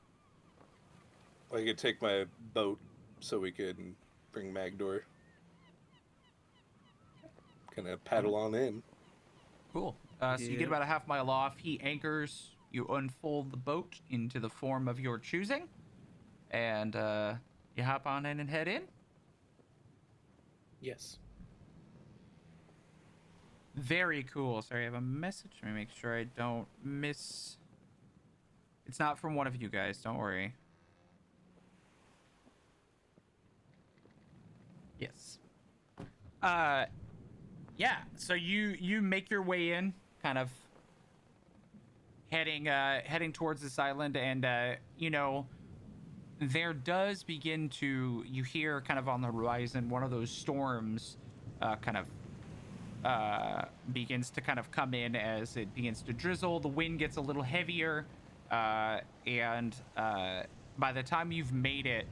I could take my boat so we could bring Magdor. Kind of paddle on in. cool. So you get about a half mile off. He anchors. You unfold the boat into the form of your choosing, and you hop on in and head in. Yes. Very cool. Sorry, I have a message. Let me make sure I don't miss. It's not from one of you guys. Don't worry. Yes. Yeah. So you make your way in, kind of heading towards this island, and you know, there does begin to, you hear kind of on the horizon one of those storms begins to kind of come in as it begins to drizzle. The wind gets a little heavier, and by the time you've made it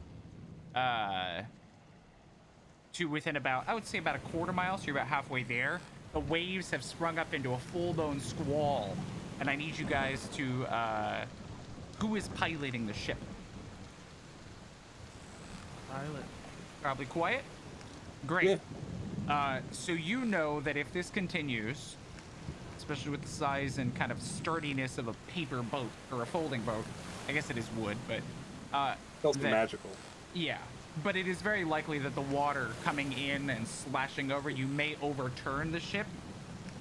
to within about, I would say about a quarter mile, so you're about halfway there, the waves have sprung up into a full-blown squall, and I need you guys to who is piloting the ship? Pilot. Probably Quiet. Great. So you know that if this continues, especially with the size and kind of sturdiness of a paper boat or a folding boat, I guess it is wood, but Felt magical. yeah, but it is very likely that the water coming in and slashing over, you may overturn the ship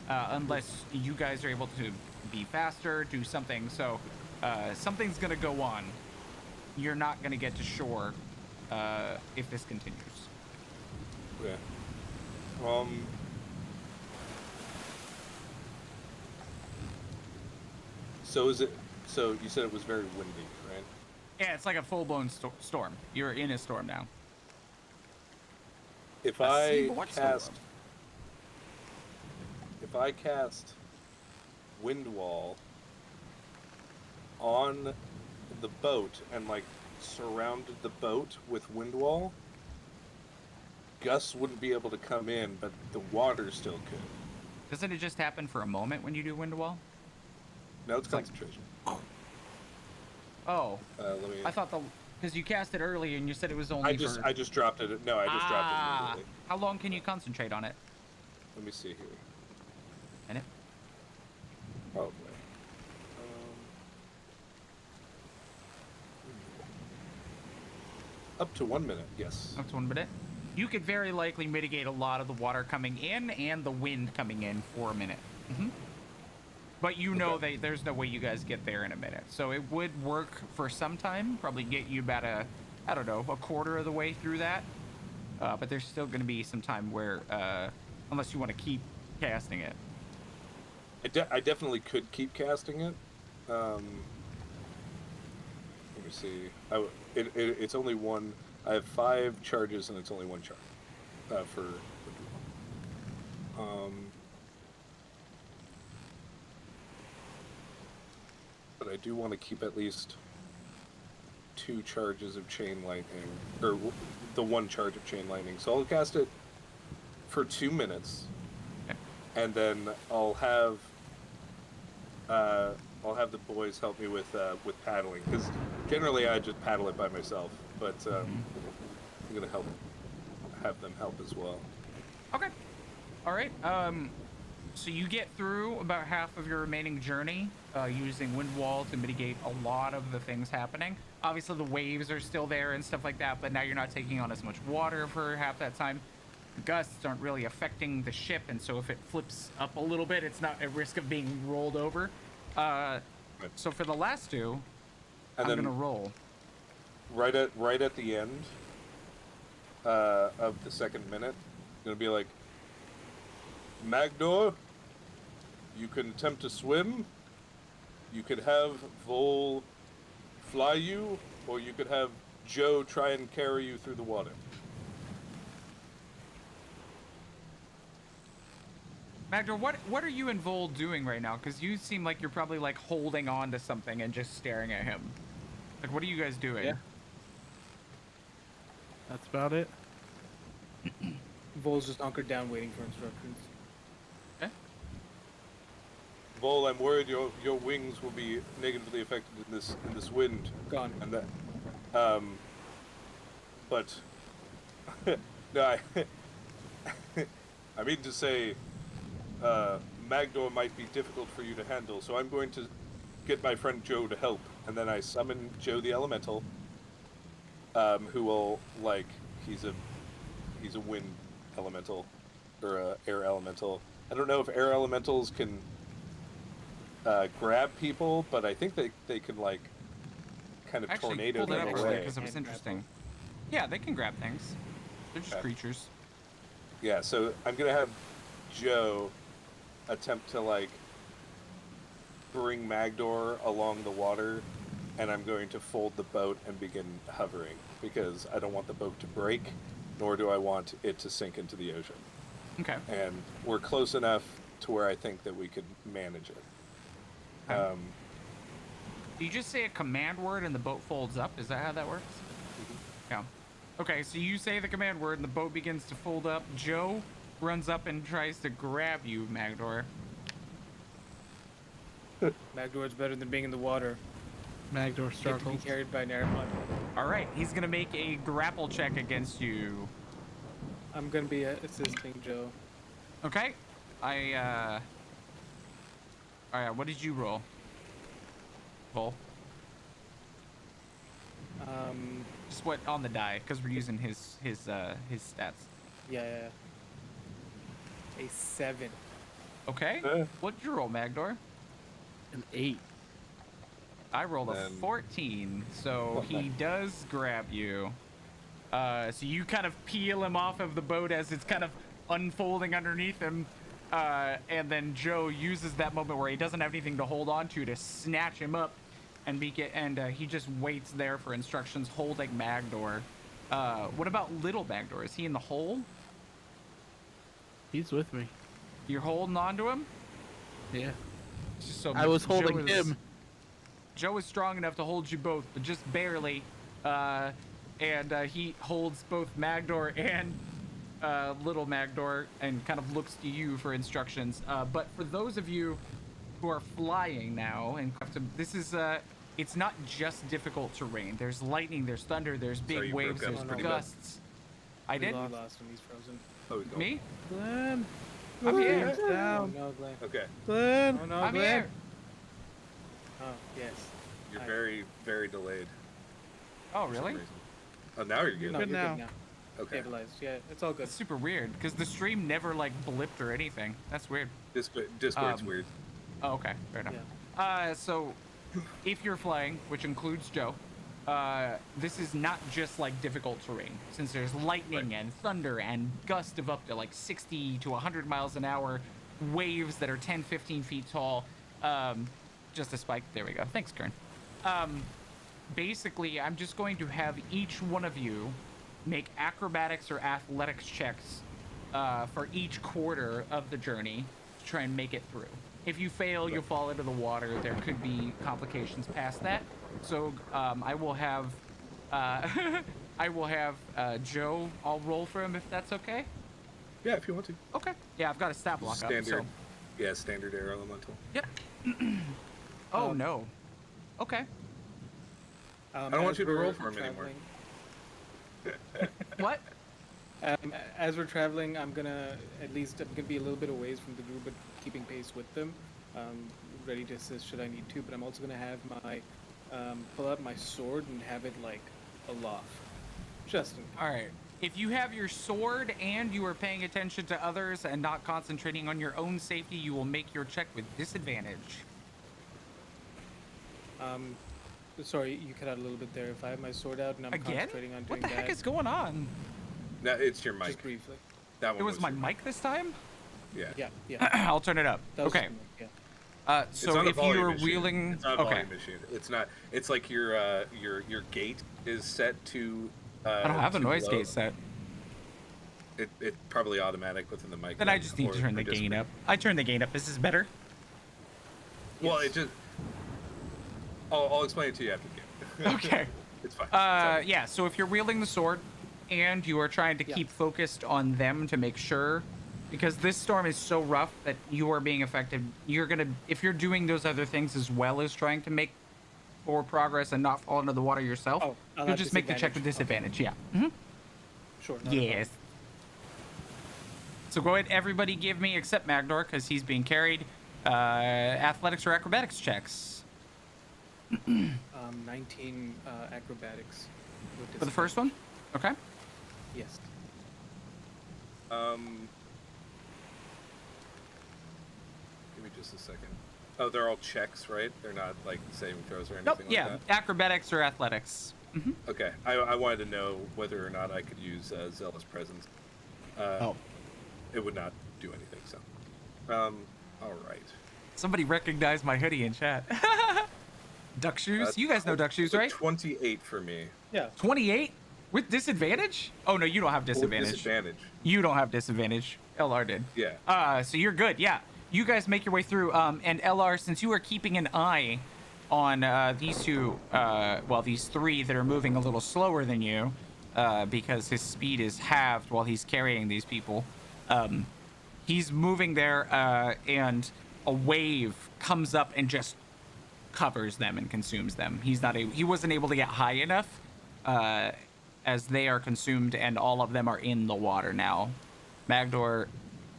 unless you guys are able to be faster, do something. So something's gonna go on. You're not gonna get to shore if this continues. Yeah. So is it? So you said it was very windy, right? Yeah, it's like a full-blown storm. You're in a storm now. If A I seaboard cast, storm. if I cast wind wall on the boat and like surrounded the boat with wind wall, gusts wouldn't be able to come in, but the water still could. Doesn't it just happen for a moment when you do wind wall? No, it's concentration. Oh, Let me. I thought because you cast it early and you said it was only I just dropped it. No, I just dropped it immediately. How long can you concentrate on it? Let me see here. Minute? Probably. Up to 1 minute, yes. That's 1 minute. You could very likely mitigate a lot of the water coming in and the wind coming in for a minute. But you know that there's no way you guys get there in a minute. So it would work for some time, probably get you about a quarter of the way through that. But there's still going to be some time where, unless you want to keep casting it. I definitely could keep casting it. Let me see. It's only one. I have 5 charges and it's only 1 charge for. But I do want to keep at least 2 charges of chain lightning, or the 1 charge of chain lightning. So I'll cast it for 2 minutes, and then I'll have the boys help me with paddling, because generally I just paddle it by myself. But I'm gonna have them help as well. Okay. All right. So you get through about half of your remaining journey using wind wall to mitigate a lot of the things happening. Obviously, the waves are still there and stuff like that, but now you're not taking on as much water for half that time. The gusts aren't really affecting the ship, and so if it flips up a little bit, it's not at risk of being rolled over. So for the last two, And I'm then gonna roll. right at the end of the second minute, gonna be like, Magdor, you can attempt to swim. You could have Vol fly you, or you could have Joe try and carry you through the water. Magdor, what are you and Vol doing right now? Because you seem like you're probably like holding on to something and just staring at him. Like, what are you guys doing? Yeah. That's about it. Vol's just hunkered down waiting for instructions. Okay. Vol, I'm worried your wings will be negatively affected in this wind. Gone. And that, but no, I mean to say, Magdor might be difficult for you to handle, so I'm going to get my friend Joe to help, and then I summon Joe the Elemental, who will, like, he's a wind elemental, or a air elemental. I don't know if air elementals can grab people, but I think they can, like, kind of Actually, tornado pulled it them up away. because it was And interesting. Yeah, they can grab things. They're just Okay. creatures. Yeah, so I'm gonna have Joe attempt to, like, bring Magdor along the water, and I'm going to fold the boat and begin hovering, because I don't want the boat to break, nor do I want it to sink into the ocean. Okay. And we're close enough to where I think that we could manage it. Okay. You just say a command word and the boat folds up? Is that how that works? Yeah. Okay, so you say the command word and the boat begins to fold up. Joe runs up and tries to grab you, Magdor. Magdor's better than being in the water. Magdor Get to be struggles. carried by an airplane. All right, he's gonna make a grapple check against you. I'm gonna be assisting Joe. Okay. All right, what did you roll? Vol. Just what on the die, because we're using his stats. Yeah. A 7. Okay. What did you roll, Magdor? An 8. I rolled a Then- 14, so he does grab you. So you kind of peel him off of the boat as it's kind of unfolding underneath him. And then Joe uses that moment where he doesn't have anything to hold on to snatch him up, and he just waits there for instructions, holding Magdor. What about little Magdor? Is he in the hole? He's with me. You're holding on to him? Yeah. So I was Joe holding him. Joe is strong enough to hold you both, but just barely. And he holds both Magdor and little Magdor and kind of looks to you for instructions. But for those of you who are flying now, and this is it's not just difficult terrain. There's lightning, there's thunder, there's big Sorry, you waves, broke up there's pretty bad. gusts. I did? We lost him. He's frozen. Oh, he's gone. Me? Glenn. I'm here. Glenn, Oh down. no, Glenn. Okay, Glenn. Oh no, I'm Glenn. here. Oh yes. you're I- very, very delayed. Oh, for some really? reason. Oh, now you're good. No, Good you're now. good now. Okay. Stabilized. Yeah, it's all good. That's super weird, because the stream never, like, blipped or anything. That's weird. Discord's weird. Oh, okay. Fair enough. Yeah. So if you're flying, which includes Joe, this is not just like difficult terrain, since there's lightning and thunder and gusts of up to like 60 to 100 miles an hour, waves that are 10, 15 feet tall. Just a spike. There we go. Thanks, Kern. Basically, I'm just going to have each one of you make acrobatics or athletics checks for each quarter of the journey to try and make it through. If you fail, you'll fall into the water. There could be complications past that. So I will have Joe. I'll roll for him if that's okay. Yeah, if you want to. Okay. Yeah, I've got a stat block Standard. up. Yeah, standard air elemental. So. Yeah. Oh no. Okay. I don't want as you to we're roll for him anymore. traveling- What? As we're traveling, I'm gonna be a little bit away from the group, but keeping pace with them, ready to assist should I need to. But I'm also gonna have my pull out my sword and have it like aloft, just in case. All right. If you have your sword and you are paying attention to others and not concentrating on your own safety, you will make your check with disadvantage. Sorry, you cut out a little bit there. If I have my sword out and I'm Again? concentrating on What doing the heck that, is going on? No, it's your mic. just briefly. That one It was my your mic this time? Yeah. Yeah. I'll turn it up. That was Okay. yeah. It's So on a if volume you're machine. wheeling, It's not a okay. volume machine. It's not. It's like your gate is set to. I don't have a to noise low. gate set. It's probably automatic within the mic. Then I just need to turn the gain up. I turned the gain up. This is better. Well, it just. I'll explain it to you after the game. Okay. It's fine. It's all right. Yeah. So if you're wielding the sword, and you are trying to Yeah. keep focused on them to make sure, because this storm is so rough that you are being affected. You're gonna, if you're doing those other things as well as trying to make forward progress and not fall into the water yourself, Oh, I'll you'll have just make the check with disadvantage. disadvantage. Yeah. Mm-hmm. Sure. not a problem. Yes. So go ahead, everybody give me, except Magdor, because he's being carried, athletics or acrobatics checks. 19 acrobatics. with For the first one? Okay. Yes. Give me just a second. Oh, they're all checks, right? They're not like saving throws or anything Nope, like yeah, that. acrobatics or athletics. Mm-hmm. Okay, I wanted to know whether or not I could use Zealous Presence. Oh. It would not do anything, so. All right. Somebody recognized my hoodie in chat. Duck shoes? You guys know duck shoes, right? 28 for me. Yeah. 28? With disadvantage? Oh, no, you don't have disadvantage. Disadvantage. You don't have disadvantage. LR did. Yeah. So you're good, yeah. You guys make your way through, and LR, since you are keeping an eye on these two, these three that are moving a little slower than you, because his speed is halved while he's carrying these people, he's moving there, and a wave comes up and just covers them and consumes them. He wasn't able to get high enough, as they are consumed, and all of them are in the water now. Magdor,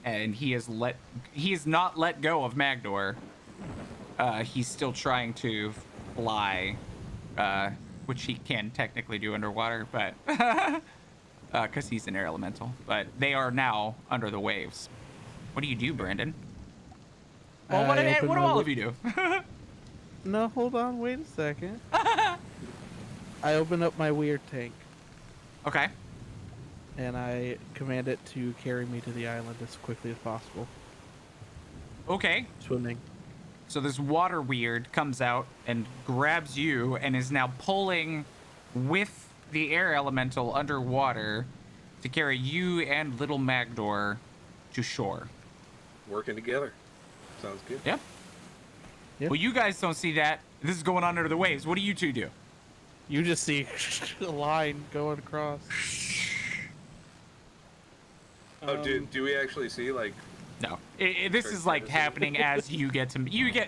and he has not let go of Magdor. He's still trying to fly, which he can technically do underwater, but because he's an air elemental. But they are now under the waves. What do you do, Brandon? Well, what do all of you do? No, hold on, wait a second. I open up my weird tank Okay. and I command it to carry me to the island as quickly as possible. Okay. Swimming. So this water weird comes out and grabs you and is now pulling with the air elemental underwater to carry you and little Magdor to shore. Working together. Sounds good. Yep. Yep. Well, you guys don't see that. This is going on under the waves. What do you two do? You just see a line going across. Oh, do we actually see, like... No. This is like happening as you get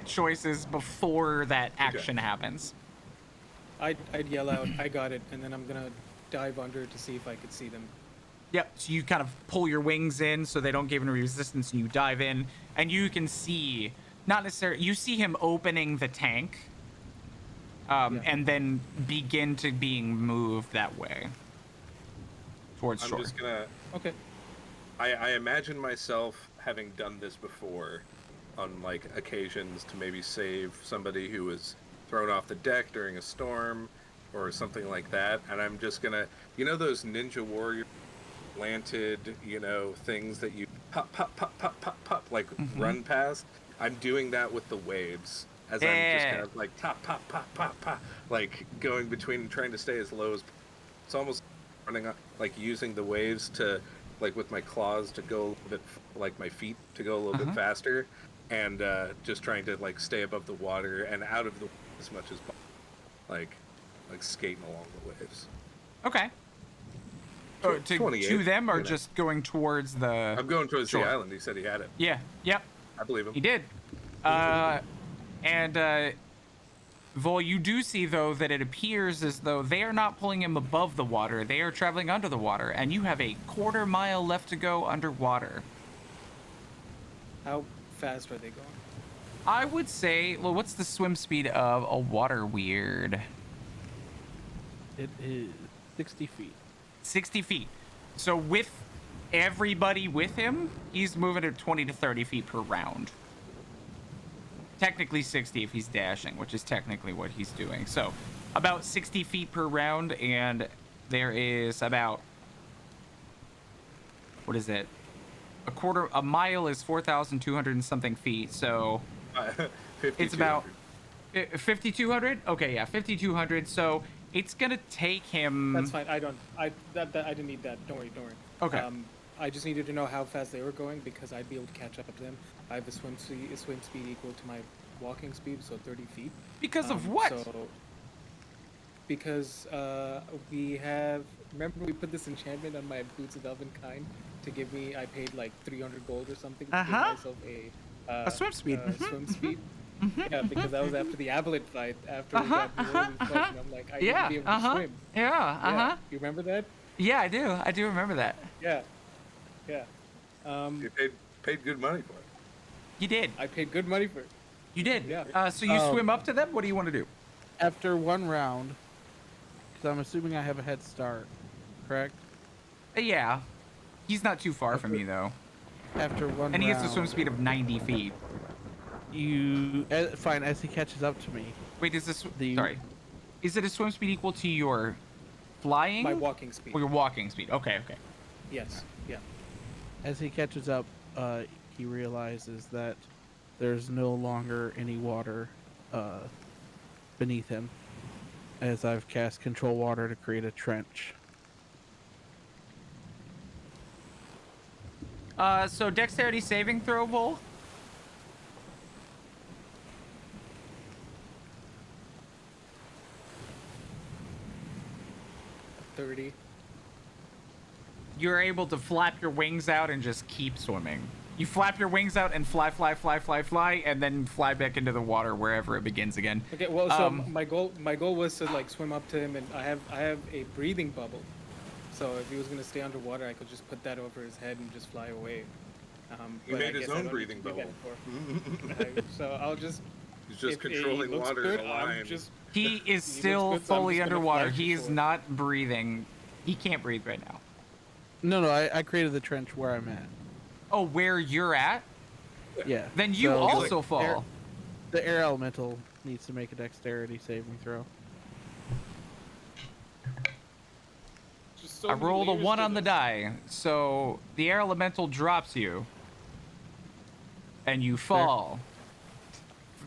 choices before that action happens. I'd yell out, "I got it," and then I'm gonna dive under to see if I could see them. Yep. So you kind of pull your wings in so they don't give any resistance, and you dive in, and you can see, not necessarily, you see him opening the tank, and then begin to being moved that way towards shore. I'm just gonna... Okay. I imagine myself having done this before on, like, occasions to maybe save somebody who was thrown off the deck during a storm or something like that, and I'm just gonna... You know those Ninja Warrior planted, things that you pop, pop, pop, pop, pop, pop, like, run past? I'm doing that with the waves, as I'm just kind of, like, pop, pop, pop, pop, pop, like, going between and trying to stay as low as... It's almost running up, like, using the waves to... like with my claws to go a little bit, like my feet to go a little bit faster, and just trying to like stay above the water and out of the as much as possible, like skating along the waves. Okay. Oh, to them or just going towards the... I'm going towards shore. the island. He said he had it. Yeah. Yep. I believe him. He did. And Vol, you do see, though, that it appears as though they are not pulling him above the water. They are traveling under the water, and you have a quarter-mile left to go underwater. How fast are they going? I would say, well, what's the swim speed of a water weird? It is 60 feet. 60 feet. So with everybody with him, he's moving at 20 to 30 feet per round. Technically 60 if he's dashing, which is technically what he's doing. So about 60 feet per round, and there is about, what is it? A mile is 4,200 and something feet, so it's about 5,200. Okay, yeah, 5,200. So it's gonna take him. That's fine. I didn't need that. Don't worry. Okay. I just needed to know how fast they were going because I'd be able to catch up to them. I have a swim speed equal to my walking speed, so 30 feet. Because of what? Because remember we put this enchantment on my boots of elvenkind to give me. I paid like 300 gold or something to give myself a swim speed. Swim speed. Yeah, because that was after the Avalon fight. After we got the early fight, and I'm like, I need to be able to swim. Yeah. You remember that? Yeah, I do. I do remember that. Yeah. You paid good money for it. You did. I paid good money for it. You did. Yeah. So you swim up to them. What do you want to do? After one round, because I'm assuming I have a head start, correct? Yeah. He's not too far from you, though. After one round. And he has a swim speed of 90 feet. Fine, as he catches up to me. Wait, is this... Sorry. Is it a swim speed equal to your flying? My walking speed. Or your walking speed. Okay. Yes. Yeah. As he catches up, he realizes that there's no longer any water beneath him, as I've cast control water to create a trench. So dexterity saving throw, Vol? $30. You're able to flap your wings out and just keep swimming. You flap your wings out and fly, and then fly back into the water wherever it begins again. Okay. Well, so my goal was to like swim up to him, and I have a breathing bubble. So if he was gonna stay underwater, I could just put that over his head and just fly away. He made his own breathing bubble. So I'll just. He's just controlling water in a line. He is still fully underwater. He is not breathing. He can't breathe right now. No, I created the trench where I'm at. Oh, where you're at? Yeah. Then you So, also fall. The air elemental needs to make a dexterity saving throw. I rolled a 1 on the die, so the air elemental drops you, and you fall.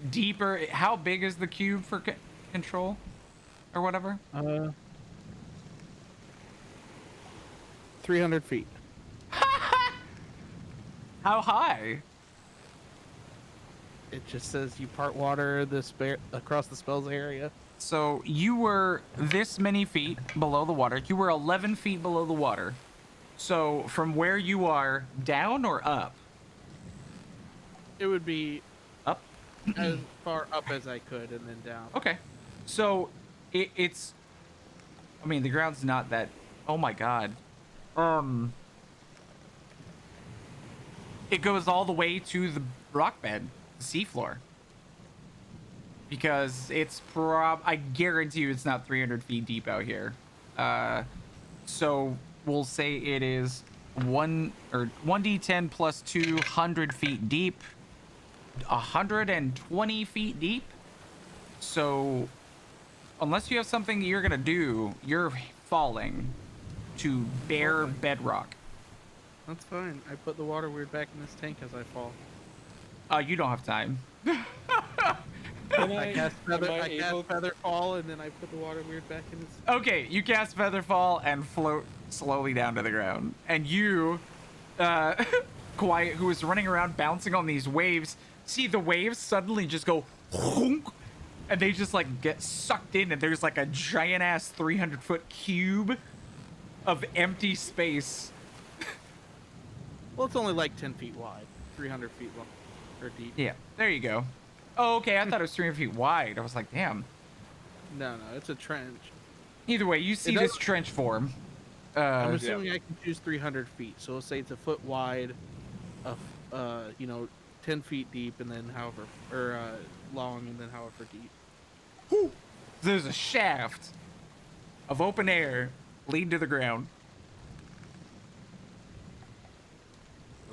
Deeper. How big is the cube for control, or whatever? 300 feet. How high? It just says you part water across the spell's area. So you were this many feet below the water. You were 11 feet below the water. So from where you are, down or up? It would be Up. as far up as I could and then down. Okay. So it's. I mean, the ground's not that. Oh my god. It goes all the way to the rock bed, the seafloor. Because it's I guarantee you it's not 300 feet deep out here. So we'll say it is 1d10 plus 200 feet deep, 120 feet deep. So unless you have something you're gonna do, you're falling to bare bedrock. That's fine. I put the water weird back in this tank as I fall. You don't have time. I cast feather fall, and then I put the water weird back in this. Okay, you cast Featherfall and float slowly down to the ground. And you, Quiet, who is running around bouncing on these waves, see the waves suddenly just go honk, and they just like get sucked in, and there's like a giant ass 300-foot cube of empty space. Well, it's only like 10 feet wide, 300 feet long or deep. Yeah, there you go. Oh, okay, I thought it was 300 feet wide. I was like, damn. No, it's a trench. Either way, you see this trench form. I'm assuming I can choose 300 feet. So let's say it's a foot wide, 10 feet deep, and then long, and then however deep. There's a shaft of open air leading to the ground.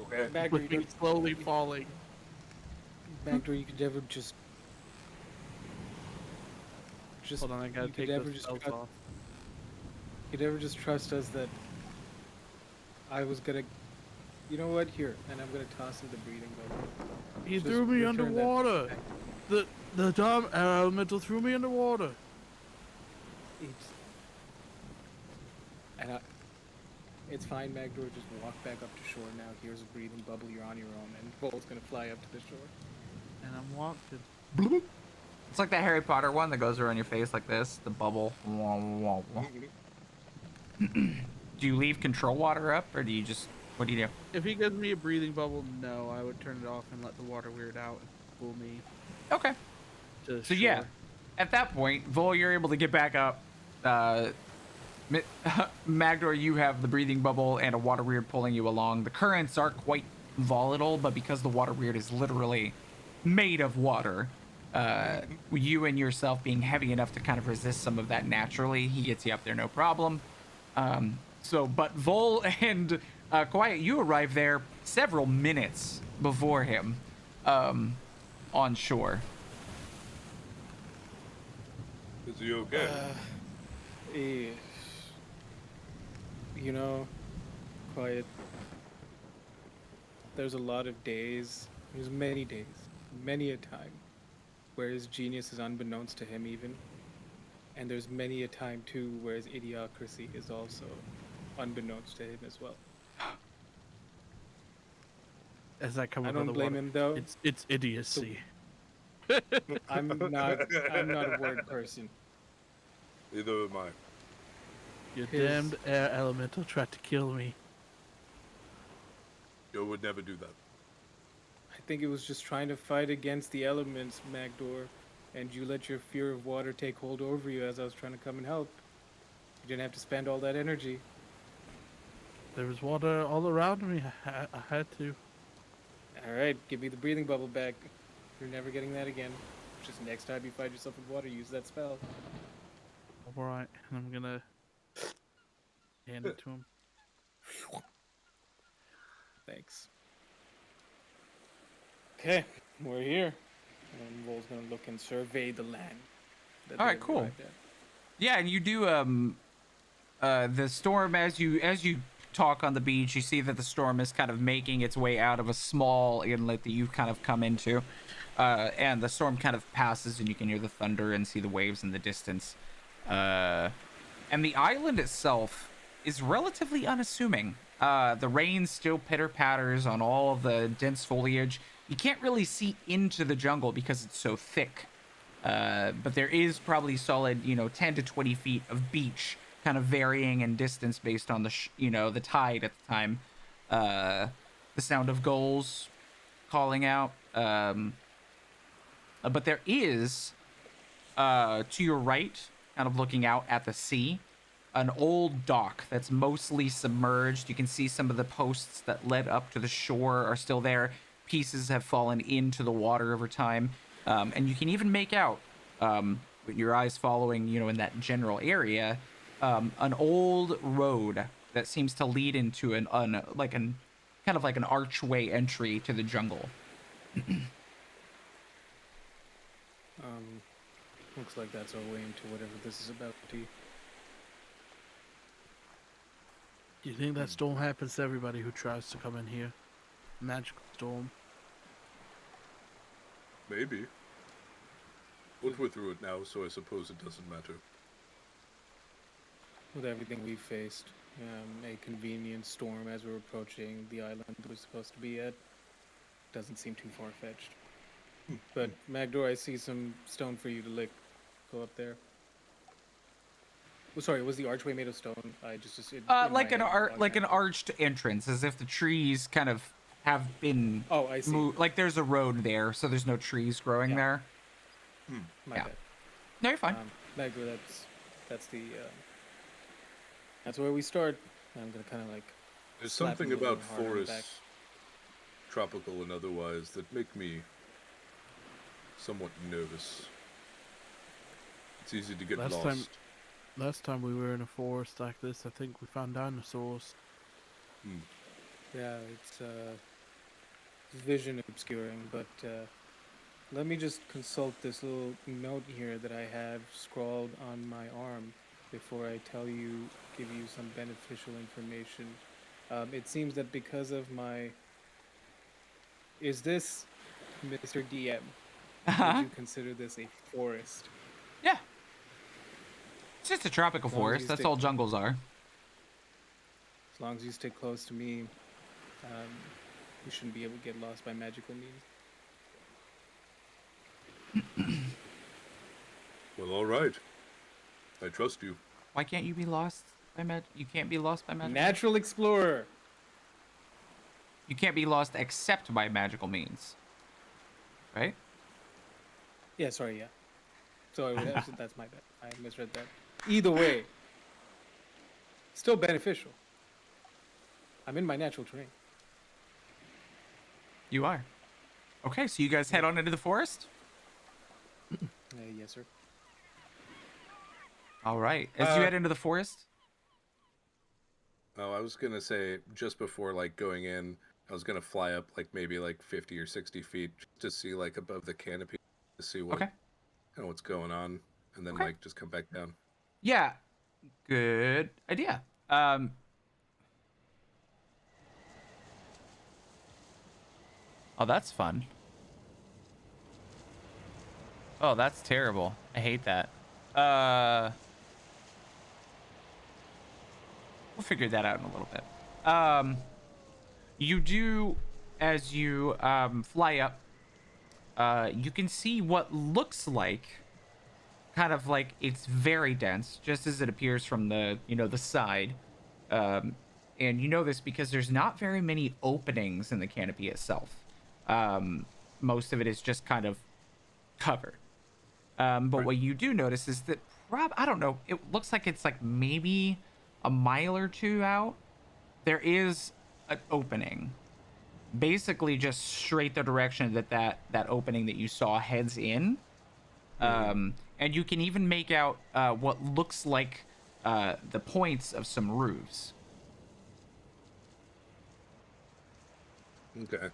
Okay. Backdoor, With me slowly falling. Backdoor, you could never just. Hold on, I gotta you could take never those just spells trust- off. You could never just trust us that I was gonna. You know what? Here, and I'm gonna toss him the breathing bubble. He Just threw me return that underwater. back. The dumb elemental threw me underwater. It's fine, Magdor. Just walk back up to shore now. Here's a breathing bubble. You're on your own, and Vol's gonna fly up to the shore. And I'm walking. It's like that Harry Potter one that goes around your face like this, the bubble. Do you leave control water up, or do you just, what do you do? If he gives me a breathing bubble, no, I would turn it off and let the water weird out and pull me Okay. to So shore. yeah, at that point, Vol, you're able to get back up. Magdor, you have the breathing bubble and a water weird pulling you along. The currents are quite volatile, but because the water weird is literally made of water, you and yourself being heavy enough to kind of resist some of that naturally, he gets you up there no problem. But Vol and Quiet, you arrive there several minutes before him on shore. Is he okay? You know, Quiet. There's a lot of days. There's many days, many a time, where his genius is unbeknownst to him even. And there's many a time too where his idiocracy is also unbeknownst to him as well. As I come I up don't with the blame water, him though. it's idiocy. I'm not a word person. Neither am I. Your His- damned air elemental tried to kill me. Joe would never do that. I think it was just trying to fight against the elements, Magdor, and you let your fear of water take hold over you as I was trying to come and help. You didn't have to spend all that energy. There was water all around me. I had to. Alright, give me the breathing bubble back. You're never getting that again. Just next time you find yourself in water, use that spell. All right, and I'm gonna hand it to him. Thanks. Okay, we're here. And Vol's gonna look and survey the land. that All right, they've cool. arrived at. Yeah, and you do the storm as you talk on the beach, you see that the storm is kind of making its way out of a small inlet that you've kind of come into. And the storm kind of passes and you can hear the thunder and see the waves in the distance. And the island itself is relatively unassuming. The rain still pitter-patters on all of the dense foliage. You can't really see into the jungle because it's so thick. But there is probably solid, 10 to 20 feet of beach, kind of varying in distance based on the tide at the time. The sound of gulls calling out. But there is, to your right, kind of looking out at the sea, an old dock that's mostly submerged. You can see some of the posts that led up to the shore are still there. Pieces have fallen into the water over time. And you can even make out, with your eyes following, in that general area, an old road that seems to lead into an archway entry to the jungle. Looks like that's our way into whatever this is about to be. Do you think that storm happens to everybody who tries to come in here? Magical storm. Maybe. But we're through it now, so I suppose it doesn't matter. With everything we've faced, a convenient storm as we're approaching the island we're supposed to be at doesn't seem too far-fetched. But Magdor, I see some stone for you to lick. Go up there. Oh, sorry, was the archway made of stone? I just in my Like an head, like an arched entrance, as if the trees kind of have been Oh, I see. moved. Like there's a road there, so there's no trees growing Yeah. there. My yeah. bad. No, you're fine. Magro, that's the that's where we start. I'm gonna kind of like There's slap him something a little about harder on the back. forests, tropical and otherwise, that make me somewhat nervous. It's easy to get lost. Last time we were in a forest like this, I think we found dinosaurs. Yeah, it's vision obscuring, but let me just consult this little note here that I have scrawled on my arm before I give you some beneficial information. It seems that because of my... Is this, Mr. DM, would you consider this a forest? Yeah. It's just a tropical As long as forest. you That's stick- all jungles are. As long as you stay close to me, you shouldn't be able to get lost by magical means. Well, all right. I trust you. Why can't you be lost by magic? You can't be lost by magic. Natural explorer. You can't be lost except by magical means. Right? Yeah, sorry, yeah. Sorry, that's my bad. I misread that. Either way, still beneficial. I'm in my natural terrain. You are. Okay, so you guys head on into the forest? Yes, sir. All right. As you head into the forest, Oh, I was gonna say just before like going in, I was gonna fly up like maybe like 50 or 60 feet just to see like above the canopy to see what okay. kind of what's going on, and then Okay. like just come back down. Yeah. Good idea. Oh, that's fun. Oh, that's terrible. I hate that. We'll figure that out in a little bit. You do, as you fly up, you can see what looks like kind of like it's very dense, just as it appears from the the side. And you know this because there's not very many openings in the canopy itself. Most of it is just kind of covered. But what you do notice is that I don't know, it looks like it's like maybe a mile or two out. There is an opening, basically just straight the direction that opening that you saw heads in. And you can even make out what looks like the points of some roofs. Okay.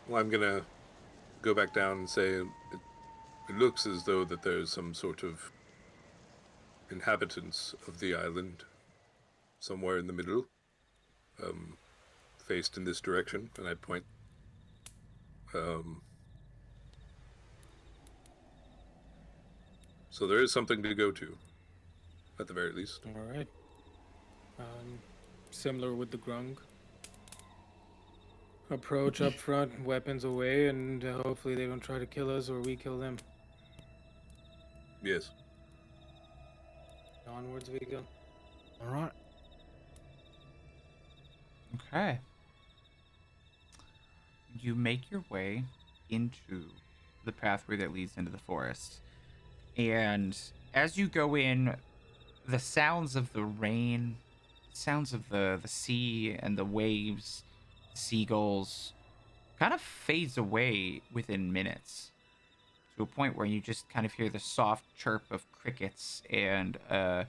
Well, I'm gonna go back down and say it looks as though that there's some sort of inhabitants of the island somewhere in the middle, faced in this direction, and I point. So there is something to go to, at the very least. All right. Similar with the grung. Approach up front, weapons away, and hopefully they don't try to kill us or we kill them. Yes. Onwards we go. All right. Okay. You make your way into the pathway that leads into the forest. And as you go in, the sounds of the rain, sounds of the sea and the waves, seagulls, kind of fades away within minutes, to a point where you just kind of hear the soft chirp of crickets and kind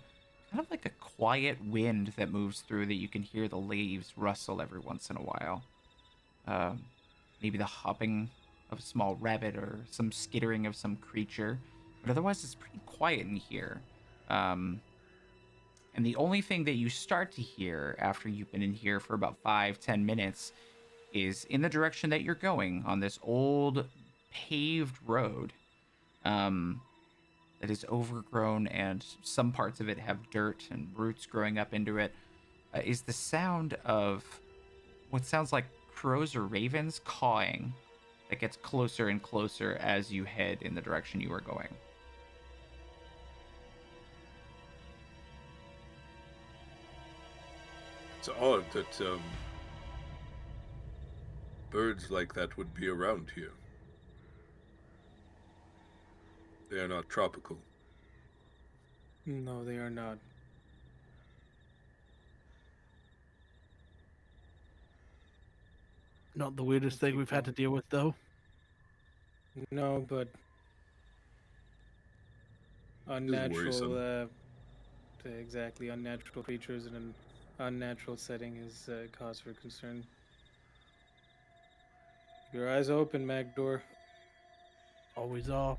of like a quiet wind that moves through that you can hear the leaves rustle every once in a while. Maybe the hopping of a small rabbit or some skittering of some creature. But otherwise, it's pretty quiet in here. And the only thing that you start to hear after you've been in here for about 5-10 minutes is in the direction that you're going on this old paved road that is overgrown, and some parts of it have dirt and roots growing up into it, is the sound of what sounds like crows or ravens cawing that gets closer and closer as you head in the direction you are going. It's odd that birds like that would be around here. They are not tropical. No, they are not. Not the weirdest Okay, thing we've had to cool. deal with, though. No, but unnatural, worrisome. exactly, unnatural creatures in an unnatural setting is cause for concern. Your eyes open, Magdor. Always are.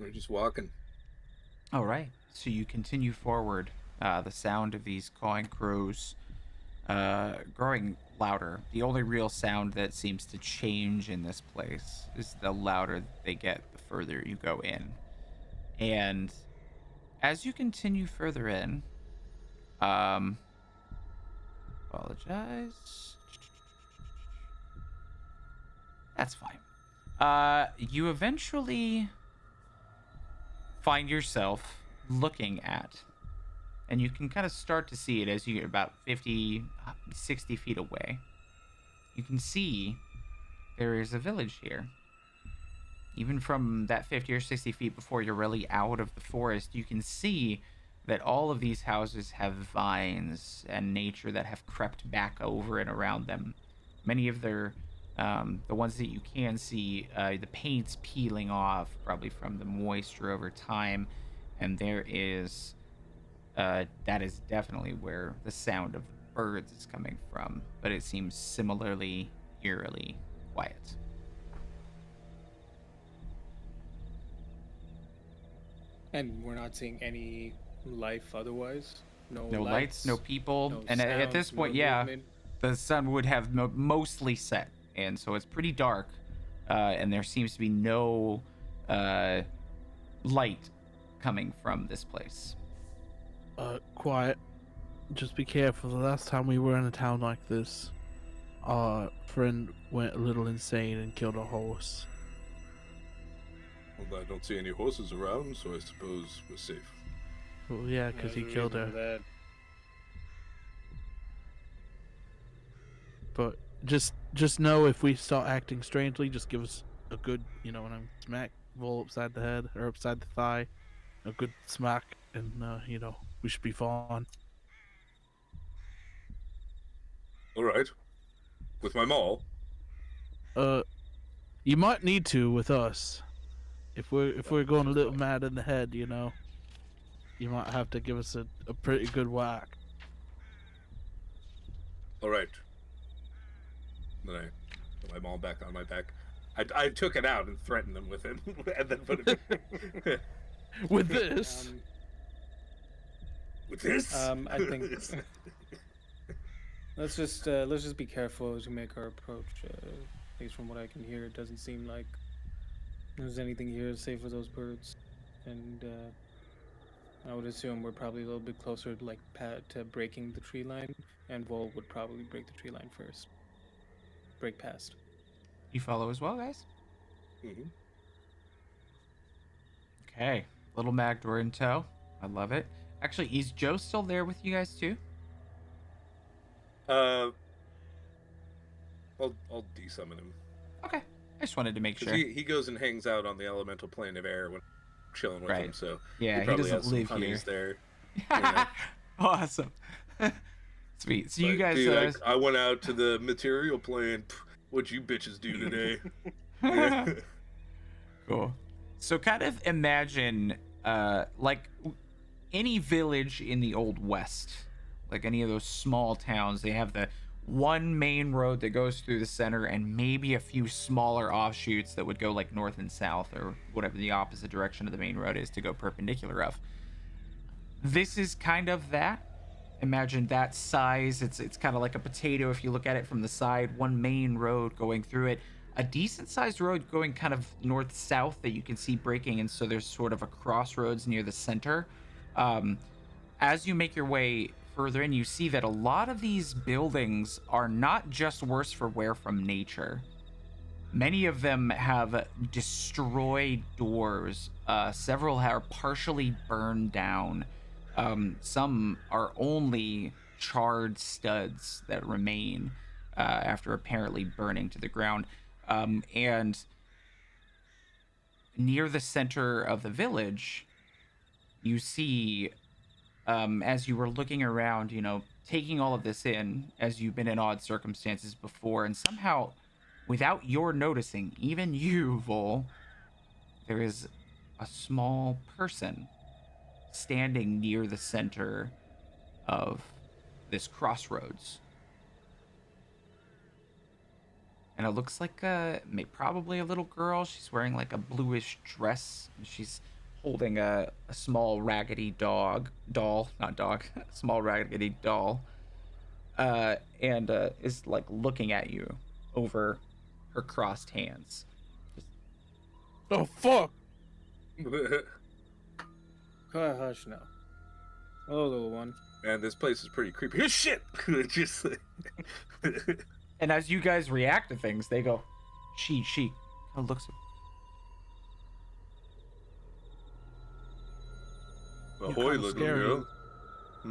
We're just walking. All right. So you continue forward. The sound of these cawing crows growing louder. The only real sound that seems to change in this place is the louder they get the further you go in. And as you continue further in, apologize. That's fine. You eventually find yourself looking at, and you can kind of start to see it as you get about 50, 60 feet away. You can see there is a village here. Even from that 50 or 60 feet before you're really out of the forest, you can see that all of these houses have vines and nature that have crept back over and around them. Many of the ones that you can see, the paint's peeling off, probably from the moisture over time, and there is, that is definitely where the sound of the birds is coming from, but it seems similarly eerily quiet. And we're not seeing any life otherwise. No, No lights, no people, no and at this sounds, point, no yeah, movement. the sun would have mostly set, and so it's pretty dark, and there seems to be no light coming from this place. Quiet. Just be careful. The last time we were in a town like this, our friend went a little insane and killed a horse. Well, I don't see any horses around, so I suppose we're safe. Well, yeah, because he There's a killed reason her. for that. But just know if we start acting strangely, just give us a good, when I'm smack roll upside the head or upside the thigh, a good smack, and we should be fine. All right. With my maul. You might need to with us. If we're going a just little fine. mad in the head, you might have to give us a pretty good whack. All right. Then I put my maul back on my back. I took it out and threatened them with it, and then put it With this, with this. I think let's just be careful as we make our approach. At least from what I can hear, it doesn't seem like there's anything here save for those birds, and I would assume we're probably a little bit closer to breaking the tree line, and Vol would probably break the tree line first. Break past. You follow as well, guys? Mm-hmm. Okay. Little Magdor in tow. I love it. Actually, is Joe still there with you guys too? I'll desummon him. Okay. I just wanted to make 'Cause sure. he goes and hangs out on the elemental plane of air when I'm chilling with him, Right. so Yeah, he probably doesn't has some live honeys here. there. know. Awesome. Sweet. So you Like, guys dude, I went out to the material plane. What'd you bitches do today? Yeah. Cool. So kind of imagine like any village in the Old West, like any of those small towns, they have the one main road that goes through the center and maybe a few smaller offshoots that would go like north and south or whatever the opposite direction of the main road is to go perpendicular of. This is kind of that. Imagine that size. It's kind of like a potato if you look at it from the side. One main road going through it. A decent sized road going kind of north south that you can see breaking, and so there's sort of a crossroads near the center. As you make your way further in, you see that a lot of these buildings are not just worse for wear from nature. Many of them have destroyed doors. Several are partially burned down. Some are only charred studs that remain. after apparently burning to the ground. And near the center of the village, you see, as you were looking around, taking all of this in, as you've been in odd circumstances before, and somehow, without your noticing, even you, Vol, there is a small person standing near the center of this crossroads. And it looks like probably a little girl. She's wearing like a bluish dress. She's holding a small raggedy small raggedy doll. And is like looking at you over her crossed hands. Oh, fuck! Hush now. Hello, little one. Man, this place is pretty creepy. Shit! Just like... And as you guys react to things, they go, she looks. Ahoy, little girl. Are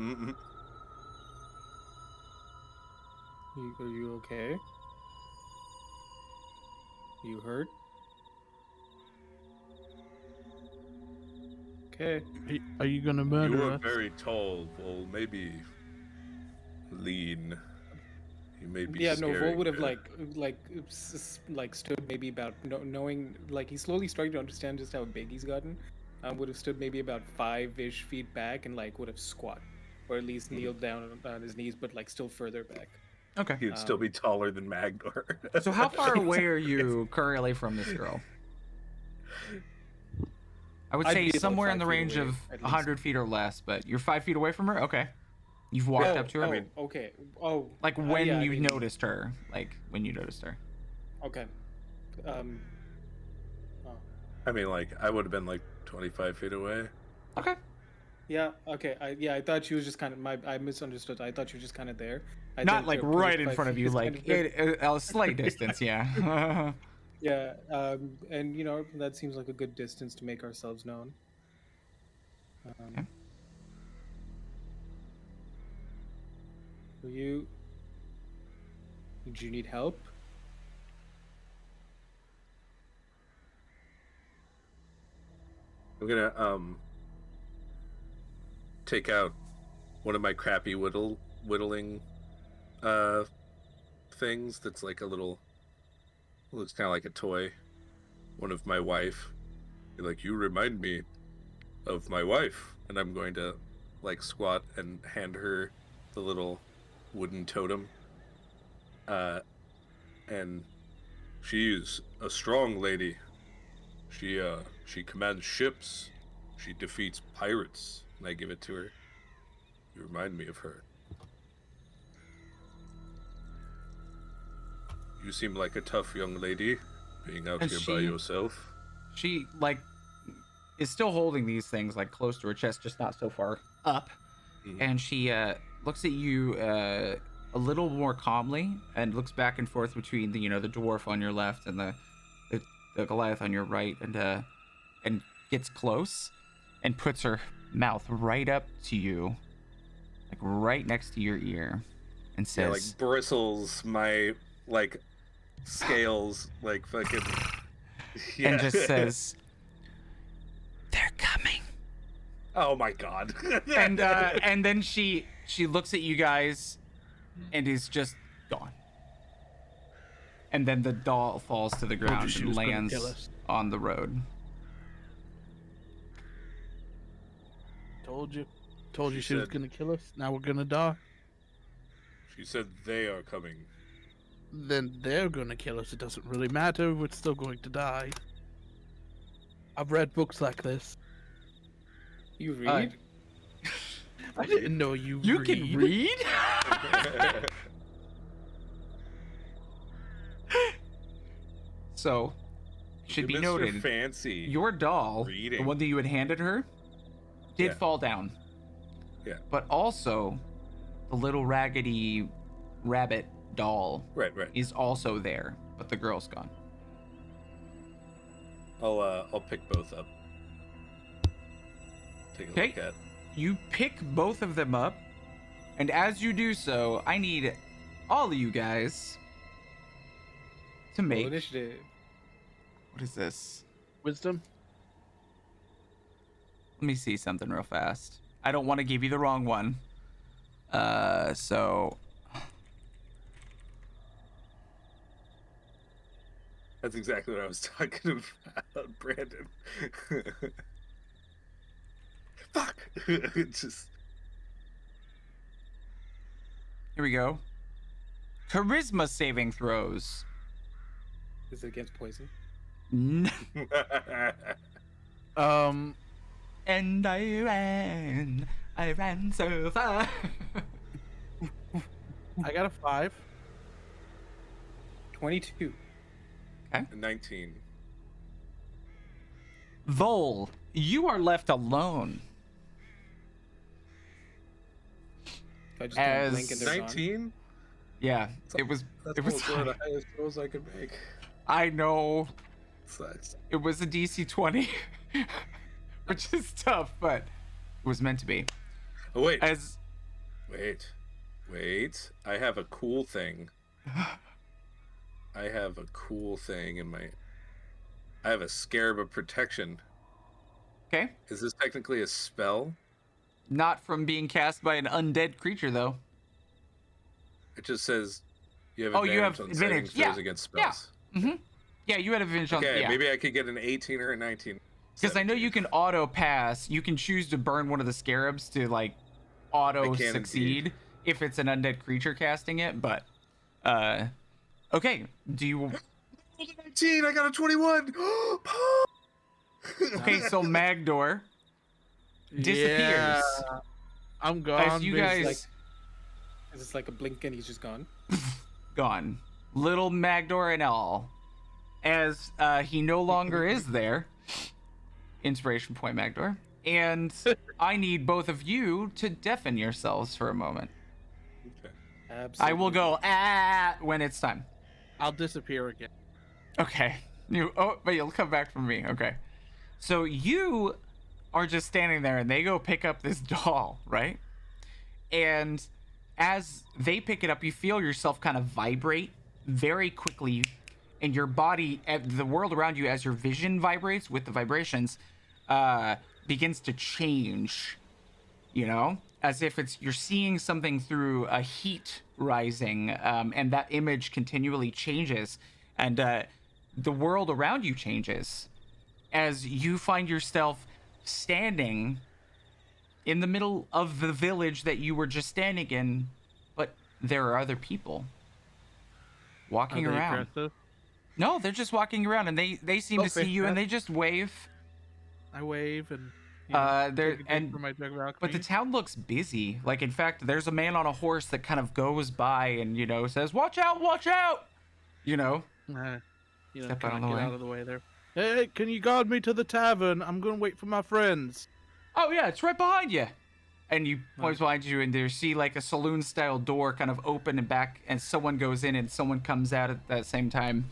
you okay? You hurt? Okay. Are you gonna murder You are us? very tall, Vol. Maybe lean. You may be Yeah, no, scary, Vol would have but- like stood maybe about knowing, like he's slowly starting to understand just how big he's gotten. Would have stood maybe about 5-ish feet back and like would have squat, or at least kneeled down on his knees, but like still further back. Okay. He'd still be taller than Magdor. So how far away are you currently from this girl? I would I'd say be about somewhere in 5 the feet range away, of at least. 100 feet or less, but you're 5 feet away from her? Okay. You've walked up to her? Okay. Oh, Like when yeah, I you mean, noticed her. Like when you noticed her. Okay. I mean, like, I would have been like 25 feet away. Okay. Yeah. Okay. I thought she was just kind of I misunderstood. I thought she was just kind of there. I Not think like the right in 25 front of feet you, is kind like of there. a slight distance, yeah. Yeah. And that seems like a good distance to make ourselves known. Okay. Do you need help? I'm gonna take out one of my crappy whittling things that's like a little, looks kind of like a toy. One of my wife. Be like, you remind me of my wife, and I'm going to like squat and hand her the little wooden totem. And she is a strong lady. She commands ships. She defeats pirates. And I give it to her. You remind me of her. You seem like a tough young lady, being out And here by yourself. She like is still holding these things like close to her chest, just not so far up. Mhm. And she looks at you a little more calmly and looks back and forth between the the dwarf on your left and the Goliath on your right, and gets close and puts her mouth right up to you, like right next to your ear, and says, Yeah, like bristles my like scales like fucking. Yeah. and just says, "They're coming." Oh my god. And then she looks at you guys and is just gone. And then the doll falls to the ground she and was gonna lands kill us. on the road. Told you She she was said- gonna kill us. Now we're gonna die. She said they are coming. Then they're gonna kill us. It doesn't really matter. We're still going to die. I've read books like this. You read? I didn't know you. You can read? So, should be Mr. noted, Fancy. your doll, the reading. one that you had handed her, did Yeah. fall down. Yeah. But also, the little raggedy rabbit doll Right. is also there, but the girl's gone. I'll pick both up. Take a Okay. look at. You pick both of them up, and as you do so, I need all of you guys to Roll make. initiative. What is this? Wisdom. Let me see something real fast. I don't want to give you the wrong one. So That's exactly what I was talking about, Brandon. Fuck. Just here we go. Charisma saving throws. Is it against poison? And I ran so far. I got a 5. 22. 19. Vol, you are left alone. If I just kind As- of blink and they're gone. 19? Yeah, it was. That's It was. almost one of the highest rolls I could make. I know. Sucks. It was a DC 20, which is tough, but it was meant to be. Oh, wait. As Wait. I have a cool thing. I have a cool thing in my... I have a Scarab of Protection. okay, Is this technically a spell? not from being cast by an undead creature though. It just says you have Oh, advantage you have on advantage. saving throws Yeah, against yeah. spells. Yeah, you had advantage on. Okay, Yeah. maybe I could get an 18 or a 19. Because I know you can auto pass. You can choose to burn one of the scarabs to like auto I can succeed if it's an undead creature casting it. But okay. Do you? 19, I got a 21. Okay, so Magdor disappears. Yeah. I'm gone. As you bitch. guys Like- Is this like a blink and he's just gone? gone, little Magdor and all, as he no longer is there. Inspiration point, Magdor. And I need both of you to deafen yourselves for a moment. Okay. Absolutely. I will go when it's time. I'll disappear again. Okay. But you'll come back from me. Okay. So you are just standing there and they go pick up this doll, right? And as they pick it up, you feel yourself kind of vibrate very quickly, and your body, the world around you, as your vision vibrates with the vibrations, begins to change. You know, as if you're seeing something through a heat rising, and that image continually changes, and the world around you changes as you find yourself standing in the middle of the village that you were just standing in, but there are other people walking Are they around. aggressive? No, they're just walking around, and they seem to see Okay, you, and that- they just wave. I wave and. There- take a drink and- for my jug of But the alchemy. town looks busy. Like, in fact, there's a man on a horse that kind of goes by and, says, "Watch out, watch out!" Step out Kind of of the get way. out of the way there. Hey, can you guard me to the tavern? I'm gonna wait for my friends. Oh, yeah, it's right behind you. And you points behind you, and you see, like, a saloon-style door kind of open and back, and someone goes in and someone comes out at that same time.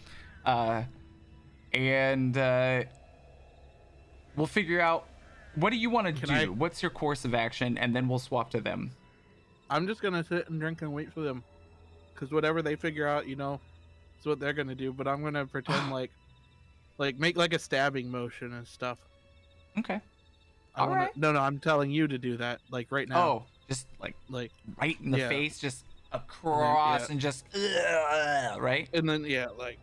We'll figure out, what do you want to Can do? I- What's your course of action? And then we'll swap to them. I'm just gonna sit and drink and wait for them, because whatever they figure out, is what they're gonna do. But I'm gonna pretend like make like a stabbing motion and stuff. Okay. I wanna, Alright. No, I'm telling you to do that, like right now. Oh, just, like, Like, right in the Yeah. face, just across, yeah. and just, right? and then right.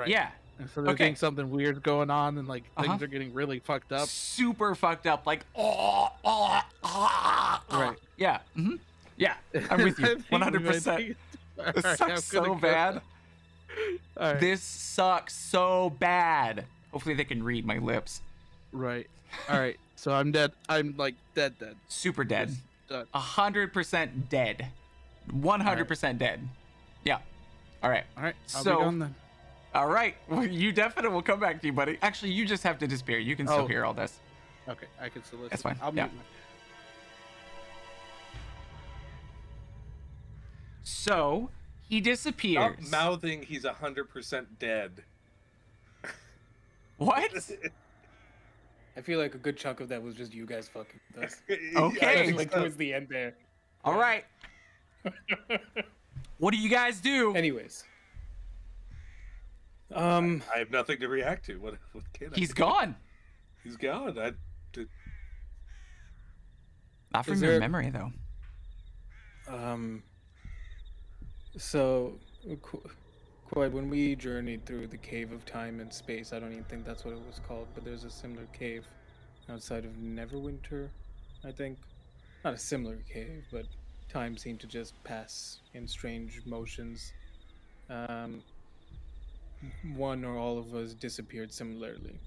Yeah. And so they Okay. think something weird's going on, and like Uh-huh. things are getting really fucked up. Super fucked up, like, Right. Yeah. Yeah. I'm with I you. think 100%. Alright, This I'm sucks gonna so go- bad. Alright, This sucks so bad. Hopefully they can read my lips. right. All right. So I'm dead. I'm like dead. Super dead. Just done. 100% dead. 100% dead. Yeah. All right. All right. I'll So- be gone then. All right. Well, you definitely will come back to you, buddy. Actually, you just have to disappear. You can still Oh. hear all this. Okay, I can still listen. That's fine, I'll yeah. mute my- So he disappears. Stop mouthing he's 100% dead. What? I feel like a good chunk of that was just you guys fucking with us. Okay. Like towards the end there. All right. What do you guys do? Anyways, I have nothing to react to. What can I He's do? gone. He's gone. Not from Is your there- memory, though. So, quite when we journeyed through the cave of time and space, I don't even think that's what it was called, but there's a similar cave outside of Neverwinter, I think. Not a similar cave, but time seemed to just pass in strange motions. One or all of us disappeared similarly.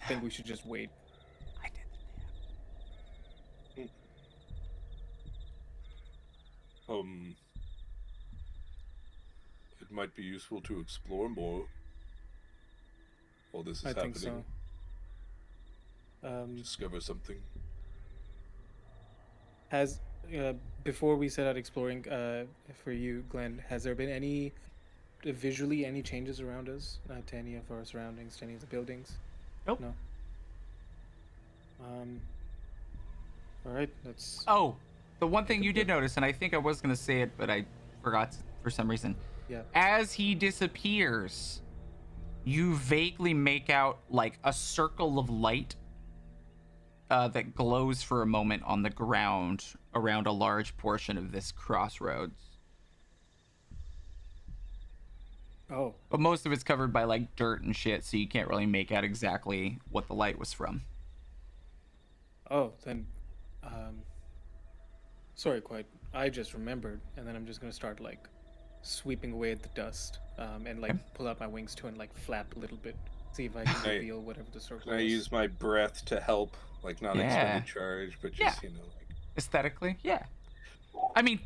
I think we should just wait. I did. It might be useful to explore more while this is I happening. think so. Discover something. Has before we set out exploring, for you, Glenn, has there been any visually any changes around us to any of our surroundings, to any of the buildings? Nope. No. All right. That's Oh, the one thing you did notice, and I think I was going to say it, but I forgot for some reason. yeah. As he disappears, you vaguely make out like a circle of light that glows for a moment on the ground around a large portion of this crossroads. Oh, But most of it's covered by like dirt and shit, so you can't really make out exactly what the light was from. oh, then, sorry, quite. I just remembered, and then I'm just gonna start like sweeping away at the dust, and like pull out my wings too and like flap a little bit, see if I can Right. reveal whatever the circle Can I is. use my breath to help? Like, not Yeah. extended charge, but just, Yeah. like... Aesthetically, yeah. I mean,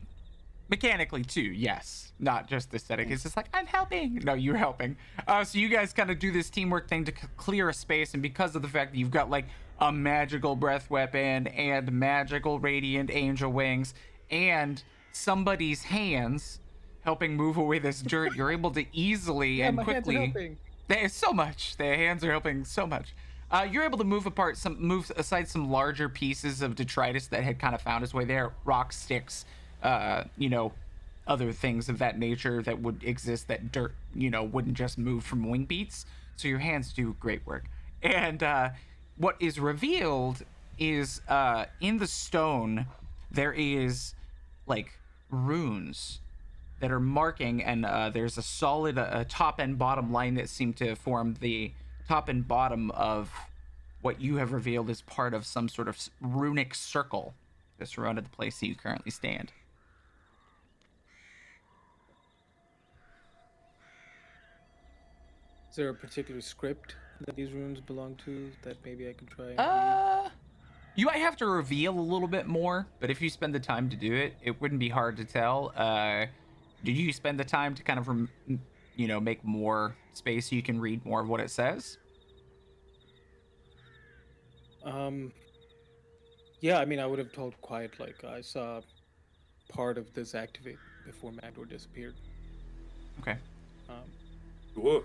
mechanically too, yes. Not just aesthetic. It's just like, I'm helping. No, you're helping. So you guys kind of do this teamwork thing to clear a space, and because of the fact that you've got like a magical breath weapon and magical radiant angel wings and somebody's hands helping move away this dirt, you're able to easily Yeah, and my hands are quickly. helping. There's so much. Their hands are helping so much. You're able to move aside some larger pieces of detritus that had kind of found its way there, rocks, sticks, other things of that nature that would exist that dirt, wouldn't just move from wing beats. So your hands do great work. And what is revealed is in the stone there is like runes that are marking, and there's a solid top and bottom line that seem to form the top and bottom of what you have revealed as part of some sort of runic circle that surrounded the place that you currently stand. Is there a particular script that these runes belong to that maybe I can try and read? You might have to reveal a little bit more, but if you spend the time to do it, it wouldn't be hard to tell. Did you spend the time to kind of, make more space so you can read more of what it says? Yeah, I mean, I would have told Quiet, like, I saw part of this activate before Magdor disappeared. Okay. Whoa.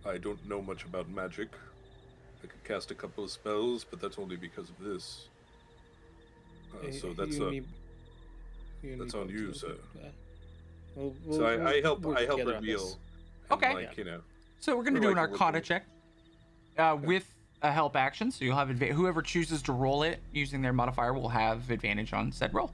I don't know much about magic. I could cast a couple of spells, but that's only because of this. So that's that's on you, sir. So I help work together on reveal. this. And, Okay. like, So we're gonna Or do an like a Arcana ritual. check with a help action. So you'll have whoever chooses to roll it using their modifier will have advantage on said roll.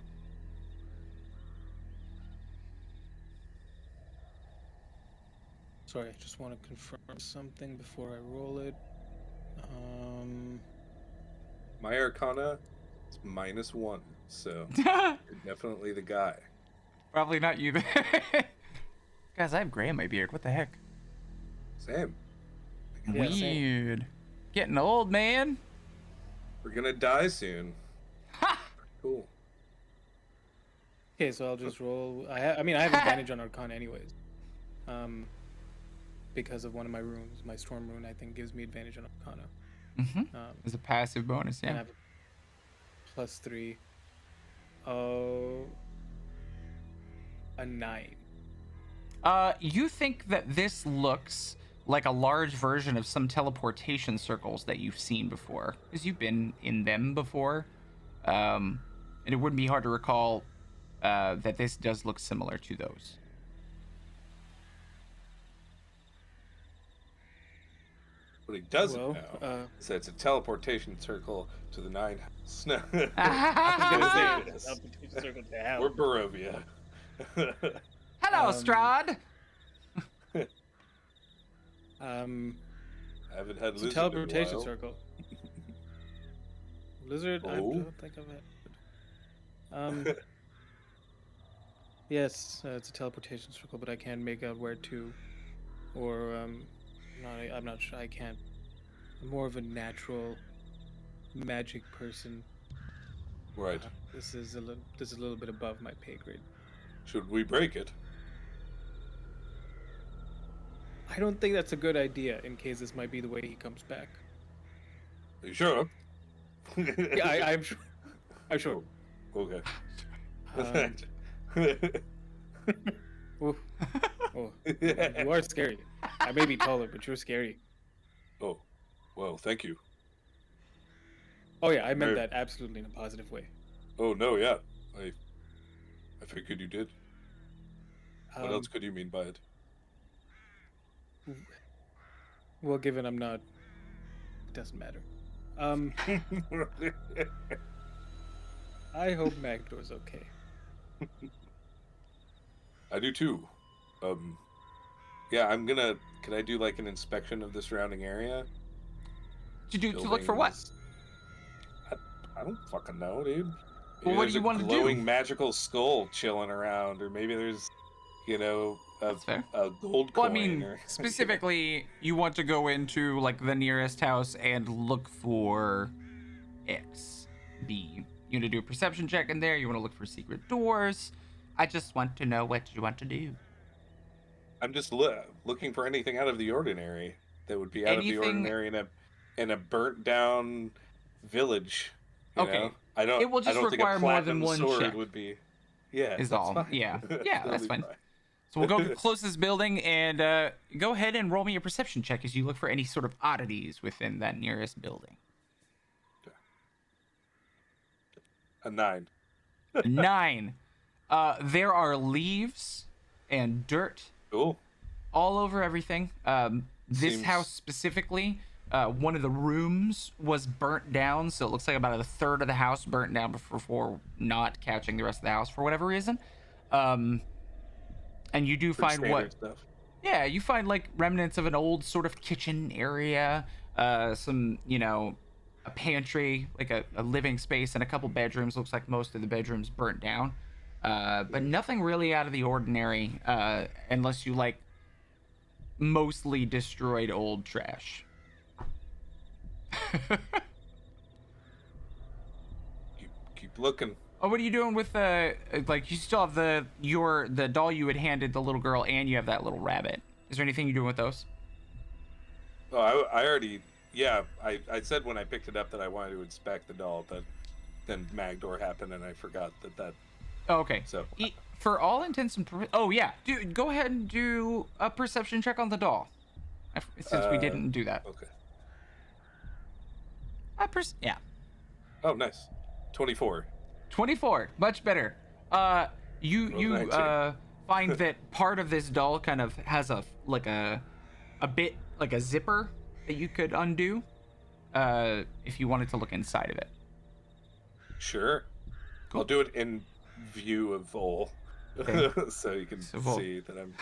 Sorry, I just want to confirm something before I roll it. my Arcana is -1, so you're definitely the guy. Probably not you. Guys, I have gray in my beard. What the heck? Same. Yeah, same. Weird. Getting old, man. We're gonna die soon. Ha! Cool. Okay, so I'll just roll. I have advantage on Arcana anyways. Because of one of my runes, my Storm rune, I think gives me advantage on Arcana. Mm-hmm. As a passive bonus, And I yeah. have +3. Oh, a 9. You think that this looks like a large version of some teleportation circles that you've seen before, because you've been in them before. And it wouldn't be hard to recall that this does look similar to those. What he doesn't Well, know is that it's a teleportation circle to the 9 house. No, I was gonna say Yes. it's a teleportation circle to hell. we're Barovia. Hello, Um, Strahd. I haven't had It's a lizard teleportation in a while. circle. Lizard? I Oh. don't think I've had. Yes, it's a teleportation circle, but I can't make out where to, or I'm not sure. I can't. I'm more of a natural magic person. Right. This is a little bit above my pay grade. Should we break it? I don't think that's a good idea. In case this might be the way he comes back. Are you sure? Yeah, I'm sure. I'm sure. Okay. Oh, you are scary. I may be taller, but you're scary. Oh, well, thank you. Oh yeah, I meant Very- that absolutely in a positive way. Oh no, yeah, I figured you did. What Um, else could you mean by it? Well, given I'm not, it doesn't matter. I hope Magdor's okay. I do too. Yeah, Can I do like an inspection of the surrounding area? To look for what? Buildings? I don't fucking know, dude. Well, Maybe what there's do you a want to do? glowing magical skull chilling around, or maybe there's, That's fair. a gold Well, coin. I mean, or... specifically, you want to go into like the nearest house and look for X, B. You want to do a perception check in there. You want to look for secret doors. I just want to know what you want to do. I'm just looking for anything out of the ordinary that would be out of the Anything- ordinary in a burnt down village. You Okay. know? I don't. It will just I don't require think a more than platinum one sword check. would be. Yeah, Is that's all. fine. Yeah. Yeah, that's Totally fine. So we'll go to the closest building and go ahead and roll me a perception check as you look for any sort of oddities within that nearest building. A 9. 9. There are leaves and dirt Cool. all over everything. This Seems- house specifically, one of the rooms was burnt down, so it looks like about a third of the house burnt down before not catching the rest of the house for whatever reason. And you do Pretty find standard stuff. Yeah, you find like remnants of an old sort of kitchen area, some, a pantry, like a living space, and a couple bedrooms. Looks like most of the bedrooms burnt down. But nothing really out of the ordinary, unless you like mostly destroyed old trash. Keep looking. Oh, what are you doing with like you still have the doll you had handed the little girl, and you have that little rabbit. Is there anything you're doing with those? Oh, I already. Yeah, I said when I picked it up that I wanted to inspect the doll, but then Magdor happened and I forgot that. Oh, okay. So For all intents and purposes, oh yeah, dude, go ahead and do a perception check on the doll. Since we didn't do that. Okay. Yeah. Oh, nice. 24. 24, much better. You 19. find that part of this doll kind of has a bit like a zipper that you could undo, if you wanted to look inside of it. Sure. Cool. I'll do it in view of Vol, Okay. so you can So Vol. see that I'm.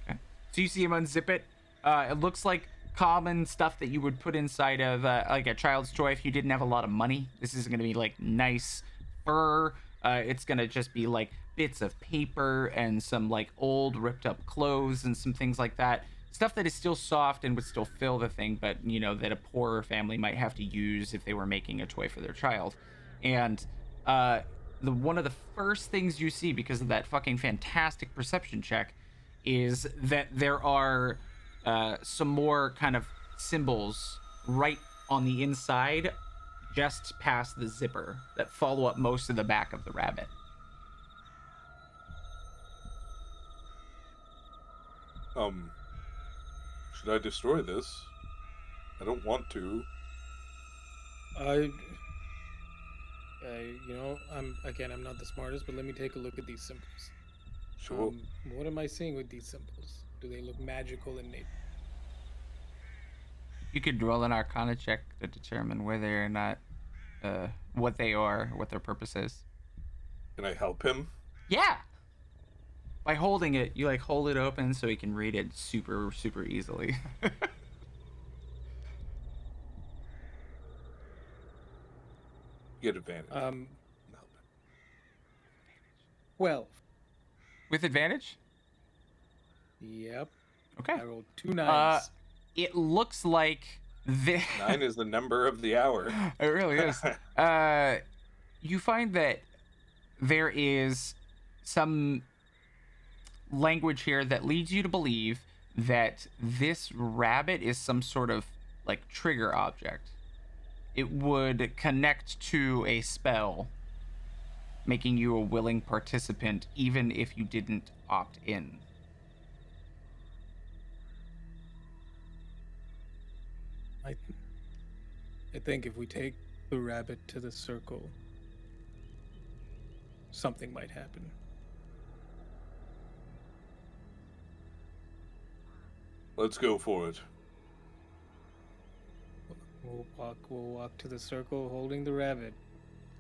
Okay. So you see him unzip it. It looks like common stuff that you would put inside of like a child's toy if you didn't have a lot of money. This isn't gonna be like nice fur. It's gonna just be like bits of paper and some like old ripped up clothes and some things like that. Stuff that is still soft and would still fill the thing, but that a poorer family might have to use if they were making a toy for their child. And one of the first things you see because of that fucking fantastic perception check is that there are some more kind of symbols right on the inside, just past the zipper, that follow up most of the back of the rabbit. Should I destroy this? I don't want to. I'm not the smartest, but let me take a look at these symbols. Sure. What am I seeing with these symbols? Do they look magical in nature? You could roll an Arcana check to determine whether or not, what they are, what their purpose is. Can I help him? Yeah. By holding it, you like hold it open so he can read it super, super easily. Get advantage. Um, Help him. 12. With advantage? Yep. Okay. I rolled 2 nines. It looks like this. 9 is the number of the hour. It really is. You find that there is some language here that leads you to believe that this rabbit is some sort of like trigger object. It would connect to a spell, making you a willing participant even if you didn't opt in. I think if we take the rabbit to the circle, something might happen. Let's go for it. We'll walk to the circle holding the rabbit.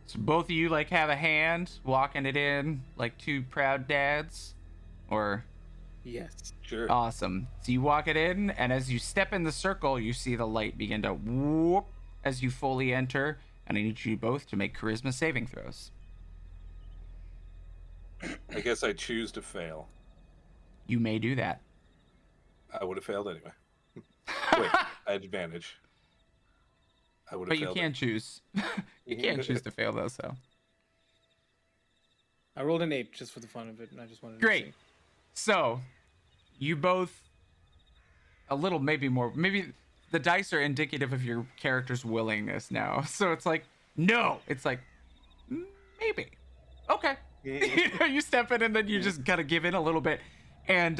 So both of you like have a hand walking it in like two proud dads, or Yes. Sure. awesome. So you walk it in, and as you step in the circle, you see the light begin to whoop as you fully enter. And I need you both to make charisma saving throws. I guess I choose to fail. You may do that. I would have failed anyway. Wait, I had advantage. I would have But you failed. can choose. You can't choose to fail though, so. I rolled an 8 just for the fun of it, and I just wanted Great. to see. So, you both a little, maybe more, maybe the dice are indicative of your character's willingness now. So it's like, no. It's like, maybe. Okay. You step in and then you just kind of give in a little bit. And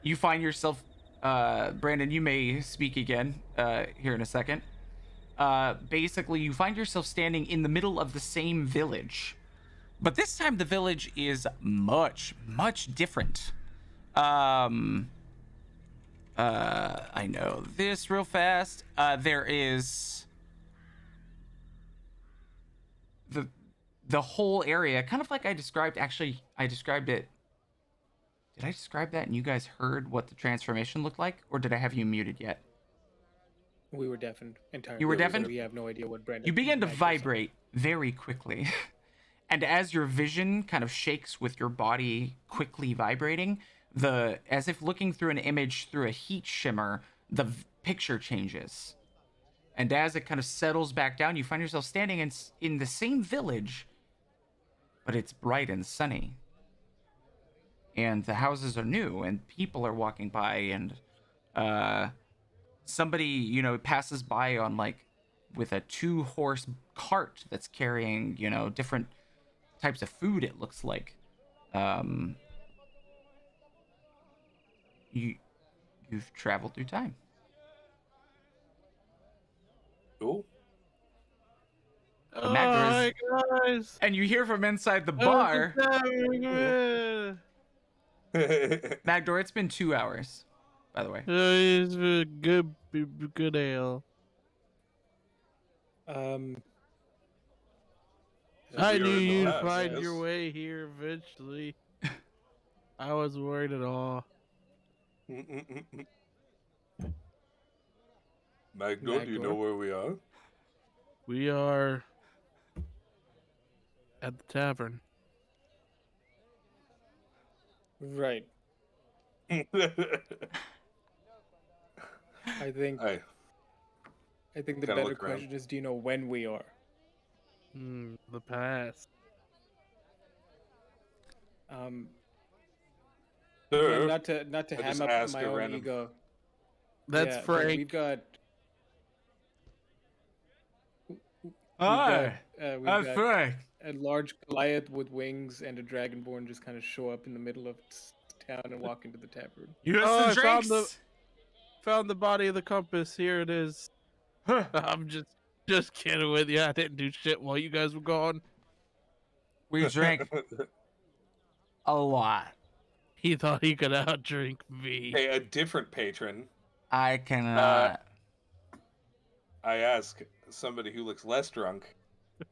you find yourself, Brandon, you may speak again here in a second. Basically, you find yourself standing in the middle of the same village. But this time the village is much, much different. I know this real fast. There is the whole area, kind of like I described. Actually, I described it. Did I describe that and you guys heard what the transformation looked like, or did I have you muted yet? We were deafened entirely. You were so deafened? We have no idea what Brandon. You begin to Mac was saying. vibrate very quickly. And as your vision kind of shakes with your body quickly vibrating, as if looking through an image through a heat shimmer, the picture changes. And as it kind of settles back down, you find yourself standing in the same village, but it's bright and sunny. And the houses are new, and people are walking by, and somebody, passes by on with a 2-horse cart that's carrying, different types of food, it looks like. You've traveled through time. Cool. Hi guys. And you hear from inside the Oh, bar, it's Magdor, it's been 2 hours, by the way. it's a good ale. I We knew are in the you'd house, find yes. your way here eventually. I was worried at all. Magdo, do you know where we are? We are at the tavern. Right. I think. I I think the kinda better look around. question is, do you know when we are? The past. Sir, Again, not to I just ham up asked my a own random- ego. That's Yeah, but Frank. We've got. Hi, We've I'm got Frank. a large Goliath with wings and a Dragonborn just kind of show up in the middle of town and walk into the tavern. You got Oh, some I found drinks? Found the body of the compass. Here it is. Huh. I'm just Just kidding with you. I didn't do shit while you guys were gone. We drank a lot. He thought he could outdrink me. Hey, a different patron. I cannot. I ask somebody who looks less drunk.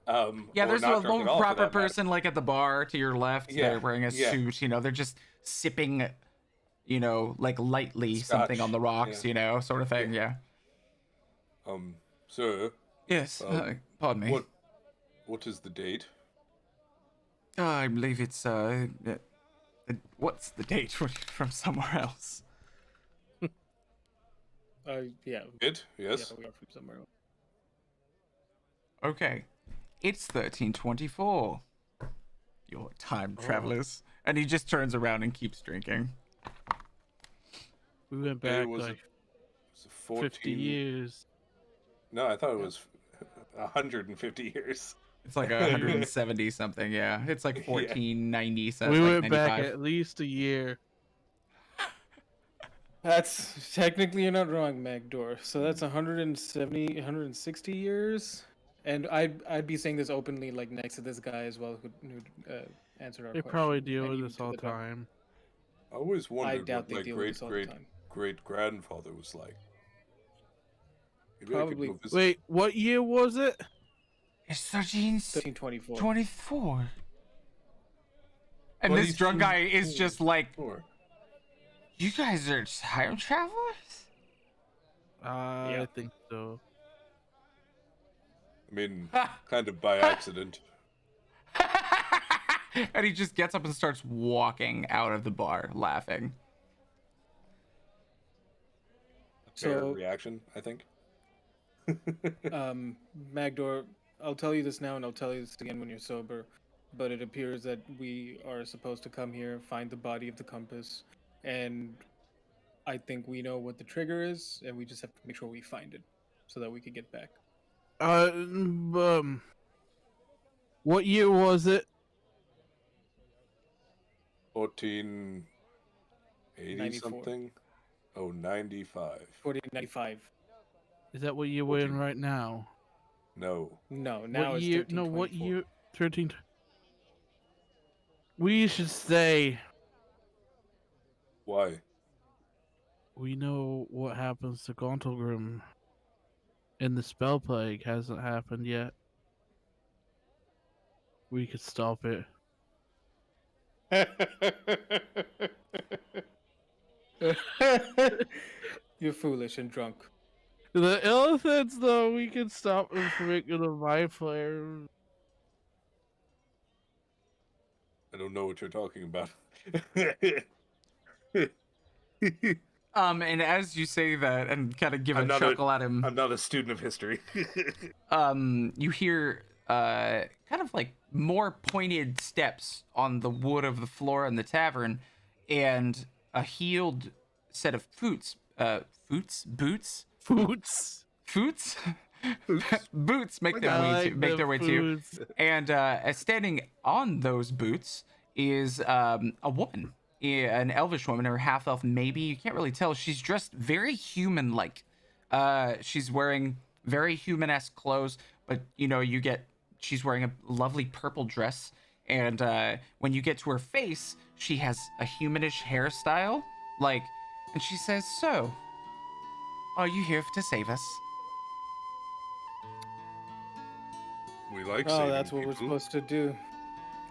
Yeah, or there's not a drunk more at all, for proper that matter. person like at the bar to your left. Yeah, They're wearing a yeah. suit. They're just sipping, like lightly something on the Scotch, rocks. yeah. Sort of thing. Yeah. Sir, Yes. Pardon me. what is the date? I believe it's what's the date from somewhere else? Yeah. It? Yes. Yeah, we are from somewhere else. Okay, it's 1324. Your time travelers. And he just turns around and keeps drinking. We went Maybe back was like it 14... 50 years. No, I thought it was 150 years. It's like 170 something. Yeah, it's like 1490 something. We like went back 95. at least a year. That's technically you're not wrong, Magdor. So that's 170, 160 years, and I'd be saying this openly, like next to this guy as well, who answered our They question. probably deal and with even this to all the the dog. time. I always I wondered doubt what they my deal with this all the time. great grandfather was like. Maybe Probably. I could go visit. Wait, what year was it? It's 1324. 1324. And this drunk guy is just like, you guys are time travelers? I think so. I mean, kind of by accident. And he just gets up and starts walking out of the bar, laughing. Fair So- reaction, I think. Magdor, I'll tell you this now, and I'll tell you this again when you're sober. But it appears that we are supposed to come here, find the body of the compass, and I think we know what the trigger is, and we just have to make sure we find it, so that we can get back. What year was it? 1480 94. something. Oh, 95. 1495. Is that what year we're in right now? No. No, now What it's year? No, what 1324. year? 13. We should say Why? we know what happens to Gauntlgrim, and the spell plague hasn't happened yet. We could stop it. You're foolish and drunk. The elephants, though, we can stop them from making a mind flare. I don't know what you're talking about. And as you say that and kind of give a chuckle at him, I'm not a student of history. you hear kind of like more pointed steps on the wood of the floor in the tavern, and a healed set of boots make their way to you. And standing on those boots is a woman, an elvish woman or half elf, maybe, you can't really tell. She's dressed very human like. She's wearing very human-esque clothes, but she's wearing a lovely purple dress, and when you get to her face, she has a humanish hairstyle, and she says, "So, are you here to save us?" We like Oh, saving that's what we're people. supposed to do.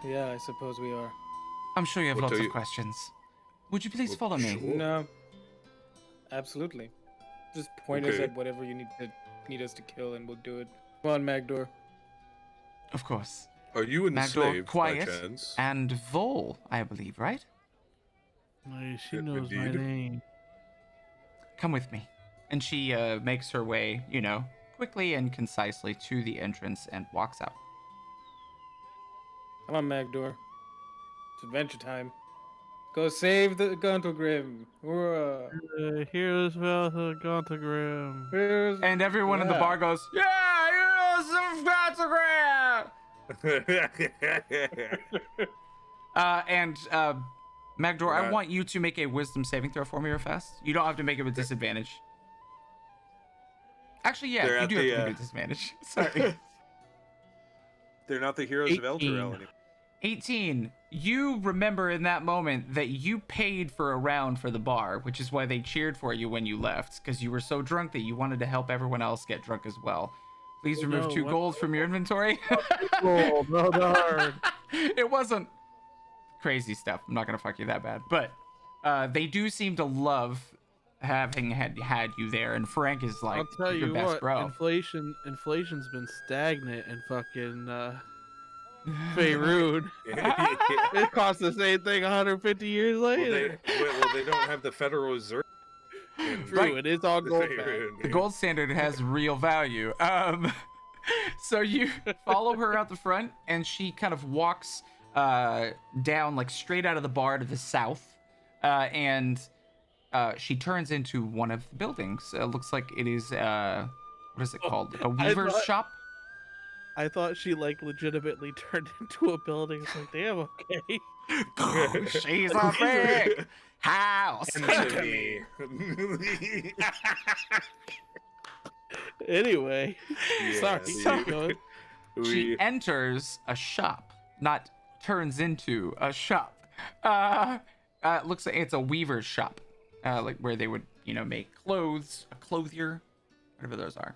Yeah, I suppose we are. I'm sure you have What lots do of you- questions. Would you please follow me? Sure. No. Absolutely. Just point us Okay. at whatever you need us to kill, and we'll do it. Come on, Magdor. Of course. Are you Magdor, enslaved by quiet, chance? and Vol, I believe, right? She Yeah, knows my indeed. name. Come with me. And she makes her way, quickly and concisely to the entrance and walks out. Come on, Magdor. It's adventure time. Go save the Gauntlgrim. Hurrah. Here's Gauntlgrim. Here's- And everyone in the Yeah. bar goes, "Yeah, heroes of Gauntlgrim!" Magdor, I Yeah. want you to make a wisdom saving throw for me real fast. You don't have to make it with disadvantage. Actually, yeah, They're you at do have to the, make a disadvantage. Sorry. They're not the heroes of 18. Elturel anymore. 18. You remember in that moment that you paid for a round for the bar, which is why they cheered for you when you left, because you were so drunk that you wanted to help everyone else get drunk as well. Please remove No, 2 what- gold from your inventory. Oh, no, darn. It wasn't crazy stuff. I'm not gonna fuck you that bad, but they do seem to love having had you there, and Frank is like I'll tell your you best what, bro. inflation's been stagnant in fucking Faerun. It costs the same thing 150 years later. Well, they don't have the Federal Reserve. True, it is all gold back. The gold standard has real value. So you follow her out the front, and she kind of walks down like straight out of the bar to the south, and she turns into one of the buildings. Looks like it is what is it called? Like a weaver's shop. I thought she like legitimately turned into a building. It's like, damn, okay. She's a big house. To me. Anyway, sorry. So- keep going. She enters a shop, not turns into a shop. Looks like it's a weaver's shop, like where they would, make clothes, a clothier, whatever those are.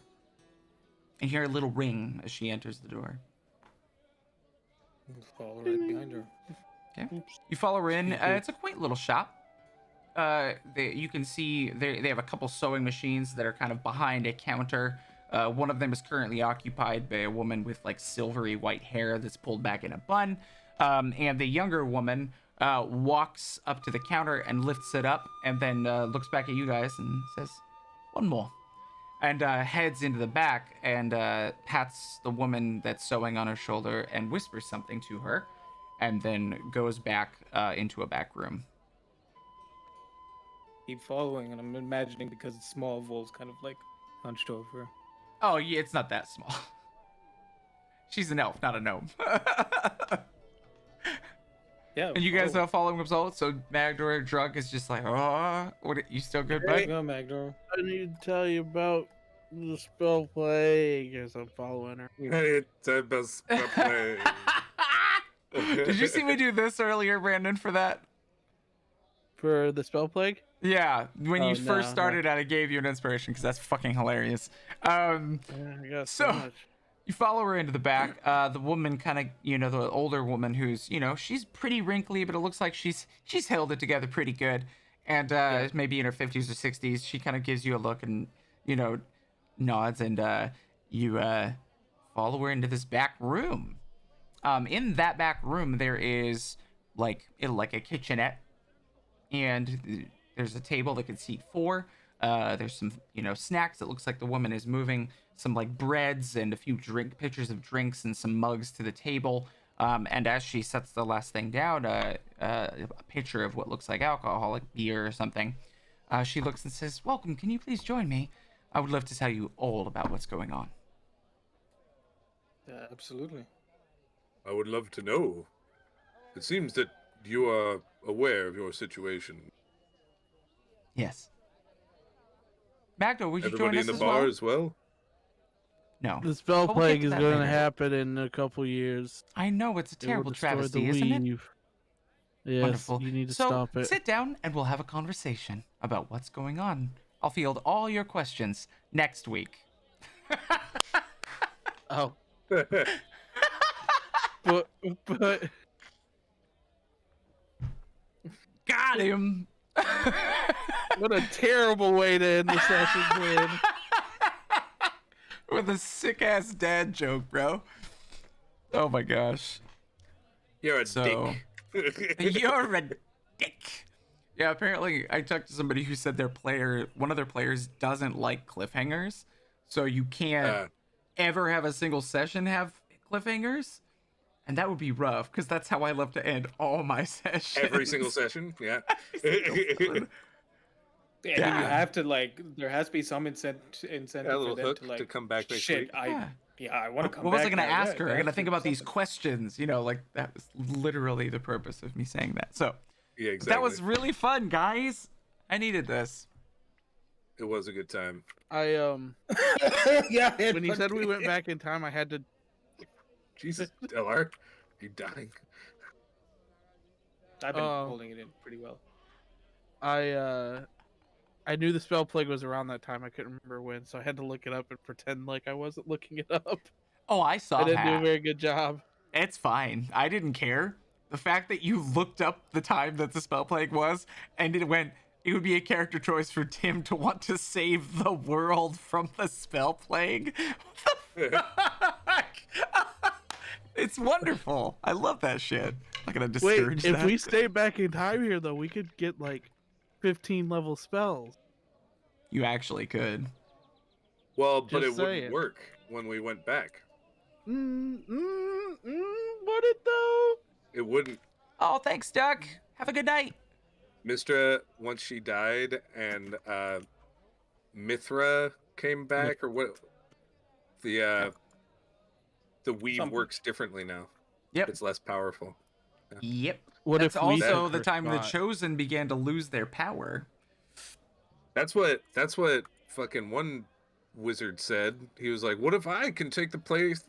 And hear a little ring as she enters the door. Follow right behind her. Okay. You follow her in. It's a quaint little shop. You can see they have a couple sewing machines that are kind of behind a counter. One of them is currently occupied by a woman with like silvery white hair that's pulled back in a bun. And the younger woman walks up to the counter and lifts it up, and then looks back at you guys and says, "One more." And heads into the back and pats the woman that's sewing on her shoulder and whispers something to her, and then goes back into a back room. Keep following, and I'm imagining because it's small, Vol's kind of like hunched over. Oh, yeah, it's not that small. She's an elf, not a gnome. Yeah. And you guys follow. are following results, so Magdor drunk is just like, oh, what? You still good, There you bud? go, Magdor. I need to tell you about the spell play. Guess I'm following her. It's a best play. Did you see me do this earlier, Brandon, for that? For the spell plague? Yeah, when you Oh, first no, started out, I gave you an inspiration because that's fucking hilarious. Yeah, I got so So- much. You follow her into the back. The woman kind of, the older woman who's, she's pretty wrinkly, but it looks like she's held it together pretty good. And maybe in her 50s or 60s, she kind of gives you a look and, nods, and you follow her into this back room. In that back room, there is like a kitchenette, and there's a table that can seat 4. There's some, snacks. It looks like the woman is moving some like breads and a few pictures of drinks and some mugs to the table. And as she sets the last thing down, a pitcher of what looks like alcohol, like beer or something, she looks and says, "Welcome. Can you please join me? I would love to tell you all about what's going on." Yeah, absolutely. I would love to know. It seems that you are aware of your situation. Yes. Magda, would you Everybody join in us the as bar well? as well? No. The spell But we'll get plague to is that going to later. happen in a couple years. I know it's a It will terrible destroy travesty, the isn't it? weave. Yes, Wonderful. you need to so, stop it. sit down and we'll have a conversation about what's going on. I'll field all your questions next week. Oh, but Got him. what a terrible way to end the session, man. With a sick ass dad joke, bro. Oh my gosh. You're a So- dick. You're a dick. Yeah, apparently I talked to somebody who said one of their players doesn't like cliffhangers. So you can't ever have a single session have cliffhangers. And that would be rough, because that's how I love to end all my sessions. Every single session, yeah. And Yeah. you have to there has to be some incentive A for little them hook to to come back next shit. week. I want to come What back. was I going to now. ask Yeah, her? I got to that's think about these awesome. questions. That was literally the purpose of me saying that. So Yeah, exactly. that was really fun, guys. I needed this. It was a good time. I Yeah. when you said we went back in time, I had to. Jesus, LR, are you dying? I've been holding it in pretty well. I knew the spell plague was around that time. I couldn't remember when, so I had to look it up and pretend like I wasn't looking it up. Oh, I saw I didn't do a that. very good job. It's fine. I didn't care. The fact that you looked up the time that the spell plague was, and it would be a character choice for Tim to want to save the world from the spell plague. What the fuck? It's wonderful. I love that shit. I'm not gonna discourage Wait, that. if we stay back in time here, though, we could get like 15 level spells. You actually could. Well, but Just it wouldn't saying. work when we went back. Would it though? It wouldn't. Oh, thanks, Duck. Have a good night. Mistra, once she died, and Mithra came back, or what? The weave Something. works differently now. Yep. It's less powerful. Yep. What That's if we also took the her time the spot? Chosen began to lose their power. That's what fucking one wizard said. He was like, "What if I can take the place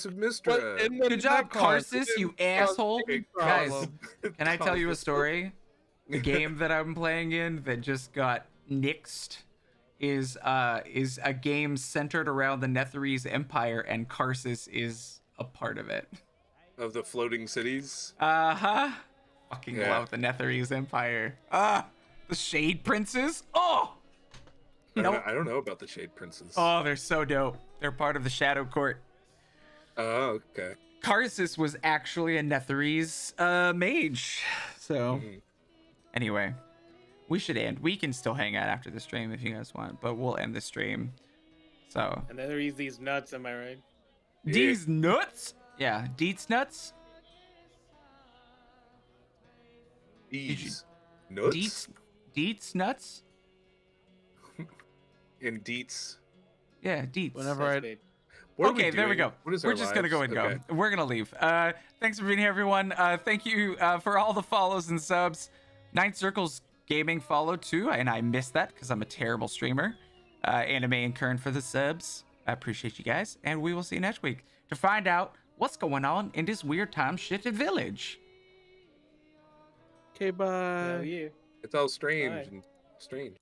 of Mistra?" Good job, Karsus, you asshole. Big Guys, problem. can I tell you a story? The game that I'm playing in that just got nixed is a game centered around the Netherese Empire, and Karsus is a part of it. Of the floating cities. Uh-huh. Fucking Yeah. love the Netherese Empire. The Shade Princes. Oh! I don't know about the Shade Princes. Oh, they're so dope. They're part of the Shadow Court. Oh, okay. Karsus was actually a Netherese mage. So, anyway, we should end. We can still hang out after the stream if you guys want, but we'll end the stream. So, And then there is these nuts, am I right? these nuts? Yeah, Deets nuts? Ease. Nuts? Deets nuts? And deets. Yeah, Deets. Whenever I Babe. What are Okay, there we doing? go. What is We're our just gonna go lives? and go. Okay. We're gonna leave. Thanks for being here, everyone. Thank you for all the follows and subs. Ninth Circles Gaming followed too, and I missed that because I'm a terrible streamer. Anime and Kern for the subs. I appreciate you guys, and we will see you next week to find out what's going on in this weird time shifted village. Okay, bye. Hell yeah. It's all strange Bye. and strange.